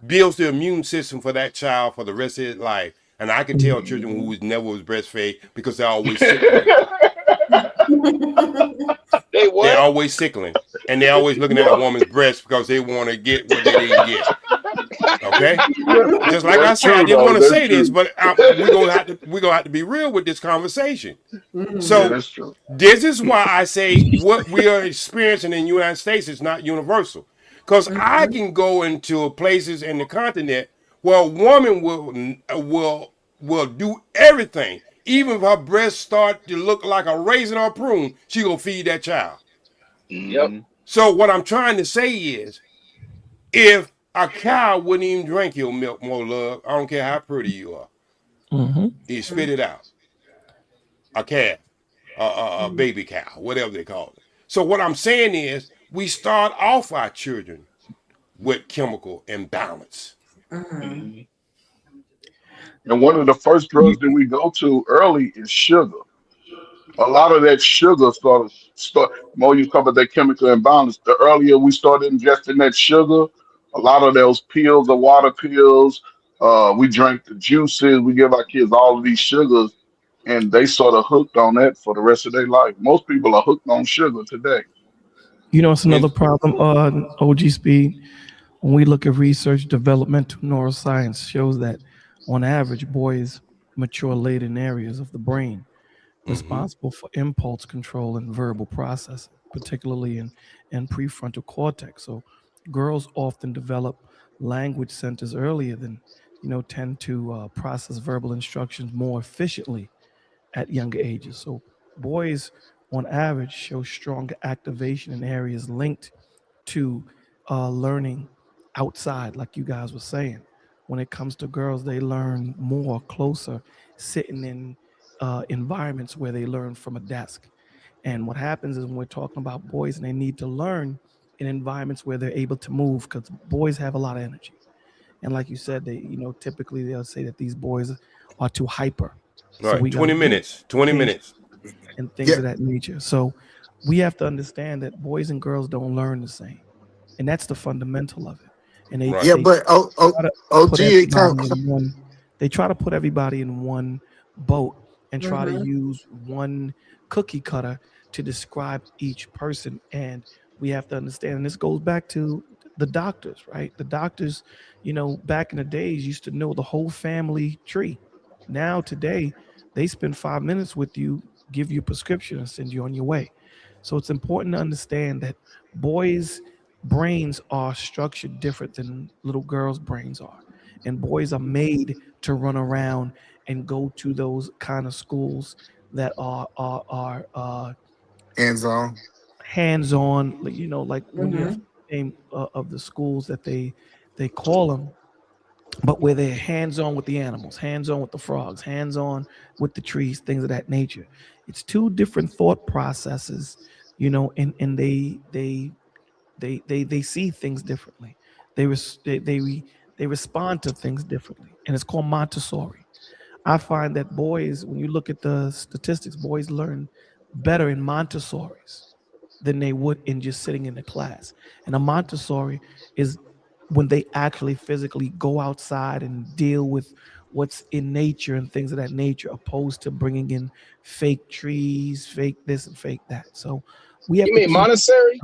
builds the immune system for that child for the rest of his life. And I can tell children who Mhm. never was breastfed because they're always sickling. They They're what? always sickling. And they're always looking at a woman's breast because they want to get what they didn't get. Okay? Just like I that's said, I true didn't though. want to That's say this, true. but we're gonna have to be real with this conversation. Yeah, So that's true. this is why I say what we are experiencing in the United States is not universal. Because I Hmm. can go into places in the continent where a woman will do everything. Even if her breasts start to look like a raisin or a prune, she gonna feed that child. Yep. hmm So what I'm trying to say is, if a cow wouldn't even drink your milk, more love, I don't care how pretty you are, Hmm. you spit it out. A calf, a baby cow, whatever they call it. So what I'm saying is, we start off our children with chemical imbalance. Hmm. hmm And one of the first You, drugs that we go to early is sugar. A lot of that sugar start more you cover that chemical imbalance. The earlier we started ingesting that sugar, a lot of those pills, the water pills, we drink the juices, we give our kids all of these sugars, and they sort of hooked on that for the rest of their life. Most people are hooked on sugar today. you know, it's another And problem. OG speed. When we look at research, developmental neuroscience shows that, on average, boys mature late in areas of the brain mm-hmm, responsible for impulse control and verbal processing, particularly in prefrontal cortex. So, girls often develop language centers earlier than tend to process verbal instructions more efficiently at younger ages. So boys, on average, show stronger activation in areas linked to learning outside, like you guys were saying. When it comes to girls, they learn more closer, sitting in environments where they learn from a desk. And what happens is when we're talking about boys and they need to learn in environments where they're able to move, because boys have a lot of energy. And like you said, typically they'll say that these boys are too hyper. So right. we got to 20 do minutes. 20 things minutes. and things Yeah, of that nature. So we have to understand that boys and girls don't learn the same, and that's the fundamental of it. And they Right. yeah, they but try to put OG, it come. everybody in one. They try to put everybody in one boat and try to Hmm. use one cookie cutter to describe each person. And we have to understand. And this goes back to the doctors, right? The doctors, back in the days used to know the whole family tree. Now today, they spend 5 minutes with you, give you a prescription, and send you on your way. So it's important to understand that boys' brains are structured different than little girls' brains are. And boys are made to run around and go to those kind of schools that are Hands on. hands on. You know, like when you have Mm-hmm. name of the schools that they call them, but where they're hands on with the animals, hands on with the frogs, hands on with the trees, things of that nature. It's two different thought processes, you know, and they see things differently. They respond to things differently, and it's called Montessori. I find that boys, when you look at the statistics, boys learn better in Montessori's than they would in just sitting in the class. And a Montessori is when they actually physically go outside and deal with what's in nature and things of that nature, opposed to bringing in fake trees, fake this and fake that. So we have You to mean keep Montessori?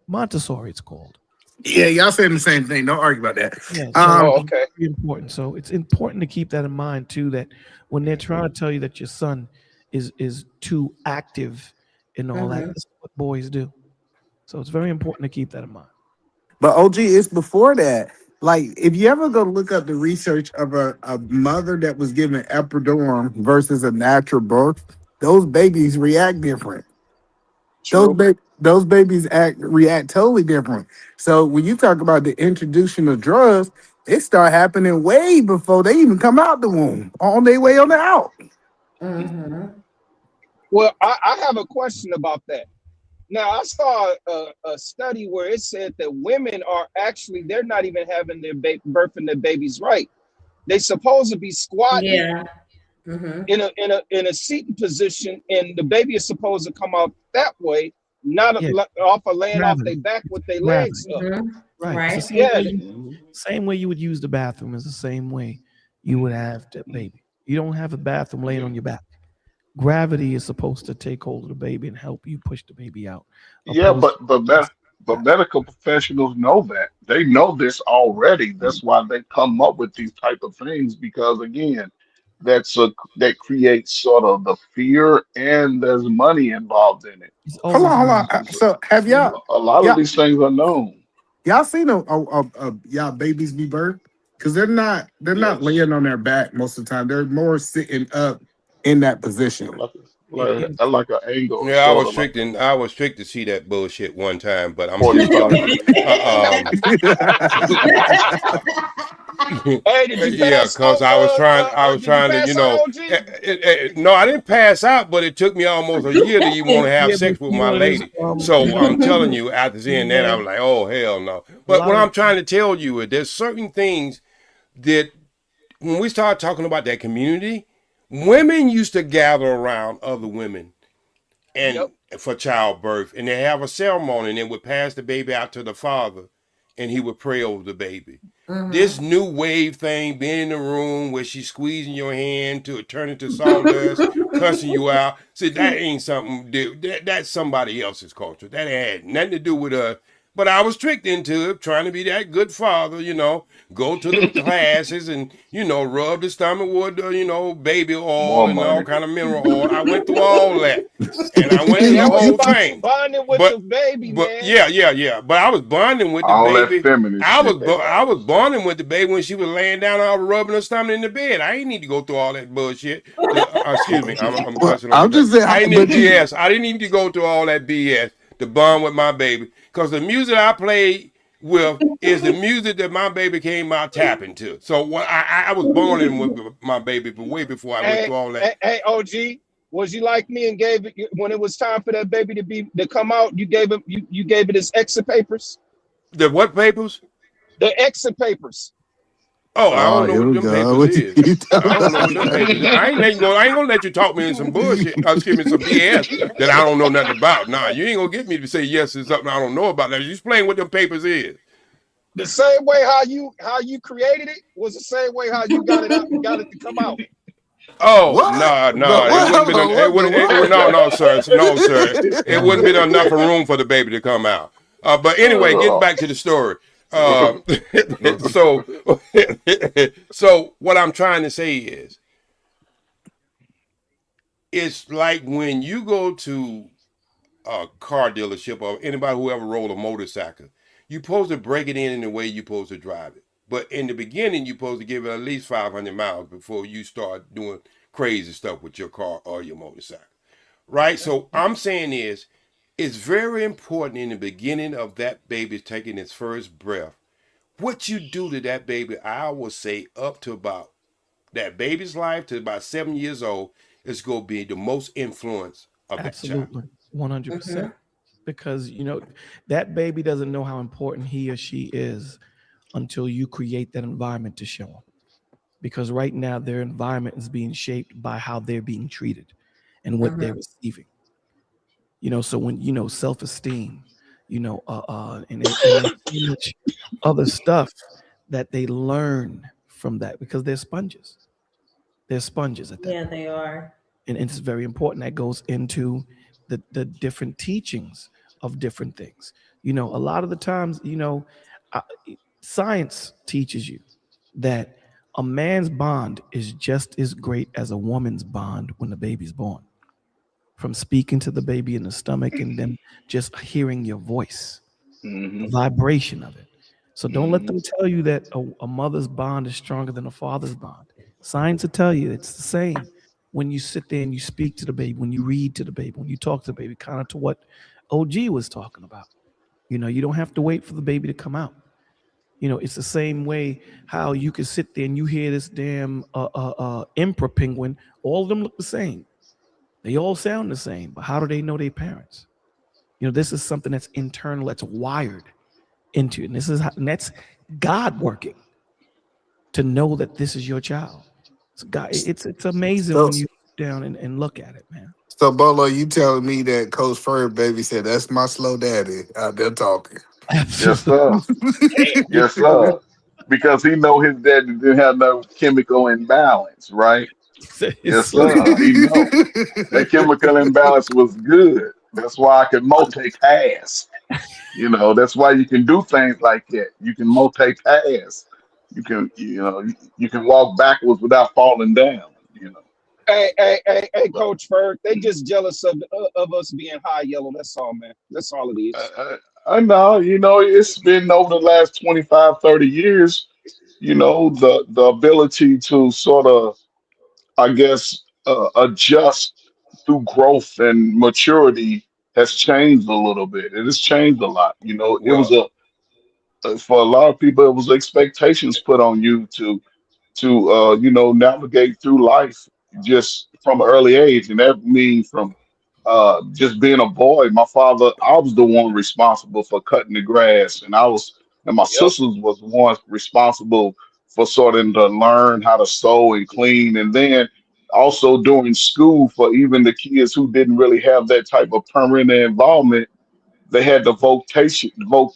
Montessori, it's called. Yeah, y'all saying the same thing. Don't argue about that. Yeah, so Um, Oh, it's okay. very important. So it's important to keep that in mind too. That when they're trying to tell you that your son is too active and all that, Mm-hmm. this is what boys do. So it's very important to keep that in mind. but OG, it's before that. Like, if you ever go look up the research of a mother that was given epidural versus a natural birth, those babies react different. True. Those babies react totally different. So when you talk about the introduction of drugs, it start happening way before they even come out the womb, on their way on the out. Mm-hmm. Well, I have a question about that. Now, I saw a study where it said that women are actually, they're not even having their birthing their babies right. They supposed to be squatting Yeah. Mm-hmm. in a seating position, and the baby is supposed to come out that way, not Yeah, off of laying off their gravity. back with their Gravity. legs up. Mm-hmm. Right. It's the Right. same way Yeah, same way you would use the bathroom is the same way you would have the baby. You don't have a bathroom laying on your back. Gravity is supposed to take hold of the baby and help you push the baby out, Yeah, opposed but but to med- but medical professionals know that. They know this already. That's why they come up with these type of things because again, that creates sort of the fear and there's money involved in it. it's Hold on, always hold money. on. So have y'all A lot of y'all these things are known. y'all seen y'all babies be birthed? Because they're not Yes. laying on their back most of the time. They're more sitting up in that position. Like In, like in, I like an angle, Yeah, sort of like a I was tricked to see that bullshit one time, but I'm still telling 45. you. hey, did you Yeah, pass cause out? I was Did you trying to, pass out, OG? no, I didn't pass out, but it took me almost a year to even want to have yeah, but sex with you my know, there's lady. So I'm telling you, after seeing that, Yeah. I'm like, oh hell no. a But lot what of I'm trying to tell you is there's certain things that when we start talking about that community, women used to gather around other women Yep. and for childbirth, and they have a ceremony, and they would pass the baby out to the father, and he would pray over the baby. This Mm-hmm. new wave thing, being in the room where she's squeezing your hand to turn into sawdust, cussing you out. See, that ain't something. That's somebody else's culture. That had nothing to do with us. But I was tricked into it, trying to be that good father, go to the classes and, rub the stomach with, baby oil More and all money. kind of mineral oil. I went through all that. And I went Hey, through the that was whole about thing. bonding with the But baby, but man. yeah. But I was bonding with the All that baby. feminist shit they I know. was bonding with the baby when she was laying down. I was rubbing her stomach in the bed. I ain't need to go through all that bullshit. Excuse me, I'm Well, cussing on the I'm back. just saying, I ain't but BS. I didn't need to go through all that BS to bond with my baby because the music I played with is the music that my baby came out tapping to. So what I was bonding with my baby way before I went Hey, through all that. hey, OG, was you like me and gave it when it was time for that baby to come out? You gave him you gave it his exit papers, The what papers? the exit papers. Oh, I oh, don't know here what we them go. papers What is. you I talking don't know what them about? papers is. I ain't gonna let you talk me in some bullshit. Excuse me, some BS that I don't know nothing about. Nah, you ain't gonna get me to say yes to something I don't know about. Now you explain what them papers is. The same way how you created it was the same way how you got it out, got it to come out. Oh What? no, The it what? wouldn't Hold been on. it What would the what? no sir, no sir. It wouldn't Right. been enough of room for the baby to come out. But anyway, getting Oh. back to the story. So so what I'm trying to say is it's like when you go to car dealership or anybody who ever rode a motorcycle. You're supposed to break it in the way you're supposed to drive it. But in the beginning, you're supposed to give it at least 500 miles before you start doing crazy stuff with your car or your motorcycle. Right? So I'm saying is, it's very important in the beginning of that baby taking its first breath. What you do to that baby, I will say up to about that baby's life to about 7 years old is going to be the most influence of that child. Absolutely, 100%. Because that baby doesn't know how important he or she is until you create that environment to show them. Because right now their environment is being shaped by how they're being treated and what they're receiving. So when self-esteem, and there's so much other stuff that they learn from that because they're sponges. They're sponges at that Yeah, point. they are. And it's very important that goes into the different teachings of different things. A lot of the times, uh, science teaches you that a man's bond is just as great as a woman's bond when the baby's born. From speaking to the baby in the stomach and then just hearing your voice, the Hmm. vibration of it. So don't let Hmm. them tell you that a mother's bond is stronger than a father's bond. Science will tell you it's the same when you sit there and you speak to the baby, when you read to the baby, when you talk to the baby, kind of to what OG was talking about. You don't have to wait for the baby to come out. It's the same way how you can sit there and you hear this damn emperor penguin. All of them look the same. They all sound the same, but how do they know their parents? This is something that's internal, that's wired into it. And that's God working to know that this is your child. It's amazing So, when you sit down and look at it, man. so Bolo, you telling me that Coach Fur baby said that's my slow daddy out there talking? Yes, Absolutely. sir. Yes, sir. Because he know his daddy didn't have no chemical imbalance, right? It's Yes, slow. sir. He know that chemical imbalance was good. That's why I could multitask. That's why you can do things like that. You can multitask. You can walk backwards without falling down. Hey, Coach Ferg, they just jealous of us being high yellow. That's all, man. That's all it is. I know, it's been over the last 25, 30 years, the ability to sort of, I guess, adjust through growth and maturity has changed a little bit. It has changed a lot. It was Well, for a lot of people, it was expectations put on you to navigate through life just from an early age, and that means from just being a boy. My father, I was the one responsible for cutting the grass, and my Yep. sisters was the ones responsible for sorting to learn how to sew and clean, and then also during school for even the kids who didn't really have that type of permanent involvement. They had the voc school,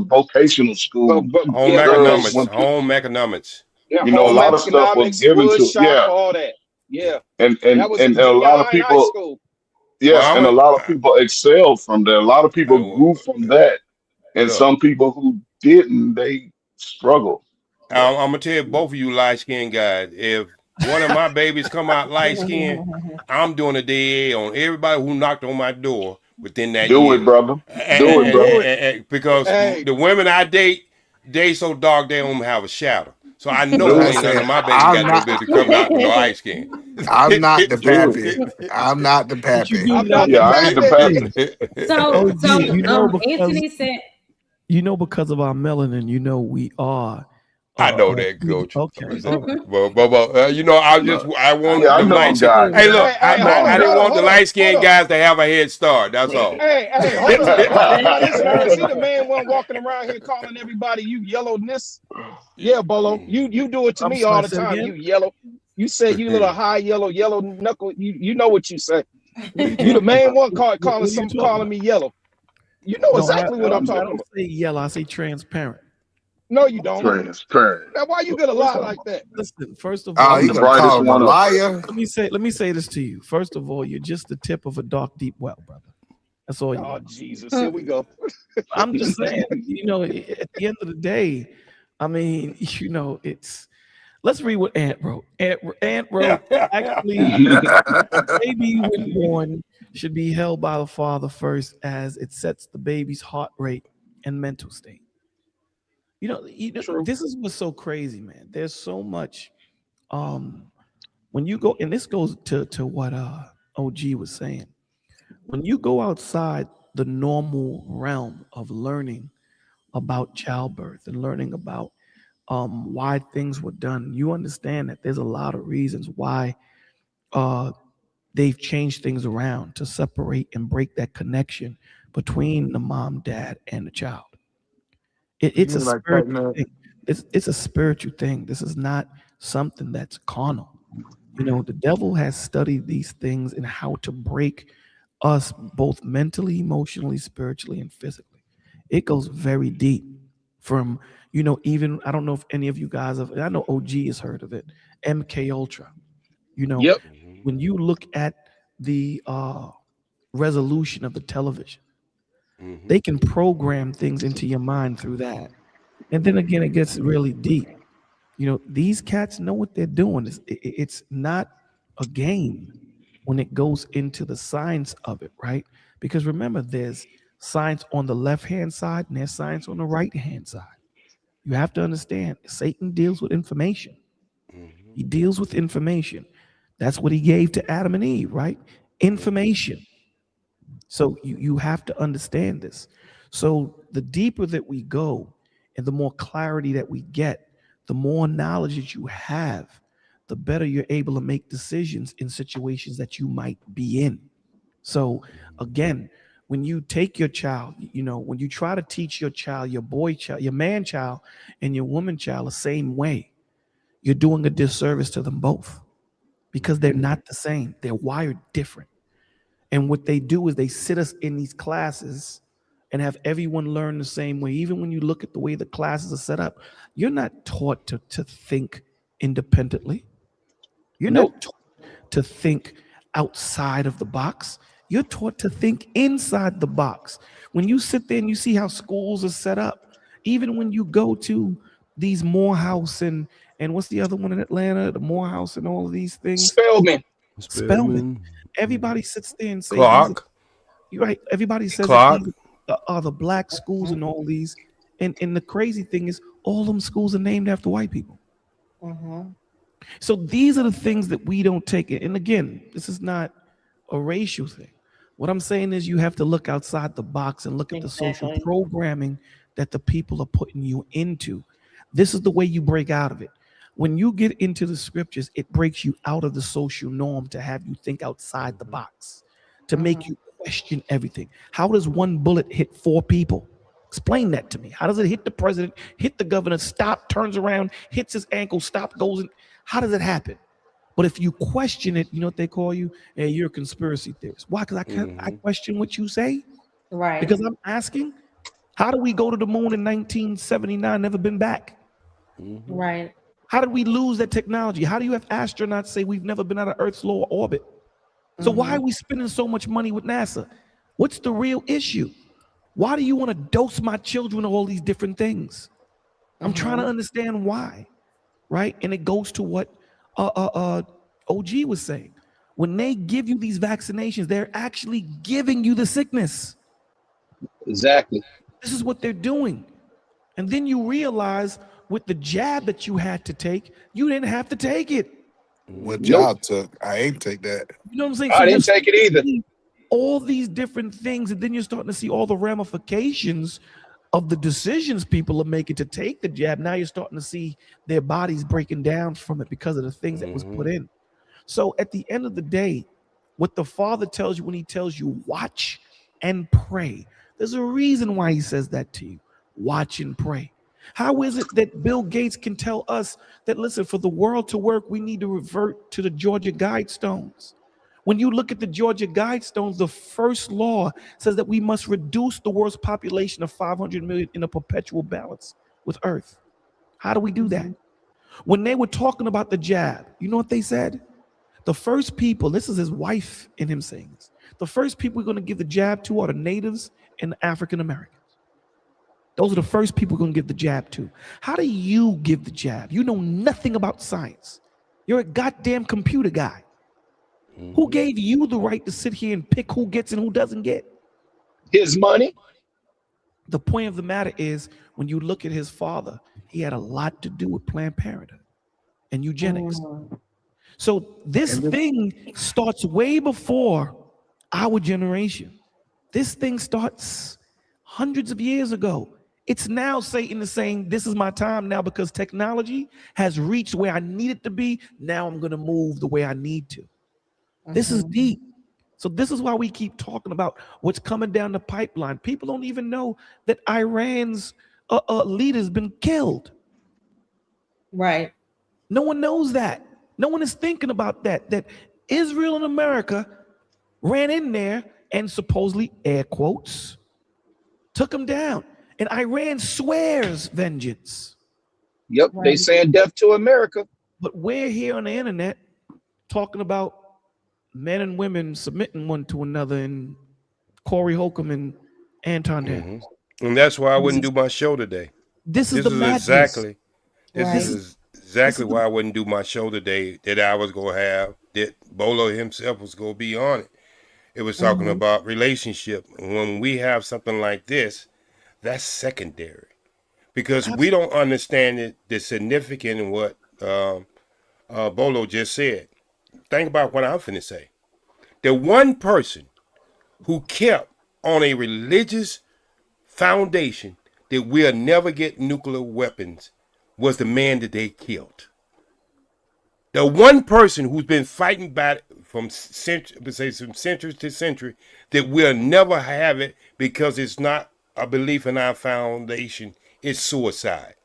vocational But, school but home yeah, girls economics, when home economics. yeah, a home lot of stuff was economics, given wood to, shop, yeah, all that. Yeah. Yeah, and that and was and in a junior lot of high and high people, school. Well, yes, and a lot of people excelled from there. A lot of people grew from that, and look. some people who didn't, they struggled. But I'm gonna tell you, both of you light skinned guys. If one of my babies come out light skinned, I'm doing a DA on everybody who knocked on my door within that do it, year. brother. Do it, brother. Do it. Because Hey, the women I date, they so dark they don't have a shadow. So I Look, know Do I ain't it. none said of my babies I'm got no not. ability to come out with no light skin. I'm not the Do it. pappy. I'm not the But you pappy. do I'm know, not the Yeah, I ain't the pappy. hey, pappy. So, OG, so because Anthony said, because of our melanin, we are I know uh that, coach. okay, all right. No. I want Yeah, I them know light them skin. guys. Hey, Hey, look, Hey, hey, Come hold I on, on didn't hold on, want the hold on, light hold skinned on. guys to have a head start. That's all. Hey, hold up. Now listen, see the man one walking around here calling everybody you yellowness. Yeah, Bolo, you do it to I'm me all sorry, the say it time. again. You yellow. You say you little high yellow knuckle. You know what you say. What are you You the talking main about? one What are you talking calling about? me yellow. You know No, exactly what I'm I talking don't about. say yellow. I say transparent. No, you don't. Transparent. Now why you gonna First lie of like that? listen, first of Oh, all, I'm he the gonna brightest call him a one up there. liar. let me say this to you. First of all, you're just the tip of a dark, deep well, brother. That's all you Oh are. Jesus, here we go. I'm just saying, at the end of the day, I mean, it's Let's read what Ant wrote. Ant wrote, actually, baby when born should be held by the father first, as it sets the baby's heart rate and mental state. True. This is what's so crazy, man. There's so much. Um, when you go, and this goes to what OG was saying. When you go outside the normal realm of learning about childbirth and learning about why things were done, you understand that there's a lot of reasons why uh, they've changed things around to separate and break that connection between the mom, dad, and the child. You It's a mean like cutting spiritual up? thing. It's a spiritual thing. This is not something that's carnal. The devil has studied these things and how to break us both mentally, emotionally, spiritually, and physically. It goes very deep. From even I don't know if any of you guys have. I know OG has heard of it. MK Ultra. You know, Yep. when you look at the resolution of the television, they can program things into your mind through that. And then again, it gets really deep. These cats know what they're doing. It's not a game when it goes into the science of it, right? Because remember, there's science on the left hand side and there's science on the right hand side. You have to understand, Satan deals with information. He deals with information. That's what he gave to Adam and Eve, right? Information. So you have to understand this. So the deeper that we go and the more clarity that we get, the more knowledge that you have, the better you're able to make decisions in situations that you might be in. So again, when you take your child, when you try to teach your child, your boy child, your man child, and your woman child the same way, you're doing a disservice to them both because they're not the same. They're wired different. And what they do is they sit us in these classes and have everyone learn the same way. Even when you look at the way the classes are set up, you're not taught to think independently. You're Nope. not taught to think outside of the box. You're taught to think inside the box. When you sit there and you see how schools are set up, even when you go to these Morehouse and what's the other one in Atlanta, the Morehouse and all of these things, Spellman. Spellman. Spellman. Everybody sits there and say these. Clark. You're right. Everybody says that Clark. these are the black schools and all these. And the crazy thing is, all them schools are named after white people. Mm-hmm. So these are the things that we don't take it. And again, this is not a racial thing. What I'm saying is you have to look outside the box and look at the social Exactly. programming that the people are putting you into. This is the way you break out of it. When you get into the scriptures, it breaks you out of the social norm to have you think outside the box, to make you question everything. How does one bullet hit 4 people? Explain that to me. How does it hit the president, hit the governor, stop, turns around, hits his ankle, stop, goes in? How does it happen? But if you question it, you know what they call you? Hey, you're a conspiracy theorist. Why? Because I question what you say. Right. Because I'm asking, how did we go to the moon in 1979, never been back? Right. How did we lose that technology? How do you have astronauts say we've never been out of Earth's lower orbit? So why are we spending so much money with NASA? What's the real issue? Why do you want to dose my children with all these different things? I'm trying to understand why, right? And it goes to what OG was saying. When they give you these vaccinations, they're actually giving you the sickness. Exactly. This is what they're doing. And then you realize with the jab that you had to take, you didn't have to take it. What Nope. job took? I ain't take that. You know what I'm saying? I you're didn't take it either. seeing all these different things, and then you're starting to see all the ramifications of the decisions people are making to take the jab. Now you're starting to see their bodies breaking down from it because of the things that was put in. So at the end of the day, what the Father tells you when he tells you watch and pray, there's a reason why he says that to you. Watch and pray. How is it that Bill Gates can tell us that, listen, for the world to work, we need to revert to the Georgia Guidestones? When you look at the Georgia Guidestones, the first law says that we must reduce the world's population of 500 million in a perpetual balance with Earth. How do we do that? When they were talking about the jab, you know what they said? The first people, this is his wife and him saying this, the first people we're going to give the jab to are the natives and the African Americans. Those are the first people going to give the jab to. How do you give the jab? You know nothing about science. You're a goddamn computer guy. Who Mm-hmm. gave you the right to sit here and pick who gets and who doesn't get? His money. The point of the matter is, when you look at his father, he had a lot to do with Planned Parenthood and eugenics. Mm, So this And this, thing starts way before our generation. This thing starts hundreds of years ago. It's now Satan is saying, this is my time now because technology has reached where I need it to be. Now I'm going to move the way I need to. This is mhm. deep. So this is why we keep talking about what's coming down the pipeline. People don't even know that Iran's leader's been killed. Right. No one knows that. No one is thinking about that. That Israel and America ran in there and supposedly, air quotes, took him down. And Iran swears vengeance. Yep, they Right. saying death to America. But we're here on the internet talking about men and women submitting one to another and Corey Holcomb and Anton Mm-hmm. Daniels. And that's why I This wouldn't is do my show today. this is This the is madness. exactly this This Right. is is this exactly is the why I wouldn't do my show today. That I was gonna have that Bolo himself was gonna be on it. It was talking Mhm. about relationship. When we have something like this, that's secondary because we absolute. don't understand the significance in what Bolo just said. Think about what I'm finna say. The one person who kept on a religious foundation that we'll never get nuclear weapons was the man that they killed. The one person who's been fighting back from century to century that we'll never have it because it's not a belief in our foundation, it's suicide.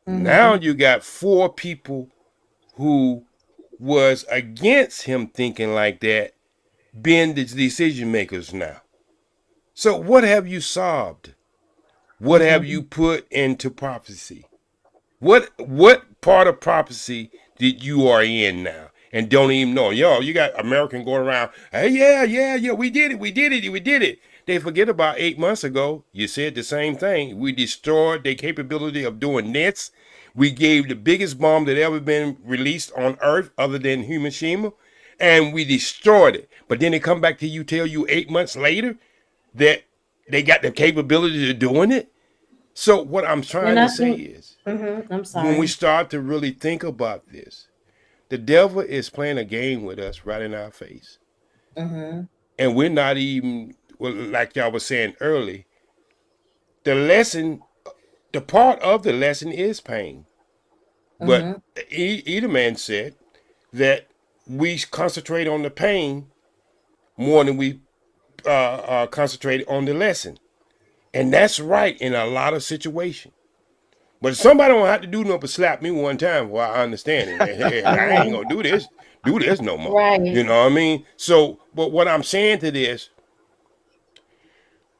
Now Mhm. you got four people who was against him thinking like that being the decision makers now. So what have you solved? What have you Mhm. put into prophecy? What part of prophecy that you are in now and don't even know? Yo, you got American going around, hey, yeah, we did it. They forget about 8 months ago, you said the same thing. We destroyed their capability of doing nets. We gave the biggest bomb that ever been released on Earth other than Hiroshima, and we destroyed it. But then they come back to you, tell you 8 months later that they got the capability of doing it. So what I'm And trying to I say think, is, I'm when we sorry. start to really think about this, the devil is playing a game with us right in our face. Mhm. And we're not even, well, like y'all was saying early, the lesson, the part of the lesson is pain. But Mhm. Edelman said that we concentrate on the pain more than we concentrate on the lesson. And that's right in a lot of situations. But somebody don't have to do nothing but slap me one time while I understand it. Hey, I ain't Right. gonna do this no more. You Right. know what I mean? So, but what I'm saying to this,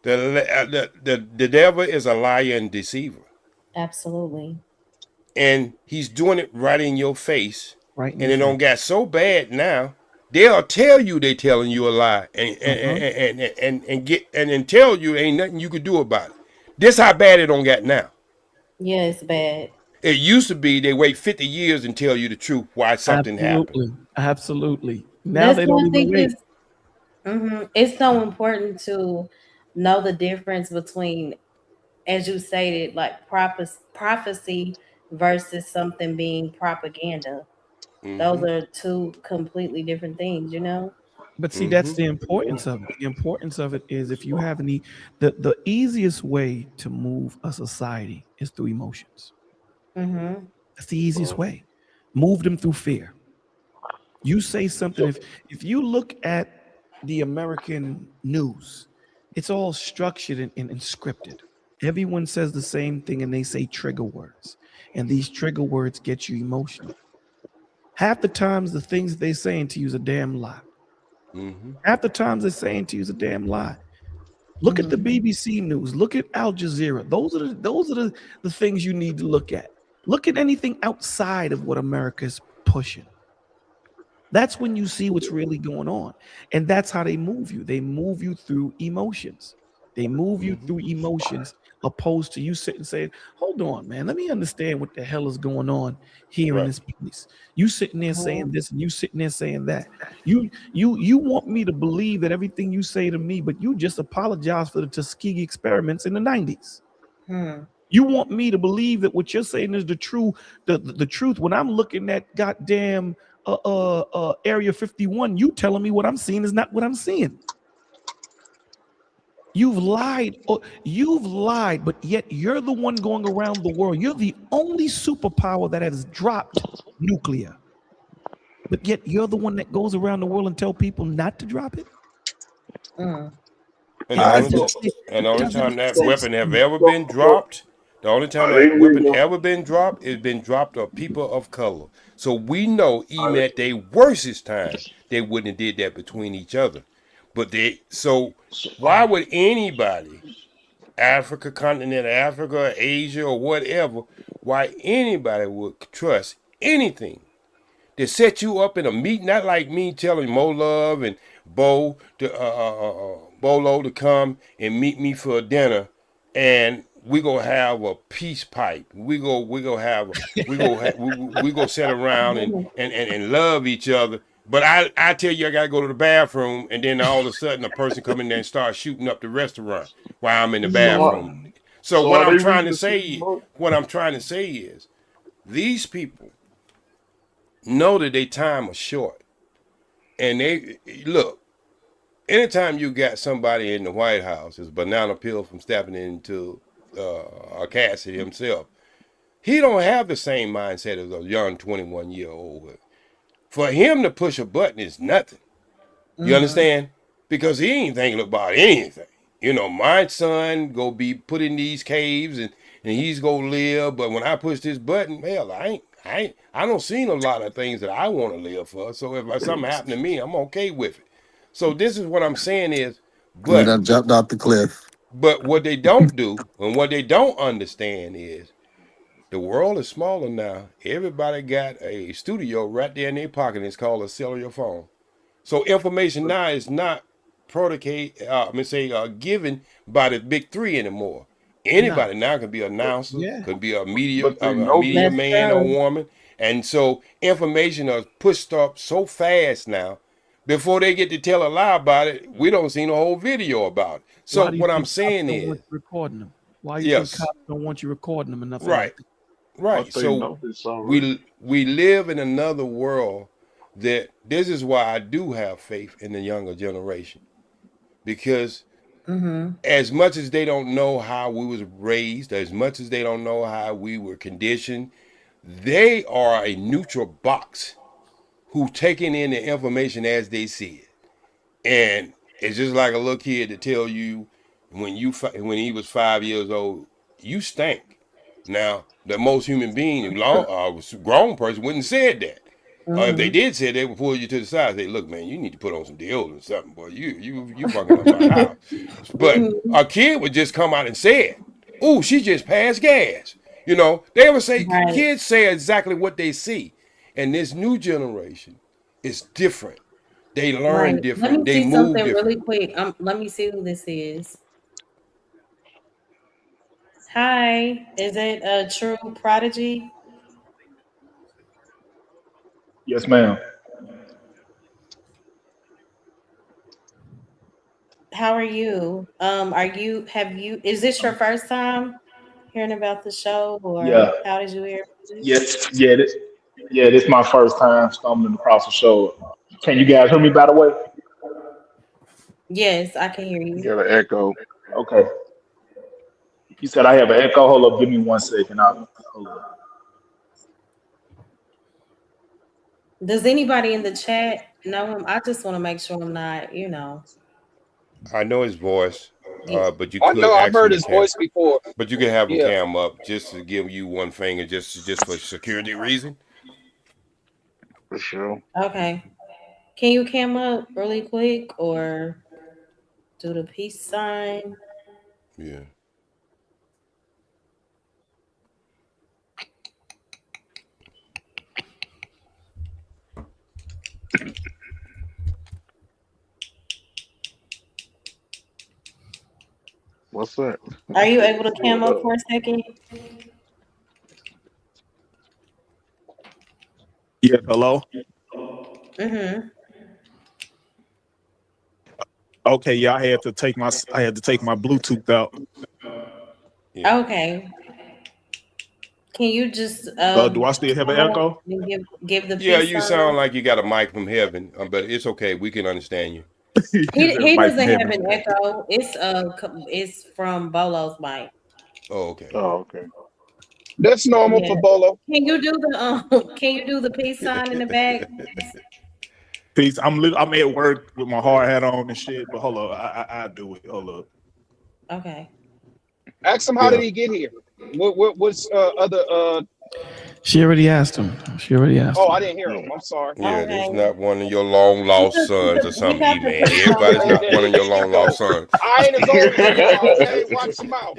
the devil is a liar and deceiver, Absolutely. and he's doing it right in your face, Right in and your it face. don't got so bad now. They'll tell you they telling you a lie, Uh-huh. and tell you ain't nothing you could do about it. This how bad it don't get now. Yeah, it's bad. It used to be they wait 50 years and tell you the truth why something happened. Absolutely. Absolutely. Now That's they don't why I even think wait. it's so important to know the difference between, as you stated, like prophecy versus something being propaganda. Those Mm-hmm. are two completely different things, you know? But see, that's Mm-hmm. the importance of it. The importance of it is if you have any the easiest way to move a society is through emotions. Mm-hmm. That's the easiest way. Move them through fear. You say something, So if you look at the American news, it's all structured and scripted. Everyone says the same thing and they say trigger words. And these trigger words get you emotional. Half the times the things they saying to you is a damn lie. Mm-hmm. Half the times they're saying to you is a damn lie. Look at the Mm-hmm. BBC News. Look at Al Jazeera. Those are the things you need to look at. Look at anything outside of what America is pushing. That's when you see what's really going on. And that's how they move you. They move you through emotions. They move you Hmm. through emotions opposed to you sitting and saying, hold on, man, let me understand what the hell is going on here in Right. this place. You sitting there saying Mhm. this and you sitting there saying that. You want me to believe that everything you say to me, but you just apologize for the Tuskegee experiments in the 90s. Hmm. You want me to believe that what you're saying is the true, the truth. When I'm looking at goddamn Area 51, you telling me what I'm seeing is not what I'm seeing. You've lied. You've lied, but yet you're the one going around the world. You're the only superpower that has dropped nuclear, but yet you're the one that goes around the world and tell people not to drop it. Mm. And the It I only doesn't do. t- make, and the it only doesn't time make that So, sense weapon to have me. ever so, been so dropped, the only time there that you weapon go. ever been dropped is been dropped on people of color. So we know even at their worstest time, they wouldn't have did that between each other. But they so So, why would anybody, Africa, continent Africa, Asia, or whatever, why anybody would trust anything to set you up in a meeting, not like me telling Mo Love and Bolo to come and meet me for a dinner, and we go have a peace pipe. We go sit around and love each other. But I tell you I gotta go to the bathroom, and then all of a sudden a person come in there and start shooting up the restaurant while I'm in the so, Mhm. bathroom. are, So so what are I'm they trying reading to the same say, book? is these people know that their time is short. And they look, anytime you got somebody in the White House, is banana peel from stepping into Cassidy himself. He don't have the same mindset as a young 21-year-old. For him to push a button is nothing. You Mhm. understand? Because he ain't thinking about anything. You know, my son go be put in these caves and he's gonna live. But when I push this button, hell, I don't seen a lot of things that I want to live for. So if something happened to me, I'm okay with it. So this is what I'm saying is, We but done jumped off the cliff. what they don't do and what they don't understand is the world is smaller now. Everybody got a studio right there in their pocket. It's called a cellular phone. So information But, now is not given by the big three anymore. No. Anybody now can be an but, announcer, Yeah. could be but they a know media people. That's man or true. woman, and so information is pushed up so fast now. Before they get to tell a lie about it, we don't see the whole video about it. So Why do you what I'm think cops saying don't want is, you recording them? Why you think yes, cops don't want you recording them and nothing right, like that? right. But they So know this already. we live in another world that this is why I do have faith in the younger generation because Mhm. as much as they don't know how we was raised, as much as they don't know how we were conditioned, they are a neutral box who taking in the information as they see it. And it's just like a little kid to tell you when he was 5 years old, you stink. Now, the most human being, grown person, wouldn't have said that. If they Mhm. did say it, they would pull you to the side and say, "Look, man, you need to put on some deodorant or something, boy. You fucking up my house." But Mhm. a kid would just come out and say it. "Ooh, she just passed gas." You know, they would say Right. kids say exactly what they see, and this new generation is different. They Right. learn Let me different. They see move something really different. quick. Let me see who this is. Hi, is it a true prodigy? Yes, ma'am. How are you? Is this your first time hearing about the show Yeah, or how did you hear about it? yeah, yeah. This is my first time stumbling across the show. Can you guys hear me? By the way, Yes, I can hear You you. got an echo. okay. You said I have an echo. Hold up, give me 1 second. I'll hold up. Does anybody in the chat know him? I just want to make sure I'm not, I know his voice, yeah. but you I could know I've ask him heard to his cam. voice before. But you could have him Yeah. cam up just to give you one finger, just for security reason. For sure. Okay. Can you cam up really quick or do the peace sign? Yeah. What's that? Are you able to cam What up up? for a second? Yeah, hello. Mm-hmm. Okay, yeah, I had to take my Bluetooth out. Yeah. Okay. Can you just Do I still have an come up echo? and give the Yeah, peace you sound sign? like you got a mic from heaven, but it's okay. We can understand you. Is there a He mic from doesn't have heaven? an echo. It's from Bolo's mic. Oh, okay. Oh, okay. That's normal Yeah. for Bolo. Can you do the can you do the peace sign in the back? Peace. I'm at work with my hard hat on and shit. But hold on, I do it. Hold up. Okay. Ask him how did Yeah. he get here? What's other She already asked him. She already asked oh, him. I didn't hear him. Yeah. I'm sorry. Yeah, Okay. there's not one of your long lost sons or You something, got E the man. peace sign. Everybody's not one of your There you long lost go. sons. I ain't as old as you now, okay? Watch your mouth.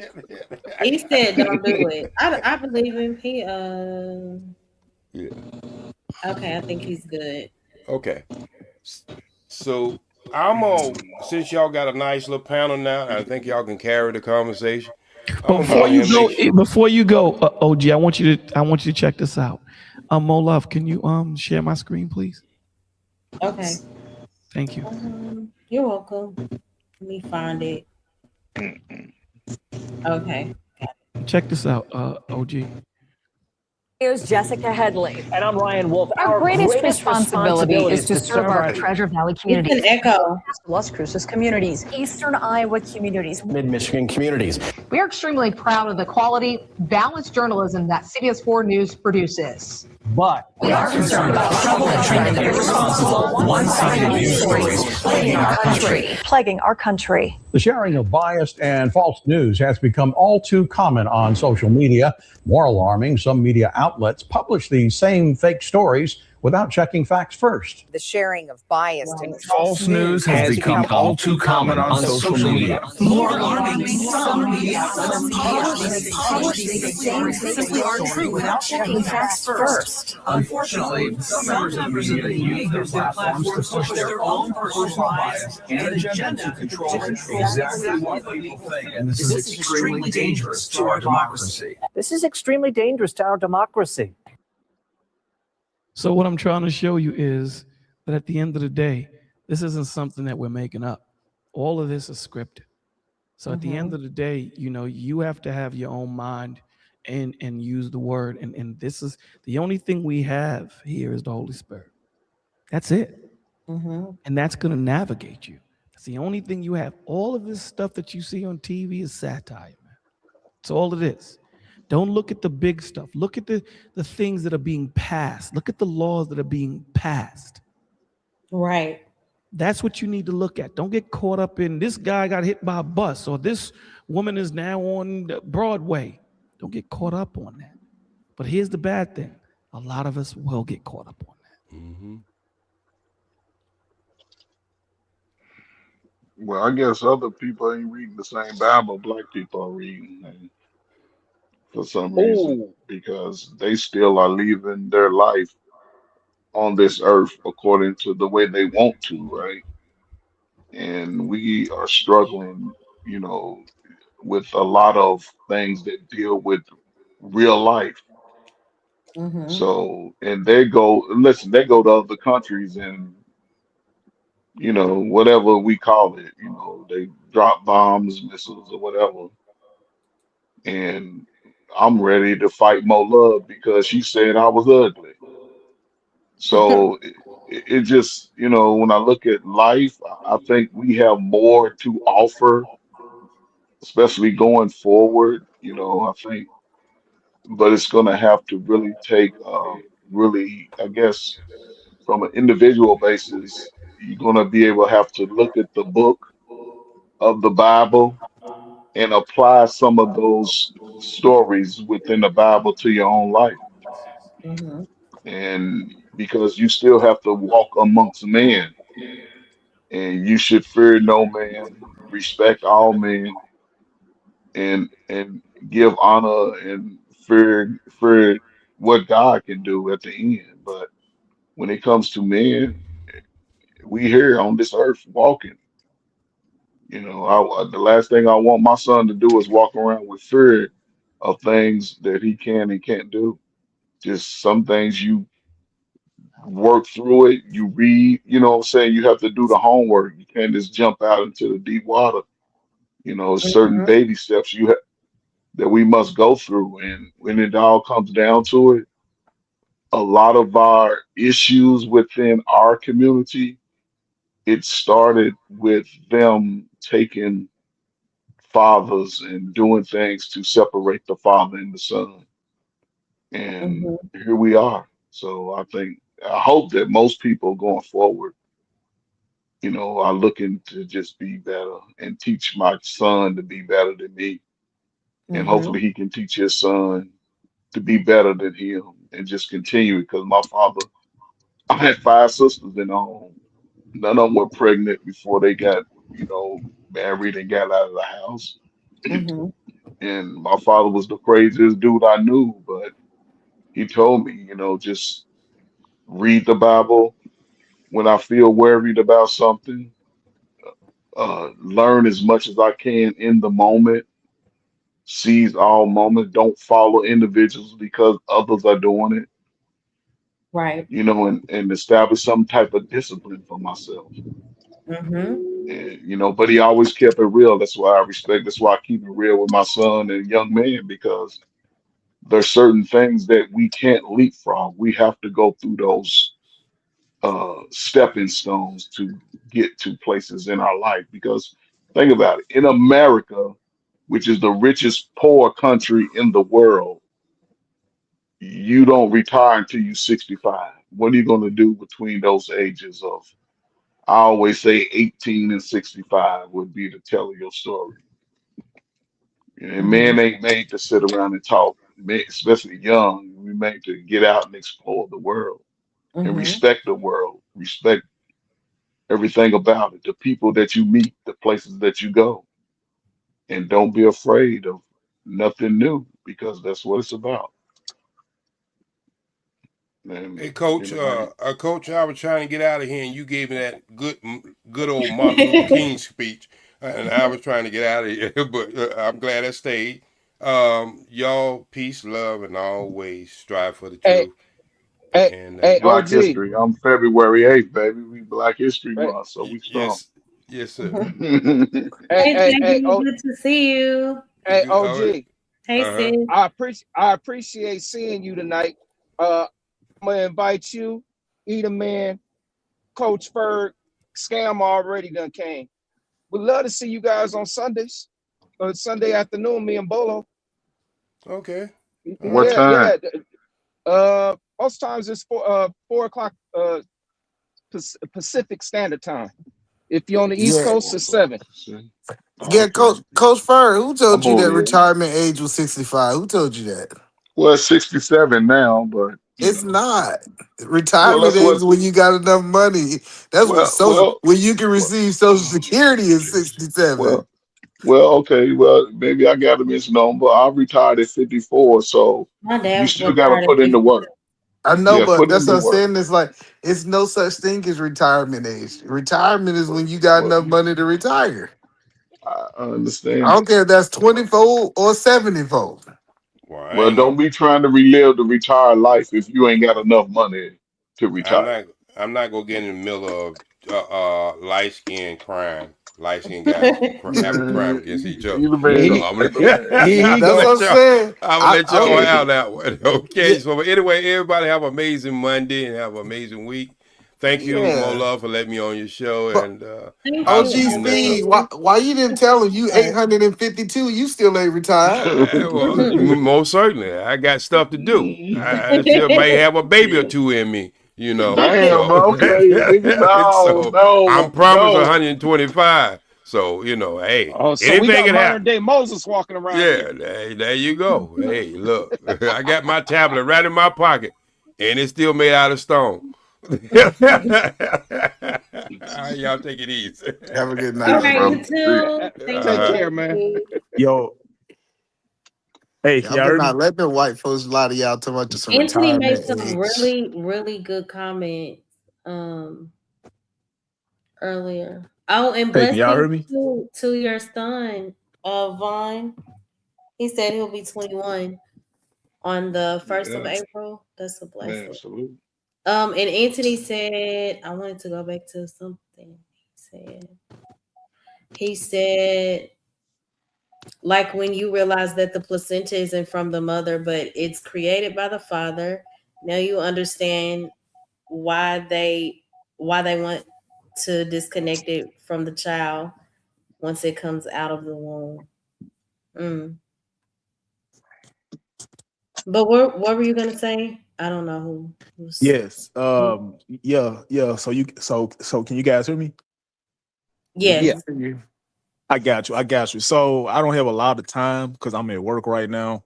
He said don't do it. I believe him. He Yeah. okay, I think he's good. Okay. So I'm gonna since y'all got a nice little panel now, I think y'all can carry the conversation. I'm gonna go Before in here you and go, make sure. OG, I want you to check this out. Mo Love, can you share my screen, please? Okay. Thank you. You're welcome. Let me find it. Okay. Check this out, OG. Here's Jessica Headley. And I'm Ryan Wolf. Our greatest responsibility is to serve our Treasure Valley It's communities, an echo. Las Cruces communities, Eastern Iowa communities, Mid-Michigan communities. We are extremely proud of the quality, balanced journalism that CBS 4 News produces. But we are concerned about troubling and irresponsible, one-sided news stories plaguing our country. Plaguing our country. The sharing of biased and false news has become all too common on social media. More alarming, some media outlets publish these same fake stories without checking facts first. The sharing of biased and false news has become all too common on social media. More alarming, some media outlets publish these same simply aren't true without checking facts first. Unfortunately, some members of the media use their platforms to push their own personal bias and agenda to control exactly what people think. And this is extremely dangerous to our democracy. this is extremely dangerous to our democracy. So what I'm trying to show you is that at the end of the day, this isn't something that we're making up. All of this is scripted. So at the end of the day, you have to have your own mind and use the word. And this is the only thing we have here is the Holy Spirit. That's it. And that's going to navigate you. It's the only thing you have. All of this stuff that you see on TV is satire, man. It's all it is. Don't look at the big stuff. Look at the things that are being passed. Look at the laws that are being passed. Right. That's what you need to look at. Don't get caught up in this guy got hit by a bus or this woman is now on Broadway. Don't get caught up on that. But here's the bad thing. A lot of us will get caught up on that. Mm-hmm. Well, I guess other people ain't reading the same Bible black people are reading for some reason Oh, because they still are living their life on this earth according to the way they want to, right? And we are struggling, you know, with a lot of things that deal with real life. So, and they go, listen, they go to other countries and, whatever we call it, they drop bombs, missiles, or whatever. And I'm ready to fight Mo Love because she said I was ugly. So it just, when I look at life, I think we have more to offer, especially going forward. I think, but it's going to have to really take, really, I guess, from an individual basis, you're going to be able to have to look at the book of the Bible and apply some of those stories within the Bible to your own life. And because you still have to walk amongst men, and you should fear no man, respect all men, and give honor and fear what God can do at the end. But when it comes to men, we here on this earth walking. The last thing I want my son to do is walk around with fear of things that he can and can't do. Just some things you work through it, you read, what I'm saying? You have to do the homework. You can't just jump out into the deep water. Certain Mhm. baby steps that we must go through. And when it all comes down to it, a lot of our issues within our community, it started with them taking fathers and doing things to separate the father and the son. And Mhm. here we are. So I hope that most people going forward, are looking to just be better and teach my son to be better than me. And hopefully Mhm. he can teach his son to be better than him and just continue because my father, I had five sisters in the home. None of them were pregnant before they got, married and got out of the house. Mhm. And my father was the craziest dude I knew, but he told me, just read the Bible when I feel worried about something, learn as much as I can in the moment, seize all moments, don't follow individuals because others are doing it, Right. and establish some type of discipline for myself. Mhm. And, but he always kept it real. That's why I keep it real with my son and young man because there's certain things that we can't leapfrog. We have to go through those stepping stones to get to places in our life. Because think about it, in America, which is the richest poor country in the world, you don't retire until you're 65. What are you going to do between those ages of, I always say 18 and 65 would be to tell your story. And Mhm. men ain't made to sit around and talk, men, especially young. We made to get out and explore the world and Mhm. respect the world, respect everything about it, the people that you meet, the places that you go, and don't be afraid of nothing new because that's what it's about. And Hey, Coach. Coach, I was trying to get out of here, and you gave me that good old Martin Luther King speech, and I was trying to get out of here, but I'm glad I stayed. Y'all, peace, love, and always strive for the Hey, truth. hey, And hey, Black OG. History. I'm February 8th, baby. We Black History Hey, Month, so we strong. yes, yes, sir. Mhm. Yeah, hey, Hey, hey, hey, Jackie, good to see you. hey, All right. OG. Hey, Uh-huh. sis. I appreciate seeing you tonight. I'm gonna invite you, Eat Man, Coach Ferg, Scam already done came. We'd love to see you guys on Sundays. Sunday afternoon, me and Bolo. Okay. All what Yeah, right. time? yeah. Most times it's 4 o'clock Pacific Standard Time. If you're on the East Coast, it's 7. Oh, okay. Coach Fur, who I'm told you that over here. retirement age was 65? Who told you that? Well, it's 67 now, but It's not. well, Retirement that's age what. is when you got enough money. That's when Well, well, when you can well, receive Social Security is 67. well, okay. Well, maybe I got to miss but I retired at 54, so My you dad still was got to part of put in the work. I know, Yeah, but put in that's the what I'm work. saying. It's like it's no such thing as retirement age. Retirement is But, when you got but enough money to retire. I I understand. don't care if that's 20-fold or 70-fold. Well, I Well, ain't don't gonna. be trying to relive the retired life if you ain't got enough money to I'm retire. not. I'm not gonna get in the middle of light skin crime. Light skinned guys having crime against each other. Either Here So man. he, I'm gonna, here he I'm gonna That's go. what let I'm y'all. saying. I'm gonna let y'all Okay. have that one. Yeah, Okay. So but anyway, everybody have an amazing Monday and have an amazing week. Thank you, Mo yeah. Love, for letting me on your show, But and Thank I'll OG you, see you next time. Speed, OG. why you didn't tell him you 852? You still ain't retired. Well, most certainly, I got stuff to do. I still may have a baby or two in me, Damn, So, okay, nigga, no, so I'm no, promised no. 125. So, hey, Oh, so we anything got can modern happen. day Moses walking around here. Yeah, there you go. Hey, look, I got my tablet right in my pocket, and it's still made out of stone. All right, y'all take it easy. Have a good All night, Peace, right, bro. you Speed. See ya. too. Thank Take you, Uh, care, man. OG. Yo, hey, Y'all y'all better heard me? not let them white folks lie to y'all too much of some Anthony made retirement some age. really, really good comments earlier. Oh, and Hey, can y'all hear blessings me? to your son, Vaughn. He said he'll be 21 on the 1st of Yeah, April. That's a man, blessing. salute. And Anthony said, I wanted to go back to something he said, like when you realize that the placenta isn't from the mother, but it's created by the father. Now you understand why they want to disconnect it from the child once it comes out of the womb. Mm. But what were you gonna say? I don't know who was. Yes. Yeah. So can you guys hear me? Yeah. Yes. I got you. I got you. So I don't have a lot of time because I'm at work right now.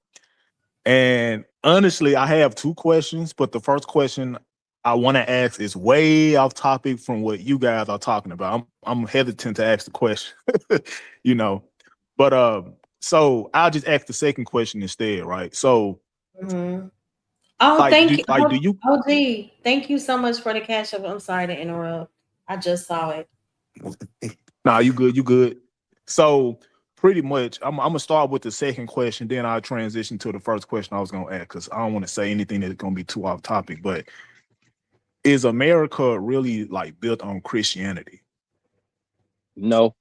And honestly, I have two questions, but the first question I want to ask is way off topic from what you guys are talking about. I'm hesitant to ask the question, you know. But so I'll just ask the second question instead, right? So Mhm. Oh, like thank do you. like do you Oh, gee. Thank you so much for the cash up. I'm sorry to interrupt. I just saw it. nah, you good, you good. So pretty much I'm gonna start with the second question, then I'll transition to the first question I was gonna ask because I don't want to say anything that's gonna be too off topic, but is America really like built on Christianity? No.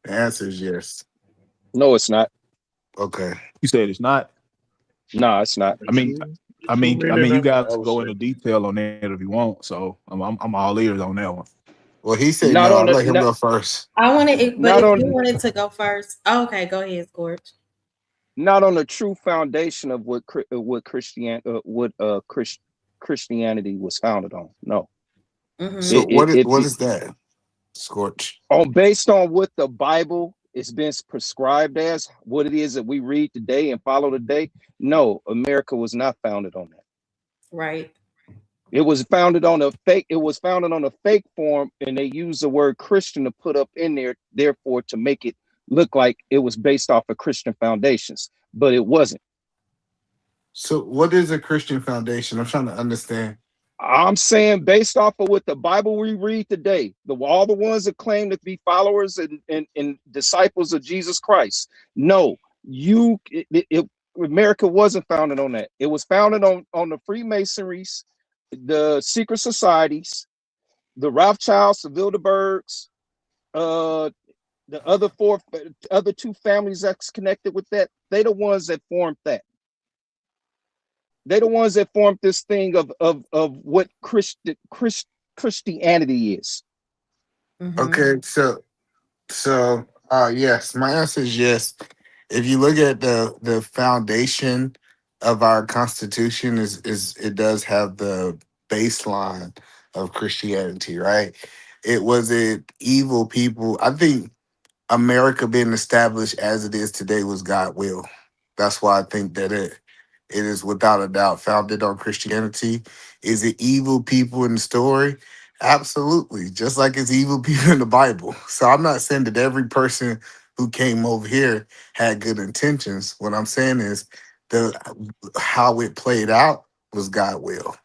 The answer is yes. No, it's not. Okay. You said it's not. No, it's not. I mean, you guys I can would go say into detail on that if you want. So I'm all ears on that one. Well, he said Not no. on I'll the let him not, go first. I wanted, but not if on you wanted to go first, okay, go ahead, Scorch. not on the true foundation of Christianity was founded on. No. So Mm-hmm. what is that? Scorch. Based on what the Bible is being prescribed as, what it is that we read today and follow today. No, America was not founded on that. Right. It was founded on a fake. It was founded on a fake form, and they used the word Christian to put up in there, therefore, to make it look like it was based off of Christian foundations, but it wasn't. So what is a Christian foundation? I'm trying to understand. I'm saying based off of what the Bible we read today, all the ones that claim to be followers and disciples of Jesus Christ. No, America wasn't founded on that. It was founded on the Freemasonries, the secret societies, the Rothschilds, the Bilderbergs, uh, the other two families that's connected with that. They the ones that formed that. They're the ones that formed this thing of what Christianity is. Mm-hmm. Okay, yes, my answer is yes. If you look at the foundation of our Constitution, is it does have the baseline of Christianity, right? It evil people. I think America being established as it is today was God will. That's why I think that it is without a doubt founded on Christianity. Is it evil people in the story? Absolutely. Just like it's evil people in the Bible. So I'm not saying that every person who came over here had good intentions. What I'm saying is the how it played out was God will.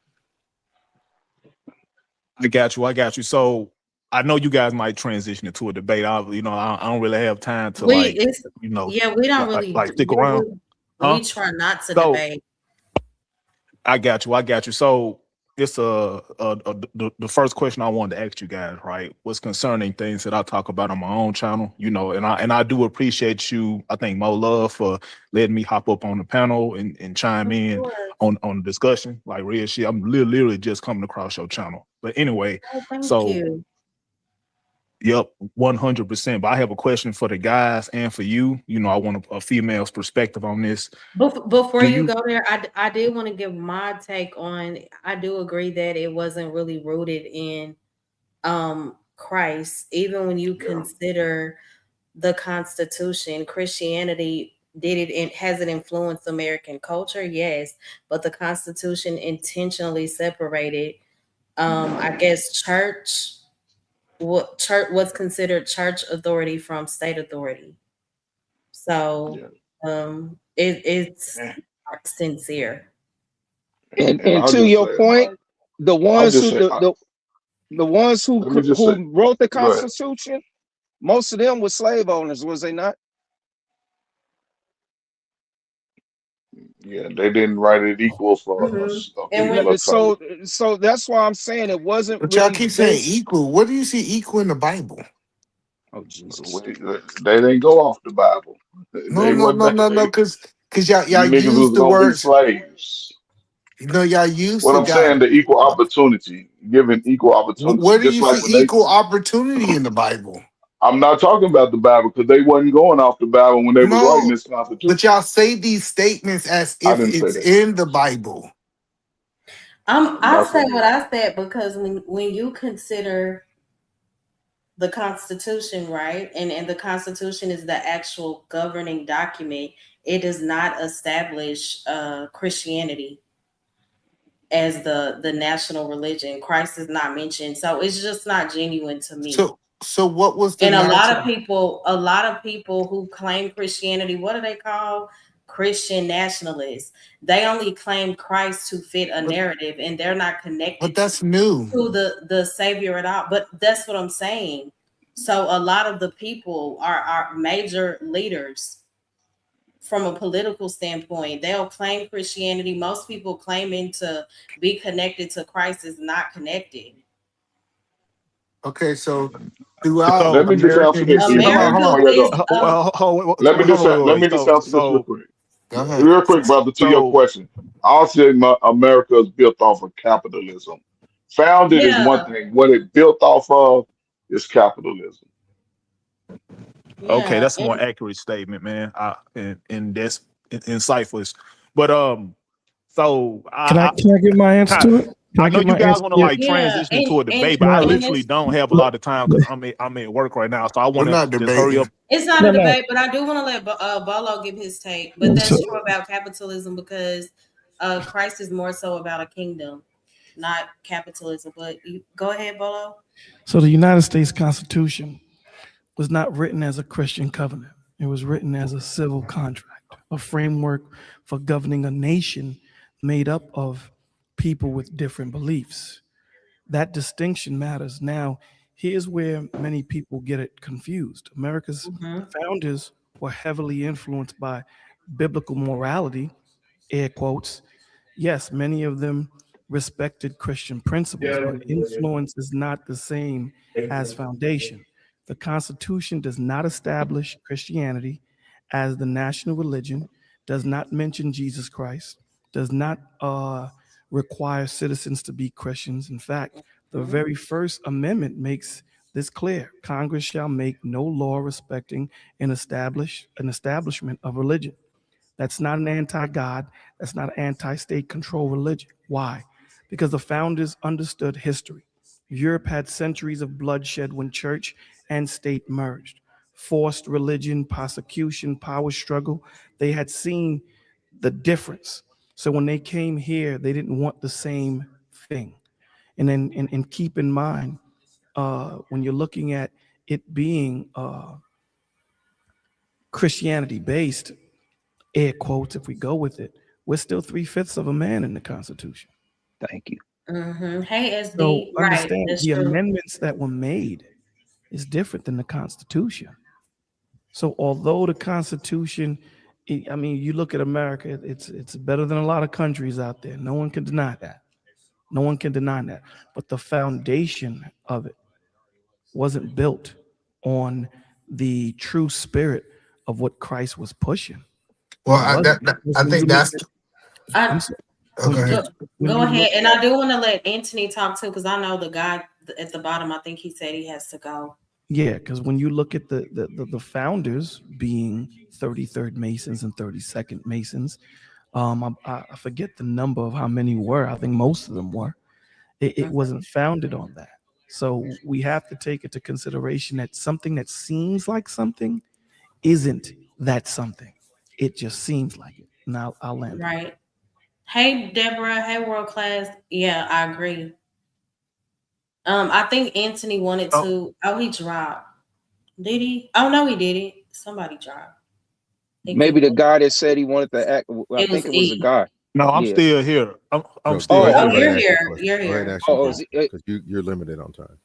I got you. I got you. So I know you guys might transition into a debate. I don't really have time to We like, it's you know, yeah, we don't like, really like stick yeah, around, huh? we try not to So debate. I got you. I got you. So it's the first question I wanted to ask you guys, right, was concerning things that I talk about on my own channel, and I do appreciate you. I think Mo Love for letting me hop up on the panel and chime Of in course. on the discussion. Like real shit, I'm literally just coming across your channel. But anyway, Oh, thank so you. yep, 100%. But I have a question for the guys and for you. I want a female's perspective on this. Before Do you you? go there, I did want to give my take on. I do agree that it wasn't really rooted in Christ. Even when you yeah, consider the Constitution, Christianity has it influenced American culture? Yes, but the Constitution intentionally separated, I guess, what's considered church authority from state authority. So yeah. it's And, sincere. And and and I'll to just your say, point, the I'll ones just who say, the The ones who Let me just say, wrote the go ahead. Constitution, most of them were slave owners, was they not? Yeah, they didn't write it equal for Hmm. us, And people when of color. So that's why I'm saying it wasn't But y'all really keep saying based. equal. What do you see equal in the Bible? Oh Jesus! They didn't go off the Bible. No, They no, wasn't. no, no, no. They, Because y'all you niggas use was the gonna be words. slaves. You know, y'all use What the I'm God. saying, the equal opportunity, giving equal opportunity, Where do just you like see when they. equal opportunity in the Bible? I'm not talking about the Bible because they wasn't going off the Bible when they was writing No, this but Constitution. y'all say these statements as I if didn't say it's that. in the Bible. I'm I not say saying what that. I said because when you consider the Constitution, right, and the Constitution is the actual governing document, it does not establish Christianity as the national religion. Christ is not mentioned, so it's just not genuine to me. So what was the And national? a lot of people who claim Christianity, what do they call Christian nationalists? They only claim Christ to fit a But narrative, and they're not connected that's new. to the Savior at all. But that's what I'm saying. So a lot of the people are major leaders from a political standpoint. They'll claim Christianity. Most people claiming to be connected to Christ is not connected. Okay, so throughout Let So me just answer American this to history, you, hold on, man. hold America on. Before you is go, so hold on, let me wait. just answer this real So quick. Go ahead. Real quick, brother, to your so question. I'll say America is built off of capitalism. Founded is yeah, one thing. What it built off of is capitalism. okay, yeah, that's a more and accurate statement, man. And that's insightful. But so Can I get my answer I to it? Can I I know get you my guys answer? want to Yeah. like yeah, transition into a debate, but I No, and literally it's don't have a look, lot of time look, because I'm at work right now, so I We're want to not just hurry up. debating. it's not no, a no. debate, but I do want to let Bolo give his take. But So, that's true about capitalism because Christ is more so about a kingdom, not capitalism. But you go ahead, Bolo. so the United States Constitution was not written as a Christian covenant. It was written as a civil contract, a framework for governing a nation made up of people with different beliefs. That distinction matters. Now, here's where many people get it confused. America's Mm-hmm. founders were heavily influenced by biblical morality, air quotes. Yes, many of them respected Christian principles, but influence is not the same as foundation. The Constitution does not establish Christianity as the national religion, does not mention Jesus Christ, does not require citizens to be Christians. In fact, the very first amendment makes this clear. Congress shall make no law respecting an establishment of religion. That's not an anti-God. That's not an anti-state control religion. Why? Because the founders understood history. Europe had centuries of bloodshed when church and state merged. Forced religion, persecution, power struggle. They had seen the difference. So when they came here, they didn't want the same thing. And then and keep in mind, when you're looking at it being Christianity based, air quotes, if we go with it, we're still 3/5 of a man in the Constitution. Thank you. Mm-hmm. Hey, So SD. Right. understand That's the true. amendments that were made is different than the Constitution. So although the Constitution, I mean, you look at America, it's better than a lot of countries out there. No one can deny that. No one can deny that. But the foundation of it wasn't built on the true spirit of what Christ was pushing. Well, It wasn't. I Because when you think look that's at, I'm I sorry, okay. when go you ahead, look and at, I do want to let Anthony talk too because I know the guy at the bottom. I think he said he has to go. yeah, because when you look at the founders being 33rd Masons and 32nd Masons, I forget the number of how many were. I think most of them were. It wasn't founded on that. So we have to take into consideration that something that seems like something isn't that something. It just seems like it. And I'll land there. Right. Hey, Deborah. Hey, world class. Yeah, I agree. I think Anthony wanted Oh, to. Oh, he dropped. Did he? Oh no, he didn't. Somebody dropped. I think Maybe the guy that said he wanted to act. I it was think it was a E. guy. No, I'm Yeah. still here. I'm No, still go Oh, here. ahead you're and ask your here. question. You're Go ahead and here. ask your Is question it, because you're limited on time.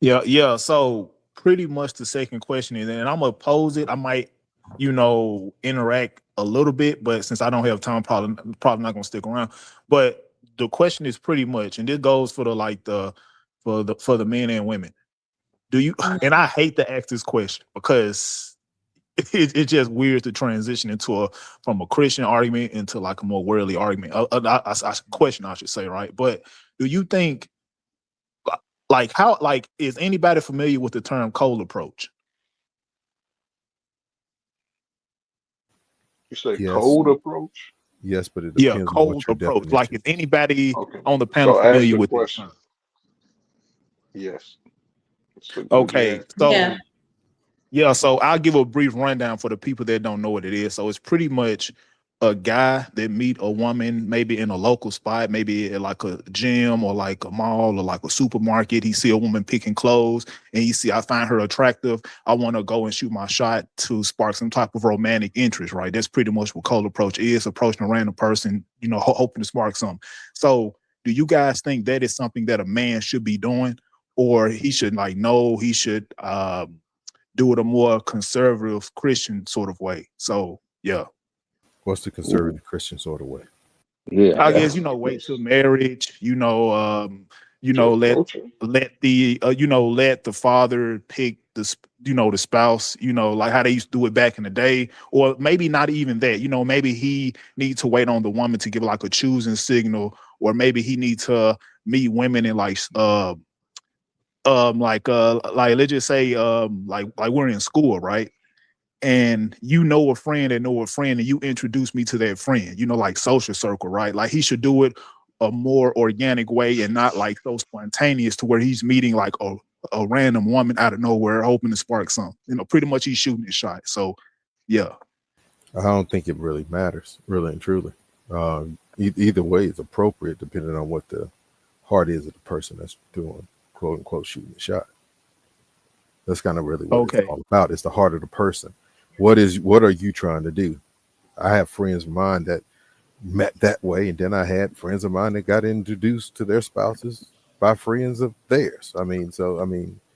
Yeah. So pretty much the second question is, and I'm gonna pose it. I might, interact a little bit, but since I don't have time, probably not gonna stick around. But the question is pretty much, and this goes for the men and women. Do you? And I hate to ask this question because it's just weird to transition from a Christian argument into like a more worldly argument. Question, I should say, right? But do you think, is anybody familiar with the term cold approach? You say Yes, cold approach? yes, but it Yeah, depends on cold what your approach. Like, definition is is. anybody Okay. on the panel So ask familiar the with this question. term? Yes. It's a good Okay, yes. Yeah. so yeah, so I'll give a brief rundown for the people that don't know what it is. So it's pretty much a guy that meet a woman maybe in a local spot, maybe at like a gym or like a mall or like a supermarket. He see a woman picking clothes and he see I find her attractive. I want to go and shoot my shot to spark some type of romantic interest, right? That's pretty much what cold approach is, approaching a random person, hoping to spark something. So do you guys think that is something that a man should be doing? Or he should he should do it a more conservative Christian sort of way. So yeah, What's the Ooh. conservative Christian sort of way? Yeah, I guess that's wait till this. marriage. To Let approach it. let the father pick the spouse. Like how they used to do it back in the day, or maybe not even that. Maybe he needs to wait on the woman to give like a choosing signal, or maybe he needs to meet women in like let's just say like we're in school, right? And a friend that know a friend and you introduce me to that friend, like social circle, right? Like he should do it a more organic way and not like so spontaneous to where he's meeting like a random woman out of nowhere hoping to spark something. Pretty much he's shooting his shot. So yeah. I don't think it really matters, really and truly. Either way is appropriate depending on what the heart is of the person that's doing quote unquote shooting the shot. That's kind of really what it's Okay. all about. It's the heart of the person. What are you trying to do? I have friends of mine that met that way, and then I had friends of mine that got introduced to their spouses by friends of theirs. That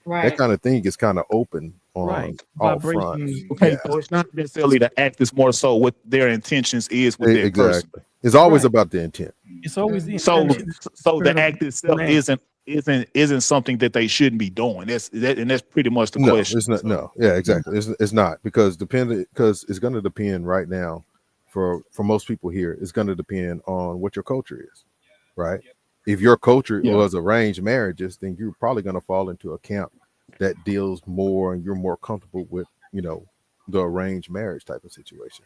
Right. kind of thing is kind of open Right. on all fronts. Vibration. Okay. Yeah, So it's not necessarily the act, it's more so what their intentions is with that person. exactly. It's always Right. about the intent. It's always the So intention. so Spirit the of act the itself man. isn't something that they shouldn't be doing. And that's pretty much the No, question. it's not. So No, yeah, exactly. It's not because it's going to depend right now for most people here. It's going to depend on what your culture is, right? If your culture yeah. was arranged marriages, then you're probably going to fall into a camp that deals more and you're more comfortable with, the arranged marriage type of situation.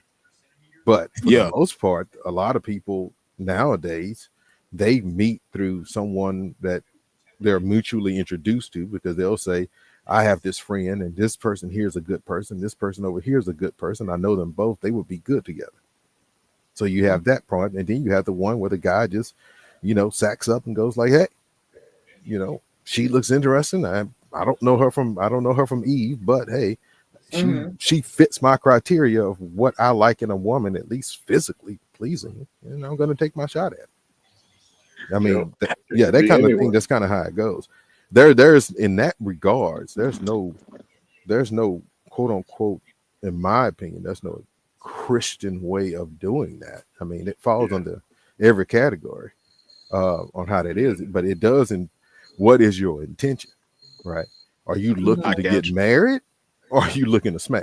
But for the Yeah. most part, a lot of people nowadays they meet through someone that they're mutually introduced to because they'll say, I have this friend and this person here is a good person. This person over here is a good person. I know them both. They would be good together. So you have that part. And then you have the one where the guy just, sacks up and goes like, hey, she looks interesting. I don't know her from Eve, but hey, she fits my criteria of what I like in a woman, at least physically pleasing, and I'm going to take my shot at it. I Yep. mean, It could that be kind of thing. anywhere. That's kind of how it goes. There's in that regards. There's no quote unquote, in my opinion, there's no Christian way of doing that. I mean, it falls Yeah. under every category on how that is, but it doesn't. What is your intention, right? Are you I looking to get got you. married, or are you looking to smash?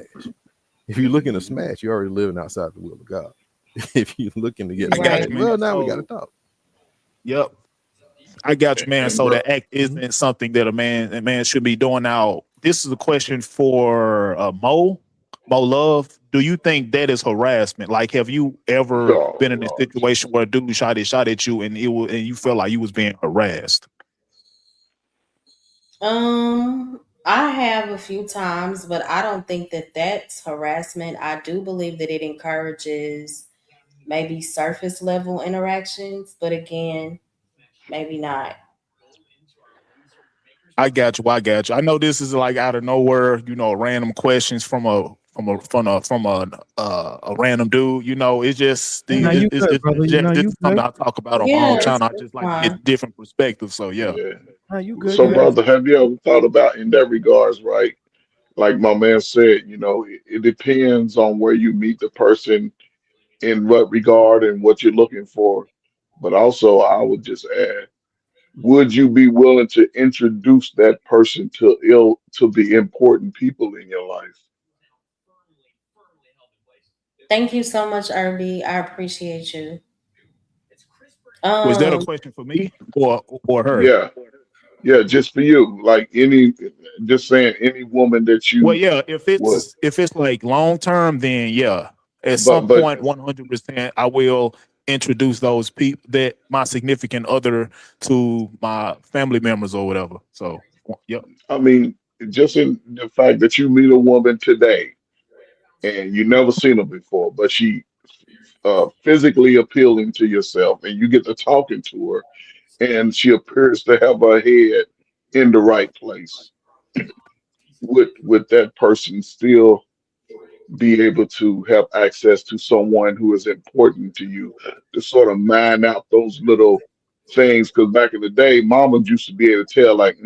If you're looking to smash, you're already living outside the will of God. If you're looking to get I got Right. married, you, man. well, now we got to So talk. yep. I got you, man. And So bro, the act isn't something that a man should be doing. Now, this is a question for Mo Love. Do you think that is harassment? Like, have you ever oh been in a Lord. situation where a dude shot at you and you felt like you was being harassed? I have a few times, but I don't think that that's harassment. I do believe that it encourages maybe surface level interactions, but again, maybe not. I got you. I got you. I know this is like out of nowhere, random questions from a random dude. You know, it's just Now you good, it's brother. Now this you is something good. I talk about on my Yeah, own it's channel. I just like to fine. get different perspectives. So yeah. Yeah. Now you good. So, You have brother, have you ever thought about in that regards, right? Like my man said, it depends on where you meet the person in what regard and what you're looking for. But also, I would just add, would you be willing to introduce that person to the important people in your life? Thank you so much, Irby. I appreciate you. Was that a Um, question for me or her? Yeah, yeah, just for you. Like just saying any woman that Well, you yeah. would. If it's like long term, then yeah. At some But point, 100%, I will introduce those people that my significant other to my family members or whatever. So, yep. I mean, just in the fact that you meet a woman today and you never seen her before, but she physically appealing to yourself, and you get to talking to her, and she appears to have her head in the right place. Would that person still be able to have access to someone who is important to you to sort of mine out those little things? Because back in the day, mama used to be able to tell, like,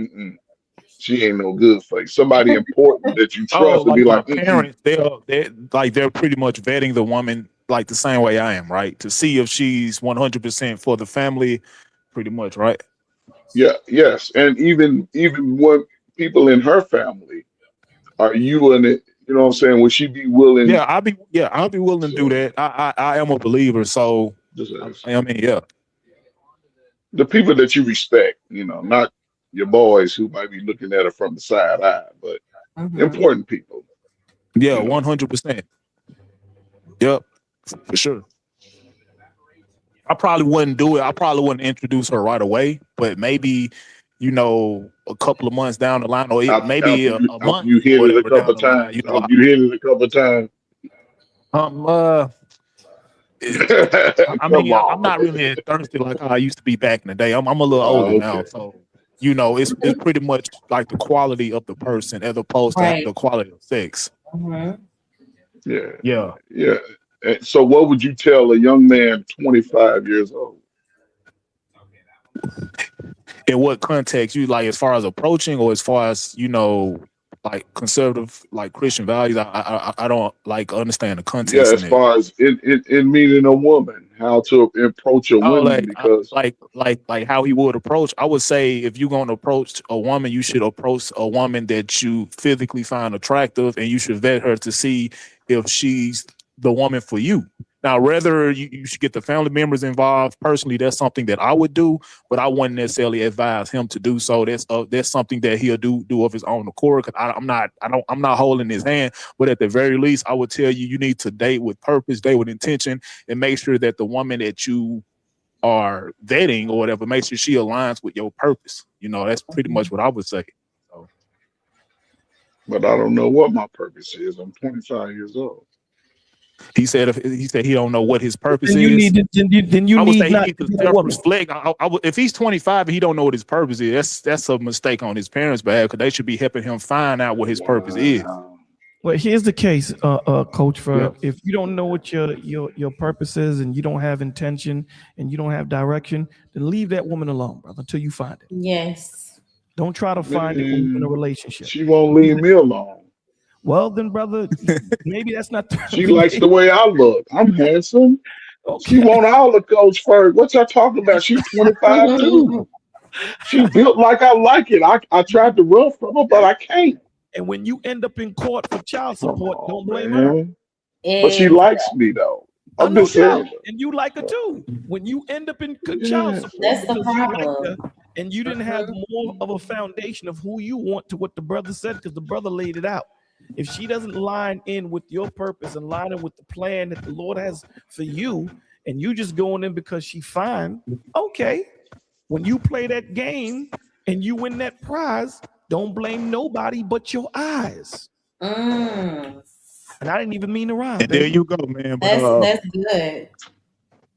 she ain't no good for you. Somebody important that you Oh, trust to be like my like, parents, they're pretty much vetting the woman like the same way I am, right? To see if she's 100% for the family, pretty much, right? yeah, yes. And even when people in her family, are you in it? You know what I'm saying? Would she be willing? I'll be willing to do So that. I am a believer, so just I mean, yeah. the people that you respect, not your boys who might be looking at her from the side eye, but mhm. important people, Yeah, you know. 100%. Yep, for sure. I probably wouldn't do it. I probably wouldn't introduce her right away, but maybe, a couple of months down the line, or maybe a After month you or hit it a whatever couple down of the line. times, after you hit it a couple of times, Um, uh, I come mean, I'm on. not really as thirsty like how I used to be back in the day. I'm a little older now, Okay. so it's pretty much like the quality of the person as opposed to Right. the quality of sex. Mhm. Yeah. Yeah. Yeah. And so what would you tell a young man 25 years old? In what context you like, as far as approaching, or as far as like conservative, like Christian values? I don't like understand the Yeah, context in as it. far as in meeting a woman, how to approach a Oh, woman, because like how he would approach. I would say if you're going to approach a woman, you should approach a woman that you physically find attractive, and you should vet her to see if she's the woman for you. Now, whether you should get the family members involved, personally, that's something that I would do, but I wouldn't necessarily advise him to do so. That's something that he'll do of his own accord. Because I'm not holding his hand. But at the very least, I would tell you need to date with purpose, date with intention, and make sure that the woman that you are vetting or whatever, make sure she aligns with your purpose. That's pretty much what I would say. So but I don't know what my purpose is. I'm 25 years old. he said he don't know what his purpose Then you is. need to, then you I would need say he not needs to to get a woman. self-reflect. If he's 25 and he don't know what his purpose is, that's a mistake on his parents' behalf, because they should be helping him find out what his purpose is. Wow. Well, here's the case, Coach. For Yep. if you don't know what your purpose is, and you don't have intention, and you don't have direction, then leave that woman alone, brother, until you find it. Yes. Don't try to find it when you're in a Man, relationship. she won't leave me alone. Well, then, brother, maybe that's not. She likes the way I look. I'm handsome. She Okay. want all the coach first. What y'all talking about? She's 25 too. She built like I like it. I tried to run from her, but I can't. And when you end up in court for child Come support, on, don't blame her. man. But she Exactly. likes me though. I'm No just doubt. saying. And you like her too. When you end up in good child Yeah. support That's the because you like her problem. and you didn't have more of a foundation of who you want to what the brother said, because the brother laid it out. If she doesn't line in with your purpose and line in with the plan that the Lord has for you, and you just going in because she fine, okay. When you play that game and you win that prize, don't blame nobody but your eyes. Mm. And I didn't even mean to rhyme, And there baby. you go, man. But That's good.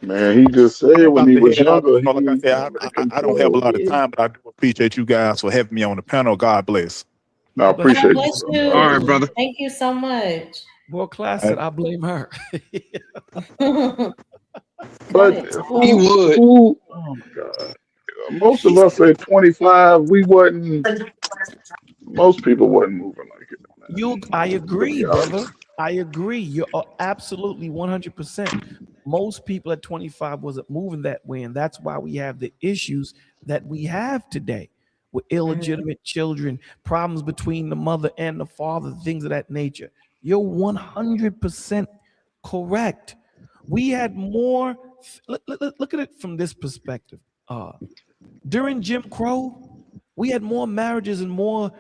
Man, he just I'm said when about he to was head out. younger, he Like I didn't said, have any I don't have a control. lot of Yeah. time, but I do appreciate you guys for having me on the panel. God bless. No, I God bless God appreciate you, bless bro. All right, you. brother. Thank you so much. World Class said, I blame her. But He would. oh my God. Most of us at 25, we wasn't, most people wasn't moving like it, I to be agree, brother. honest. I agree. You're absolutely 100%. Most people at 25 wasn't moving that way, and that's why we have the issues that we have today with illegitimate children, problems between the mother and the father, things of that nature. You're 100% correct. We had more. Look at it from this perspective. During Jim Crow, we had more marriages and more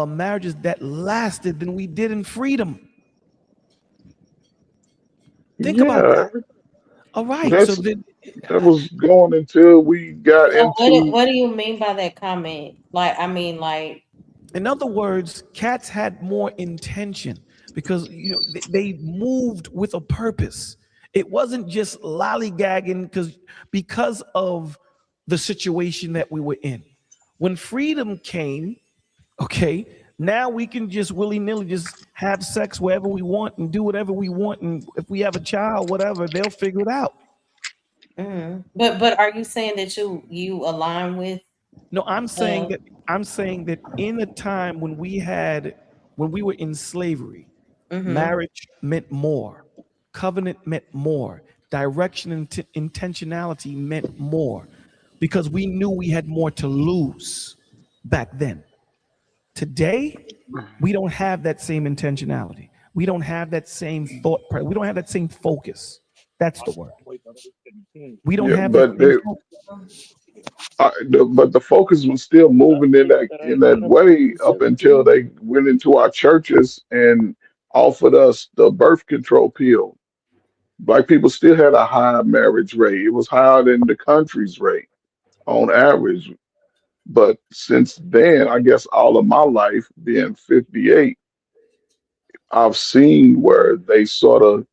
marriages that lasted than we did in freedom. Think about Yeah, that. All right. So that's then, that was going until we got So into. what do you mean by that comment? Like, I mean, like, in other words, cats had more intention because they moved with a purpose. It wasn't just lollygagging because of the situation that we were in. When freedom came, okay, now we can just willy-nilly just have sex wherever we want and do whatever we want, and if we have a child, whatever, they'll figure it out. but are you saying that you align with? No, I'm saying that in a time when we were in slavery, marriage meant more, covenant meant more, direction and intentionality meant more, because we knew we had more to lose back then. Today, we don't have that same intentionality. We don't have that same thought. We don't have that same focus. That's the word. We don't Yeah, have that but same focus. but the focus was still moving in that way up until they went into our churches and offered us the birth control pill. Black people still had a high marriage rate. It was higher than the country's rate on average. But since then, I guess all of my life, being 58, I've seen where they sort of,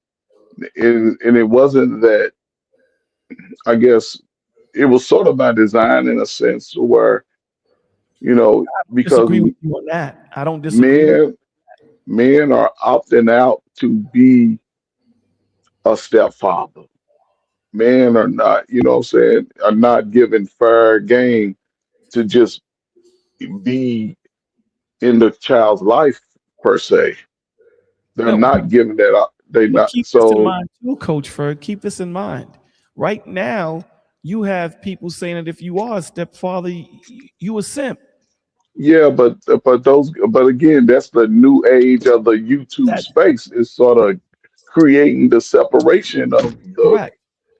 and it wasn't that, I guess it was sort of by design in a sense where, because Disagree with you on that. I don't disagree with. men men are opting out to be a stepfather. Men are not, what I'm saying, are not given fair game to just be in the child's life per se. They're No, not giving that up. They but not keep this in so mind too, Coach Ferg. Keep this in mind. Right now, you have people saying that if you are a stepfather, you a simp. yeah, but again, that's the new age of the YouTube That space. Is sort of creating the separation of the correct,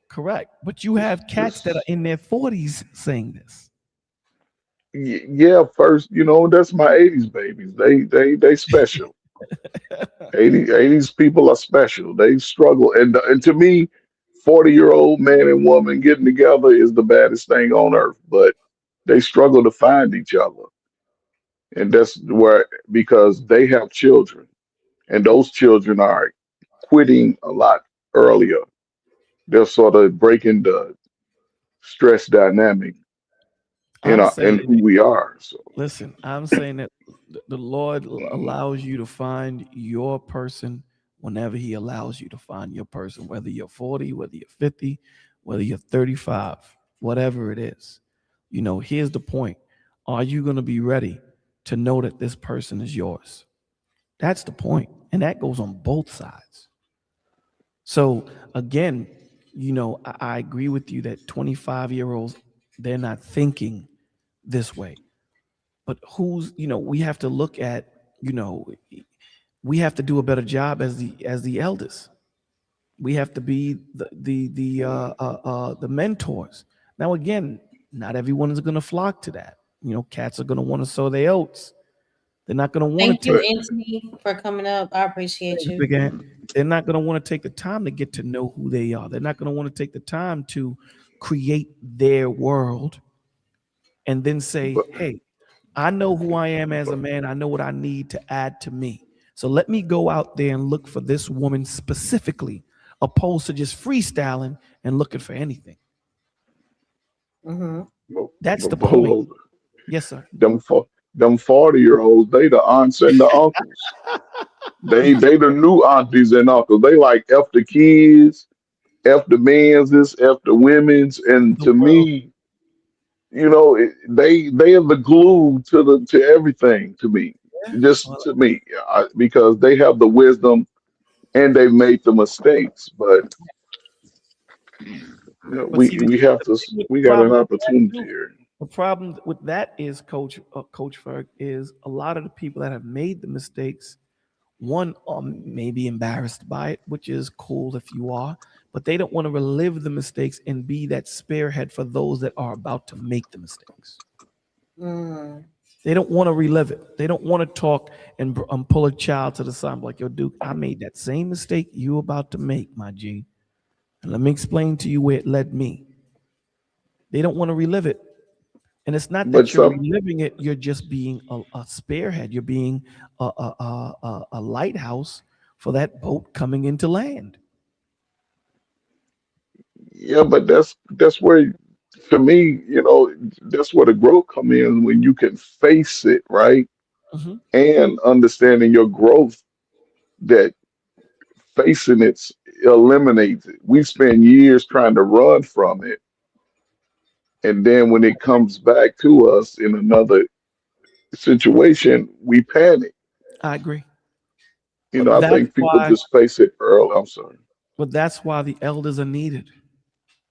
correct. But you have cats that are this. in their 40s saying this. Yeah, first, that's my 80s babies. They special. 80s people are special. They struggle. And to me, 40-year-old man and woman getting together is the baddest thing on earth. But they struggle to find each other. And that's where, because they have children, and those children are quitting a lot earlier. They're sort of breaking the stress dynamic I'm in saying, who we are. So listen, I'm saying that the Lord allows you to find your person whenever He allows you to find your person, whether you're 40, whether you're 50, whether you're 35, whatever it is. Here's the point. Are you going to be ready to know that this person is yours? That's the point. And that goes on both sides. So again, I agree with you that 25-year-olds, they're not thinking this way. But we have to look at, we have to do a better job as the elders. We have to be the mentors. Now, again, not everyone is going to flock to that. Cats are going to want to sow their oats. They're not going to want Thank to you, take. Anthony, for coming up. I appreciate you. They're not going to want to take the time to get to know who they are. They're not going to want to take the time to create their world and then say, hey, I know who I am as a man. I know what I need to add to me. So let me go out there and look for this woman specifically, opposed to just freestyling and looking for anything. That's the point. Yes, sir. Them Them 40-year-olds, they the aunts and the uncles. They the new aunties and uncles. They like F the kids, F the men's, this F the women's, and The to world. me, they are the glue to everything to me. Just Well, to me, because they have the wisdom and they made the mistakes. But but see, we have the to. thing with the We got an problem with that opportunity too. here. The problem with that is, Coach Ferg, is a lot of the people that have made the mistakes. One may be embarrassed by it, which is cool if you are, but they don't want to relive the mistakes and be that spearhead for those that are about to make the mistakes. Mm. They don't want to relive it. They don't want to talk and pull a child to the side and be like, yo, Duke, I made that same mistake you about to make, my G. And let me explain to you where it led me. They don't want to relive it. And it's not But that you're some, reliving it, you're just being a spearhead. You're being a lighthouse for that boat coming into land. yeah, but that's where, for me, that's where the growth come in when you can face it, right? Mhm. And understanding your growth, that facing it eliminates it. We spend years trying to run from it, and then when it comes back to us in another situation, we panic. I agree. I But that's think people why just face it early. I'm sorry. but that's why the elders are needed.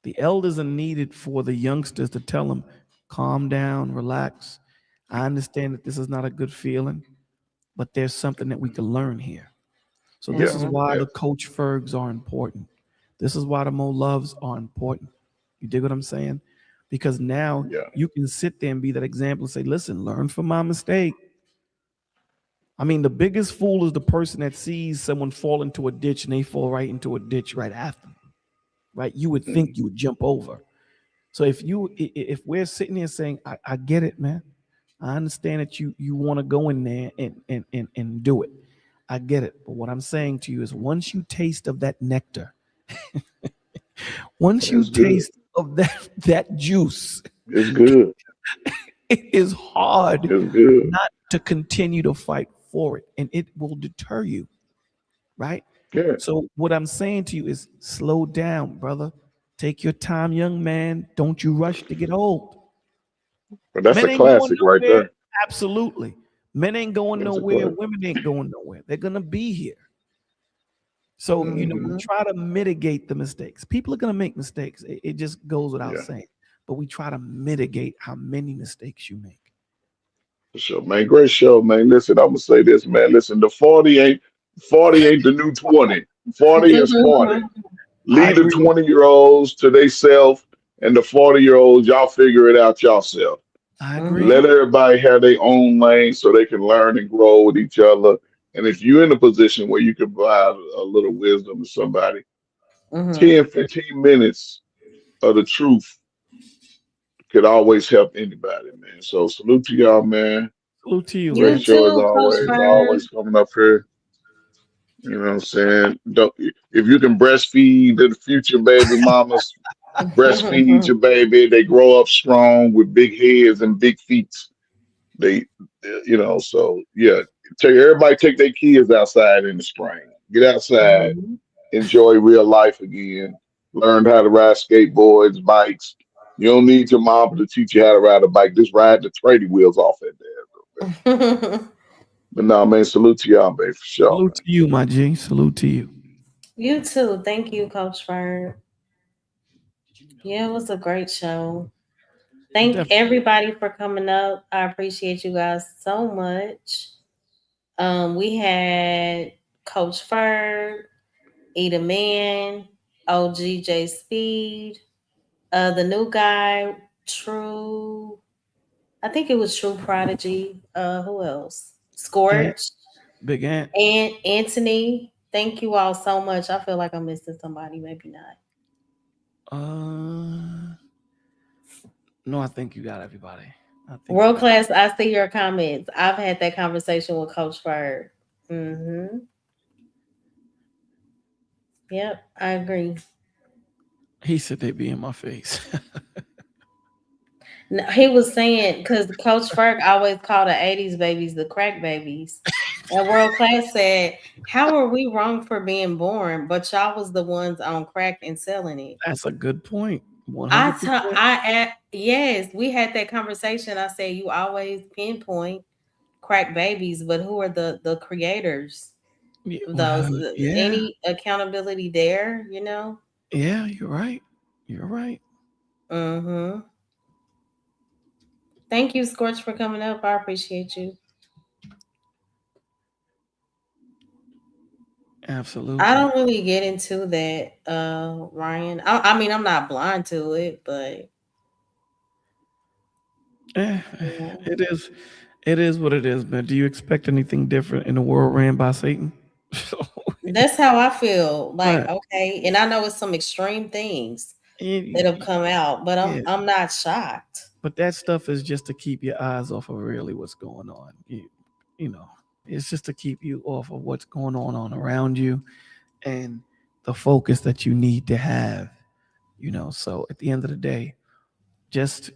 The elders are needed for the youngsters to tell them, calm down, relax. I understand that this is not a good feeling, but there's something that we can learn here. So this Yeah, is Mm-hmm. why yeah, the Coach Fergs are important. This is why the Mo Loves are important. You dig what I'm saying? Because now yeah. you can sit there and be that example and say, listen, learn from my mistake. I mean, the biggest fool is the person that sees someone fall into a ditch and they fall right into a ditch right after them, right? You would think Mhm. you would jump over. So if we're sitting here saying, I get it, man. I understand that you want to go in there and do it. I get it. But what I'm saying to you is once you taste of that nectar, once you It's good. taste of that juice, It's good. it is hard It's good. not to continue to fight for it. And it will deter you, right? Yeah. So what I'm saying to you is slow down, brother. Take your time, young man. Don't you rush to get old. But that's Men a ain't going classic right nowhere. there. Absolutely. Men ain't going That's a nowhere. classic. Women ain't going nowhere. They're going to be here. So, Hmm. we Mm-hmm. try to mitigate the mistakes. People are going to make mistakes. It just goes without Yeah, saying. But we try to mitigate how many mistakes you make. for sure, man. Great show, man. Listen, I'm gonna say this, man. Listen, the 40 ain't the new 20. 40 is 40. I Leave the agree with 20-year-olds to themselves, and the 40-year-olds, y'all figure it out yourself. I agree. Let everybody have their own lane so they can learn and grow with each other. And if you're in a position where you can provide a little wisdom to somebody, Mm-hmm. 10, 15 minutes of the truth could always help anybody, man. So salute to y'all, man. Salute to you, Great You man. show as too, Coach always. Bird. Always coming up here. You know what I'm saying? Don't, if you can breastfeed the future baby mamas, breastfeed your baby. They grow up strong with big heads and big feet. They, so yeah. Everybody take their kids outside in the spring. Get outside, Mhm. enjoy real life again. Learn how to ride skateboards, bikes. You don't need your mom to teach you how to ride a bike. Just ride the trading wheels off it there. But no, man, salute to y'all, man, for sure, Salute to you, my G. Salute to you. You too. Thank you, Coach Bird. Yeah, it was a great show. Thank Definitely. everybody for coming up. I appreciate you guys so much. We had Coach Ferg, Eda Man, OGJ Speed, the new guy, True. I think it was True Prodigy. Who else? Ant, Scorch Big Ant. and Anthony. Thank you all so much. I feel like I'm missing somebody, maybe not. Uh, no, I think you got everybody. I think you World got. class, I see your comments. I've had that conversation with Coach Bird. Mm-hmm. Yep, I agree. He said they be in my face. No, he was saying because Coach Ferg always called the '80s babies the crack babies, and World Class said, "How are we wrong for being born? But y'all was the ones on crack and selling it." That's a good point. 100%. Yes, we had that conversation. I said you always pinpoint crack babies, but who are the creators of those? Well, yeah, Any accountability there? yeah, you're right. You're right. Mm-hmm. Thank you, Scorch, for coming up. I appreciate you. I Absolutely. don't really get into that, Ryan. I mean, I'm not blind to it, but Eh, yeah. it is. It is what it is, man. Do you expect anything different in a world ran by Satan? So, That's how I feel. Like, right. okay, and I know it's some extreme things that have come out, but I'm Yeah, I'm not shocked. but that stuff is just to keep your eyes off of really what's going on. You know, it's just to keep you off of what's going on around you and the focus that you need to have. So at the end of the day, just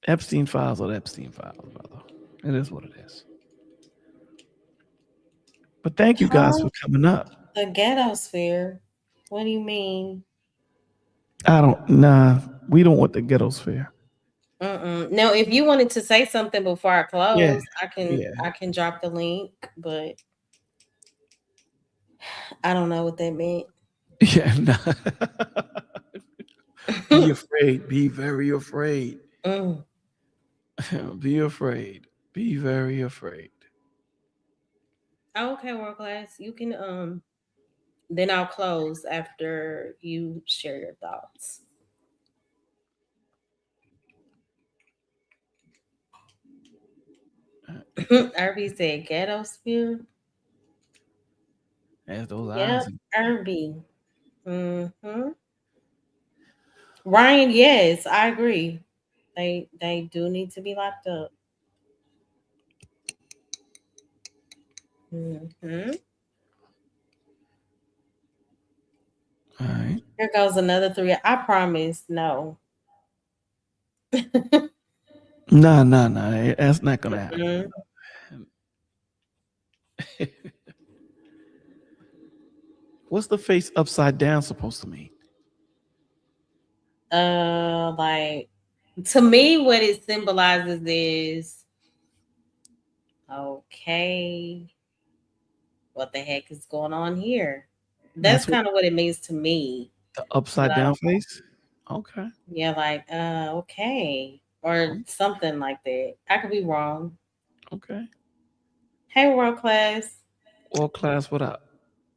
Epstein files are Epstein files, brother. It is what it is. But thank you guys Huh? for coming up. The ghetto sphere. What do you mean? I don't. Nah, we don't want the ghetto sphere. Mm-mm. Now, if you wanted to say something before I Yeah, close, I can yeah, I can drop the link, but I don't know what that meant. yeah. Nah. Be afraid. Be very afraid. Mm. Be afraid. Be very afraid. Okay, world class. You can then I'll close after you share your thoughts. Irby said ghetto sphere. As those eyes. Yep, Irby. Mm-hmm. Ryan, yes, I agree. They do need to be locked up. Mm-hmm. All right. Here goes another three. I promise, no. Nah, nah, nah. That's not gonna happen. Mm-mm. What's the face upside down supposed to mean? Like to me, what it symbolizes is okay. What the heck is going on here? That's That's what kind of what it means to me. the But upside I down don't know. face. Okay. Yeah, like okay, or something like that. I could be wrong. Okay. Hey, world class. World class. What up?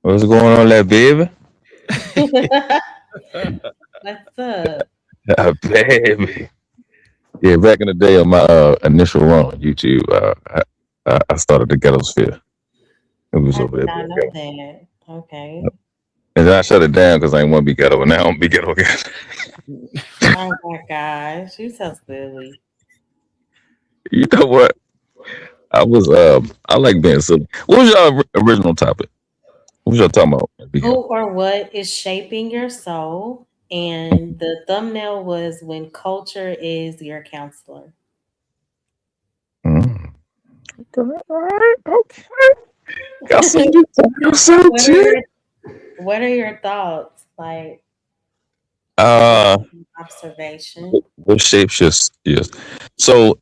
What's going on there, baby? What's up? Baby. Yeah, back in the day on my initial run on YouTube, I started the Ghetto Sphere. It was I over did there not being know ghetto. that. Okay. And then I shut it down because I didn't want to be ghetto, and now I'm be ghetto again. Oh my gosh, you so silly. You know what? I like being silly. What was your original topic? What was y'all talking about? at the Who beginning? or what is shaping your soul? And the thumbnail was when culture is your counselor. Mm. All right, okay. Got some good time. What are your What are your thoughts? Like Uh, observation. what shapes your so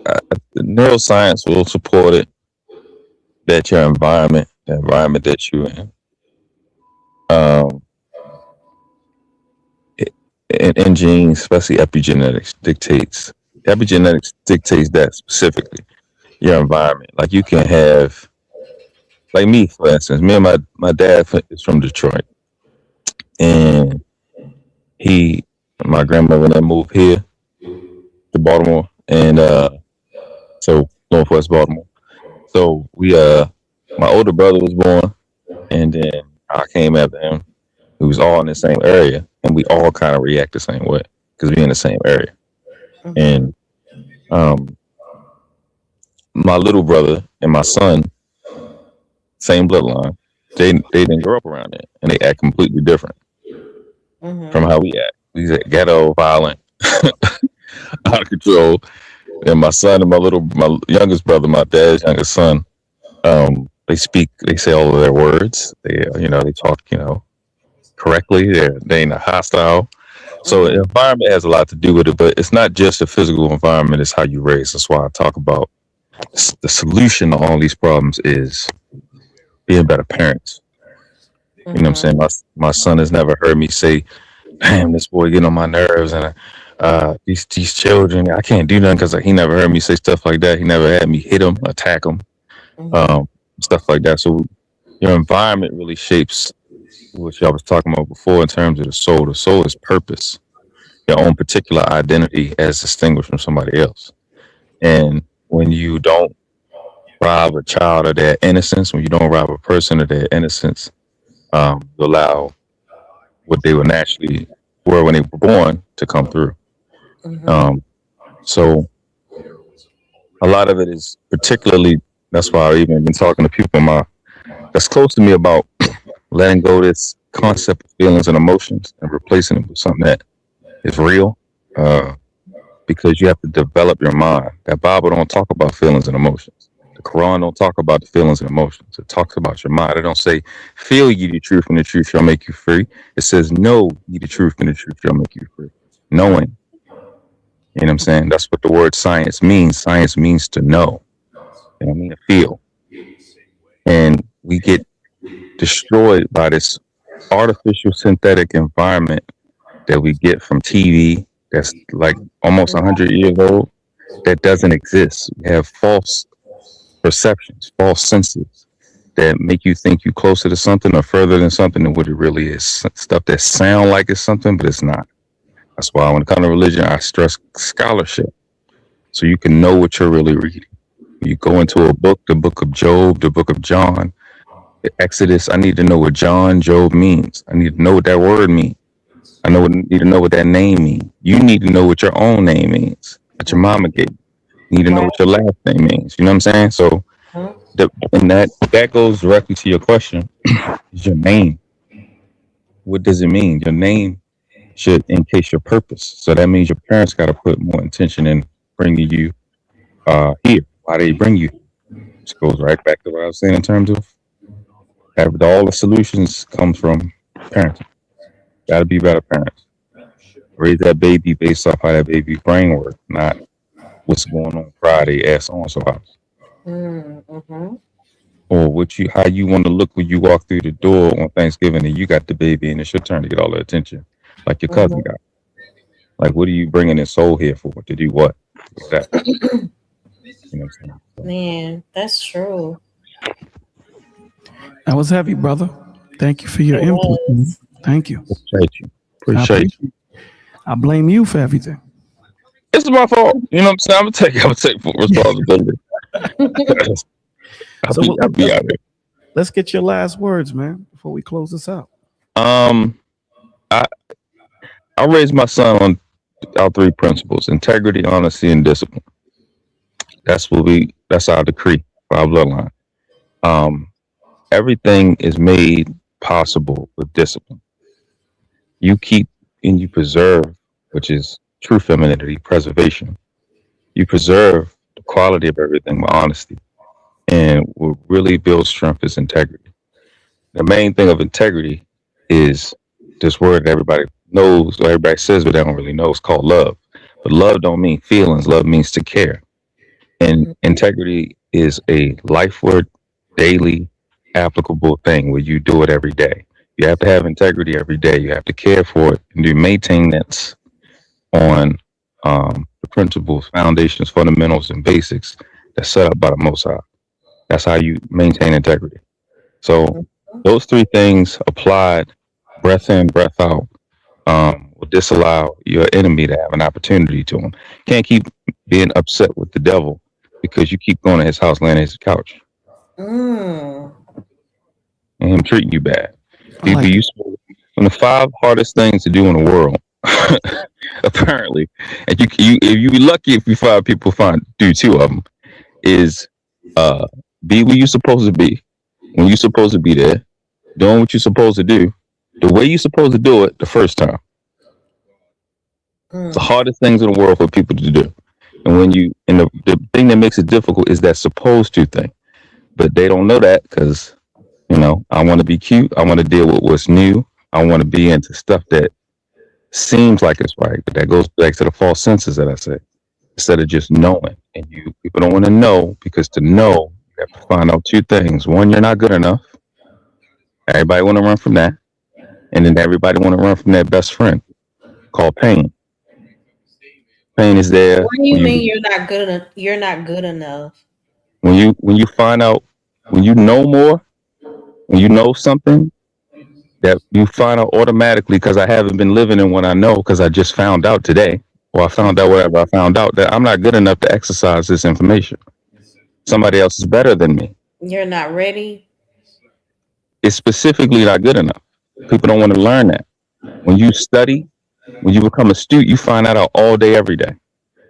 uh, the neuroscience will support it that your environment, the environment that you're in, um, it, and genes, especially epigenetics dictates that specifically your environment. Like you can have, like me for instance, me and my dad is from Detroit, and he, my grandmother, they moved here to Baltimore, and so Northwest Baltimore. So my older brother was born, and then I came after him. It was all in the same area, and we all kind of react the same way because we're in the same area. Mm-hmm. And um, my little brother and my son, same bloodline, they didn't grow up around it, and they act completely different from Mm-hmm. how we act. We act ghetto, violent, out of control. And my son and my youngest brother, my dad's youngest son, they say all of their words. They talk, correctly. They ain't hostile. So the environment has a lot to do with it, but it's not just the physical environment, it's how you raise. That's why I talk about the solution to all these problems is being better parents. You know what I'm saying? My son has never heard me say, damn, this boy getting on my nerves, and these children, I can't do nothing, because he never heard me say stuff like that. He never had me hit him, attack him, stuff like that. So your environment really shapes what y'all was talking about before in terms of the soul. The soul is purpose, your own particular identity as distinguished from somebody else. And when you don't rob a child of their innocence, when you don't rob a person of their innocence, you allow what they were naturally were when they were born to come through. So a lot of it is particularly, that's why I've even been talking to people that's close to me about letting go of this concept of feelings and emotions and replacing it with something that is real, because you have to develop your mind. That Bible don't talk about feelings and emotions. The Quran don't talk about the feelings and emotions. It talks about your mind. It don't say, feel ye the truth and the truth shall make you free. It says, know ye the truth and the truth shall make you free. Knowing. You know what I'm saying? That's what the word science means. Science means to know. You know what I mean? To feel. And we get destroyed by this artificial synthetic environment that we get from TV that's like almost 100 years old, that doesn't exist. We have false perceptions, false senses that make you think you're closer to something or further than something than what it really is. Stuff that sound like it's something, but it's not. That's why when it comes to religion, I stress scholarship, so you can know what you're really reading. You go into a book, the book of Job, the book of John, the Exodus. I need to know what John, Job means. I need to know what that word means. Need to know what that name means. You need to know what your own name means, what your mama gave you. You need to know what your last name means. You know what I'm saying? So, and that goes directly to your question. Is your name? What does it mean? Your name should encase your purpose. So that means your parents got to put more intention in bringing you here. Why they bring you? This goes right back to what I was saying in terms of all the solutions come from parenting. Got to be better parents. Raise that baby based off how that baby's brain works, not what's going on Friday at so-and-so house. Or how you want to look when you walk through the door on Thanksgiving and you got the baby and it's your turn to get all the attention, like your cousin got. Like, what are you bringing this soul here for? To do what? Exactly. You know what I'm saying? Man, that's true. That was heavy, brother. Thank you for your input. Thank you. Appreciate you. I blame you for everything. It's my fault. You know what I'm saying? I'm gonna take full responsibility. I'll be out there. Let's get your last words, man, before we close this out. I raised my son on our three principles: integrity, honesty, and discipline. That's our decree for our bloodline. Everything is made possible with discipline. You keep and you preserve, which is true femininity, preservation. You preserve the quality of everything with honesty. And what really builds strength is integrity. The main thing of integrity is this word that everybody knows, or everybody says, but they don't really know. It's called love. But love don't mean feelings. Love means to care. And integrity is a life word, daily applicable thing where you do it every day. You have to have integrity every day. You have to care for it and do maintenance on the principles, foundations, fundamentals, and basics that's set up by the Most High. That's how you maintain integrity. So those three things applied, breath in, breath out, will disallow your enemy to have an opportunity to him. Can't keep being upset with the devil because you keep going to his house, laying on his couch, and him treating you bad. One of the 5 hardest things to do in the world, apparently, and if you be lucky if you 5 people do 2 of them, is be where you're supposed to be, when you're supposed to be there, doing what you're supposed to do, the way you're supposed to do it the first time. It's the hardest things in the world for people to do. And the thing that makes it difficult is that supposed to thing. But they don't know that because, I want to be cute. I want to deal with what's new. I want to be into stuff that seems like it's right. But that goes back to the false senses that I said. Instead of just knowing. And people don't want to know because to know, you have to find out two things. One, you're not good enough. Everybody want to run from that. And then everybody want to run from their best friend called pain. Pain is there What do you mean you're not good enough? You're not good enough. when you find out, when you know more, when you know something that you find out automatically because I haven't been living in what I know because I just found out today, or I found out whatever I found out, that I'm not good enough to exercise this information. Somebody else is better than me. You're not ready. It's specifically not good enough. People don't want to learn that. When you study, when you become astute, you find that out all day, every day.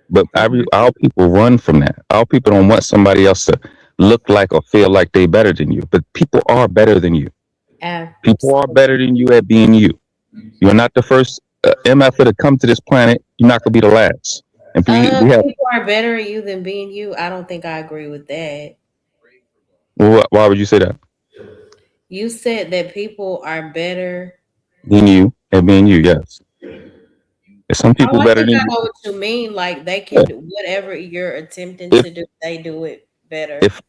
But our people run from that. Our people don't want somebody else to look like or feel like they better than you. But people are better than you. People are better than you at being you. You're not the first MF to come to this planet. You're not gonna be the last. And we have. People are better at you than being you. I don't think I agree with that. Well, why would you say that? You said that people are better. Than you at being you. Yes. There's some people Oh, I better think than I you. know what you mean. Like they Yeah. can do whatever you're attempting If to do, they do it better. if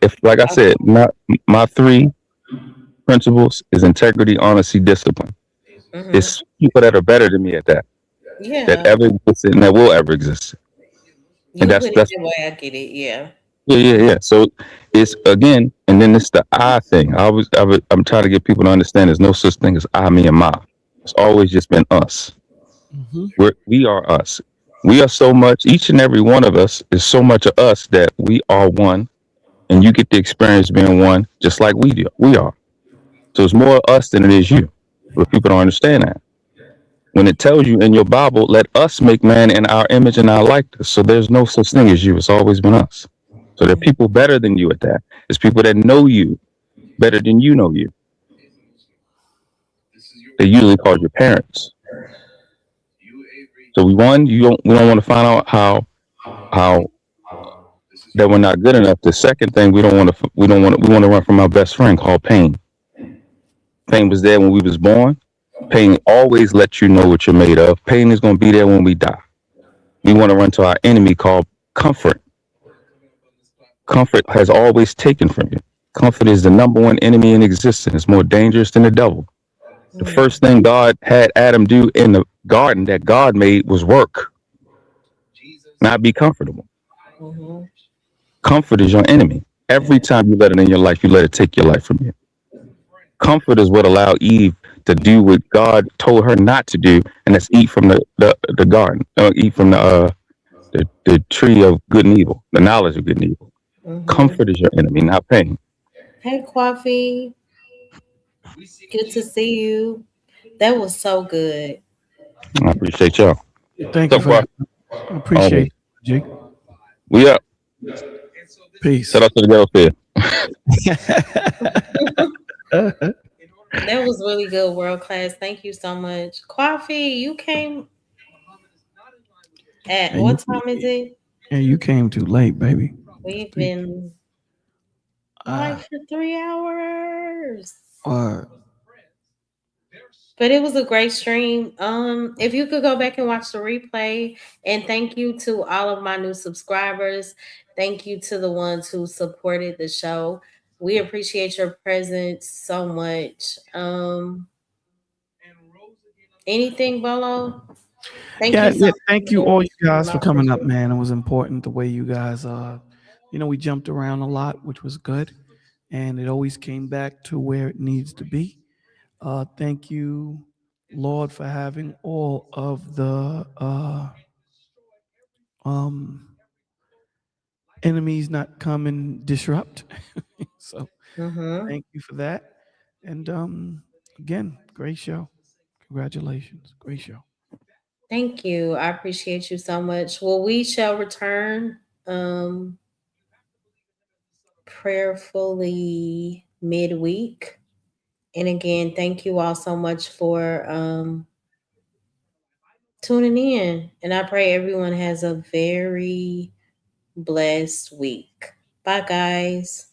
if like I said, my three principles is integrity, honesty, discipline. It's people that are better than me at that. That Yeah, ever existed and that will ever exist. And you that's put it that's that way. I get it. Yeah. yeah. So it's again, and then it's the I thing. I'm trying to get people to understand there's no such thing as I, me, and my. It's always just been us. We are us. We are so much. Each and every one of us is so much of us that we are one, and you get the experience being one, just like we do. We are. So it's more us than it is you. But people don't understand that. When it tells you in your Bible, let us make man in our image and our likeness. So there's no such thing as you. It's always been us. So there are people better than you at that. It's people that know you better than you know you. They usually call your parents. So we don't want to find out how that we're not good enough. The second thing we want to run from our best friend called pain. Pain was there when we was born. Pain always lets you know what you're made of. Pain is going to be there when we die. We want to run to our enemy called comfort. Comfort has always taken from you. Comfort is the number one enemy in existence. It's more dangerous than the devil. The first thing God had Adam do in the garden that God made was work, not be comfortable. Comfort is your enemy. Every time you let it in your life, you let it take your life from you. Comfort is what allowed Eve to do what God told her not to do, and that's eat from the garden, eat from the tree of good and evil, the knowledge of good and evil. Comfort is your enemy, not pain. Hey, Coffee. Good to see you. That was so good. I appreciate y'all. Thank you So for far, that. I appreciate it, Jake. we up. Peace. Shout out to the girls here. That was really good, world class. Thank you so much. Coffee, you came at And what you, time is it? and you came too late, baby. We've been live for 3 hours. Uh, But it was a great stream. If you could go back and watch the replay, and thank you to all of my new subscribers. Thank you to the ones who supported the show. We appreciate your presence so much. Anything, Bolo? Thank you so yeah. much Thank for you, doing all the you stream. guys, I for coming up, appreciate man. It was important the way you guys, we jumped around a lot, which was good, and it always came back to where it needs to be. Thank you, Lord, for having all of the um, enemies not come and disrupt. So thank you for that. And again, great show. Congratulations. Great show. Thank you. I appreciate you so much. Well, we shall return prayerfully midweek. And again, thank you all so much for tuning in. And I pray everyone has a very blessed week. Bye, guys.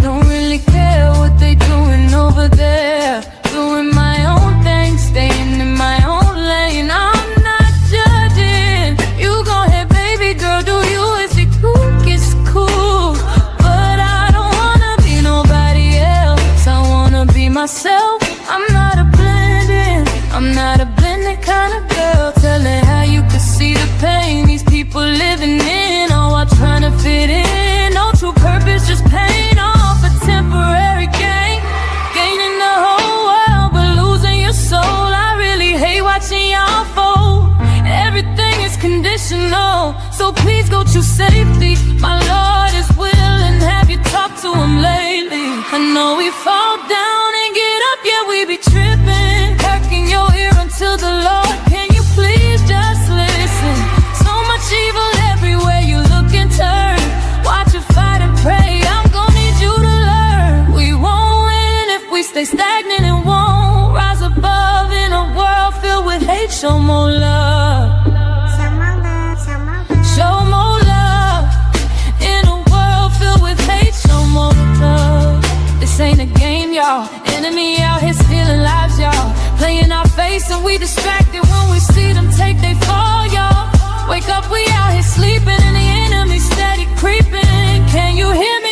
Don't really care what they doing over there. Doing my own thing, staying in my own lane. I'm not judging. You go ahead, baby girl, do you? Is it cool? It's cool. But I don't wanna be nobody else. I wanna be myself. I'm not a blending. I'm not a blended kind of girl. Telling how you can see the pain these people living in, all while trying to fit in. No true purpose, just paying off a temporary gain. Gaining the whole world, but losing your soul. I really hate watching y'all fold. Everything is conditional, so please go choose safety. My Lord is willing, have you talked to him lately? I know we fall down and get up, yeah, we be tripping. Perking your ear until the Lord, can you please just listen? So much evil everywhere you look and turn. Watch you fight and pray, I'm gonna need you to learn. We won't win if we stay stagnant and won't rise above in a world filled with hate. Show more love. Show more love. In a world filled with hate, show more love. This ain't a game, y'all. Enemy out here stealing lives, y'all. Playing our face and we distracted when we see them take they fall, y'all. Wake up, we out here sleeping and the enemy steady creeping. Can you hear me?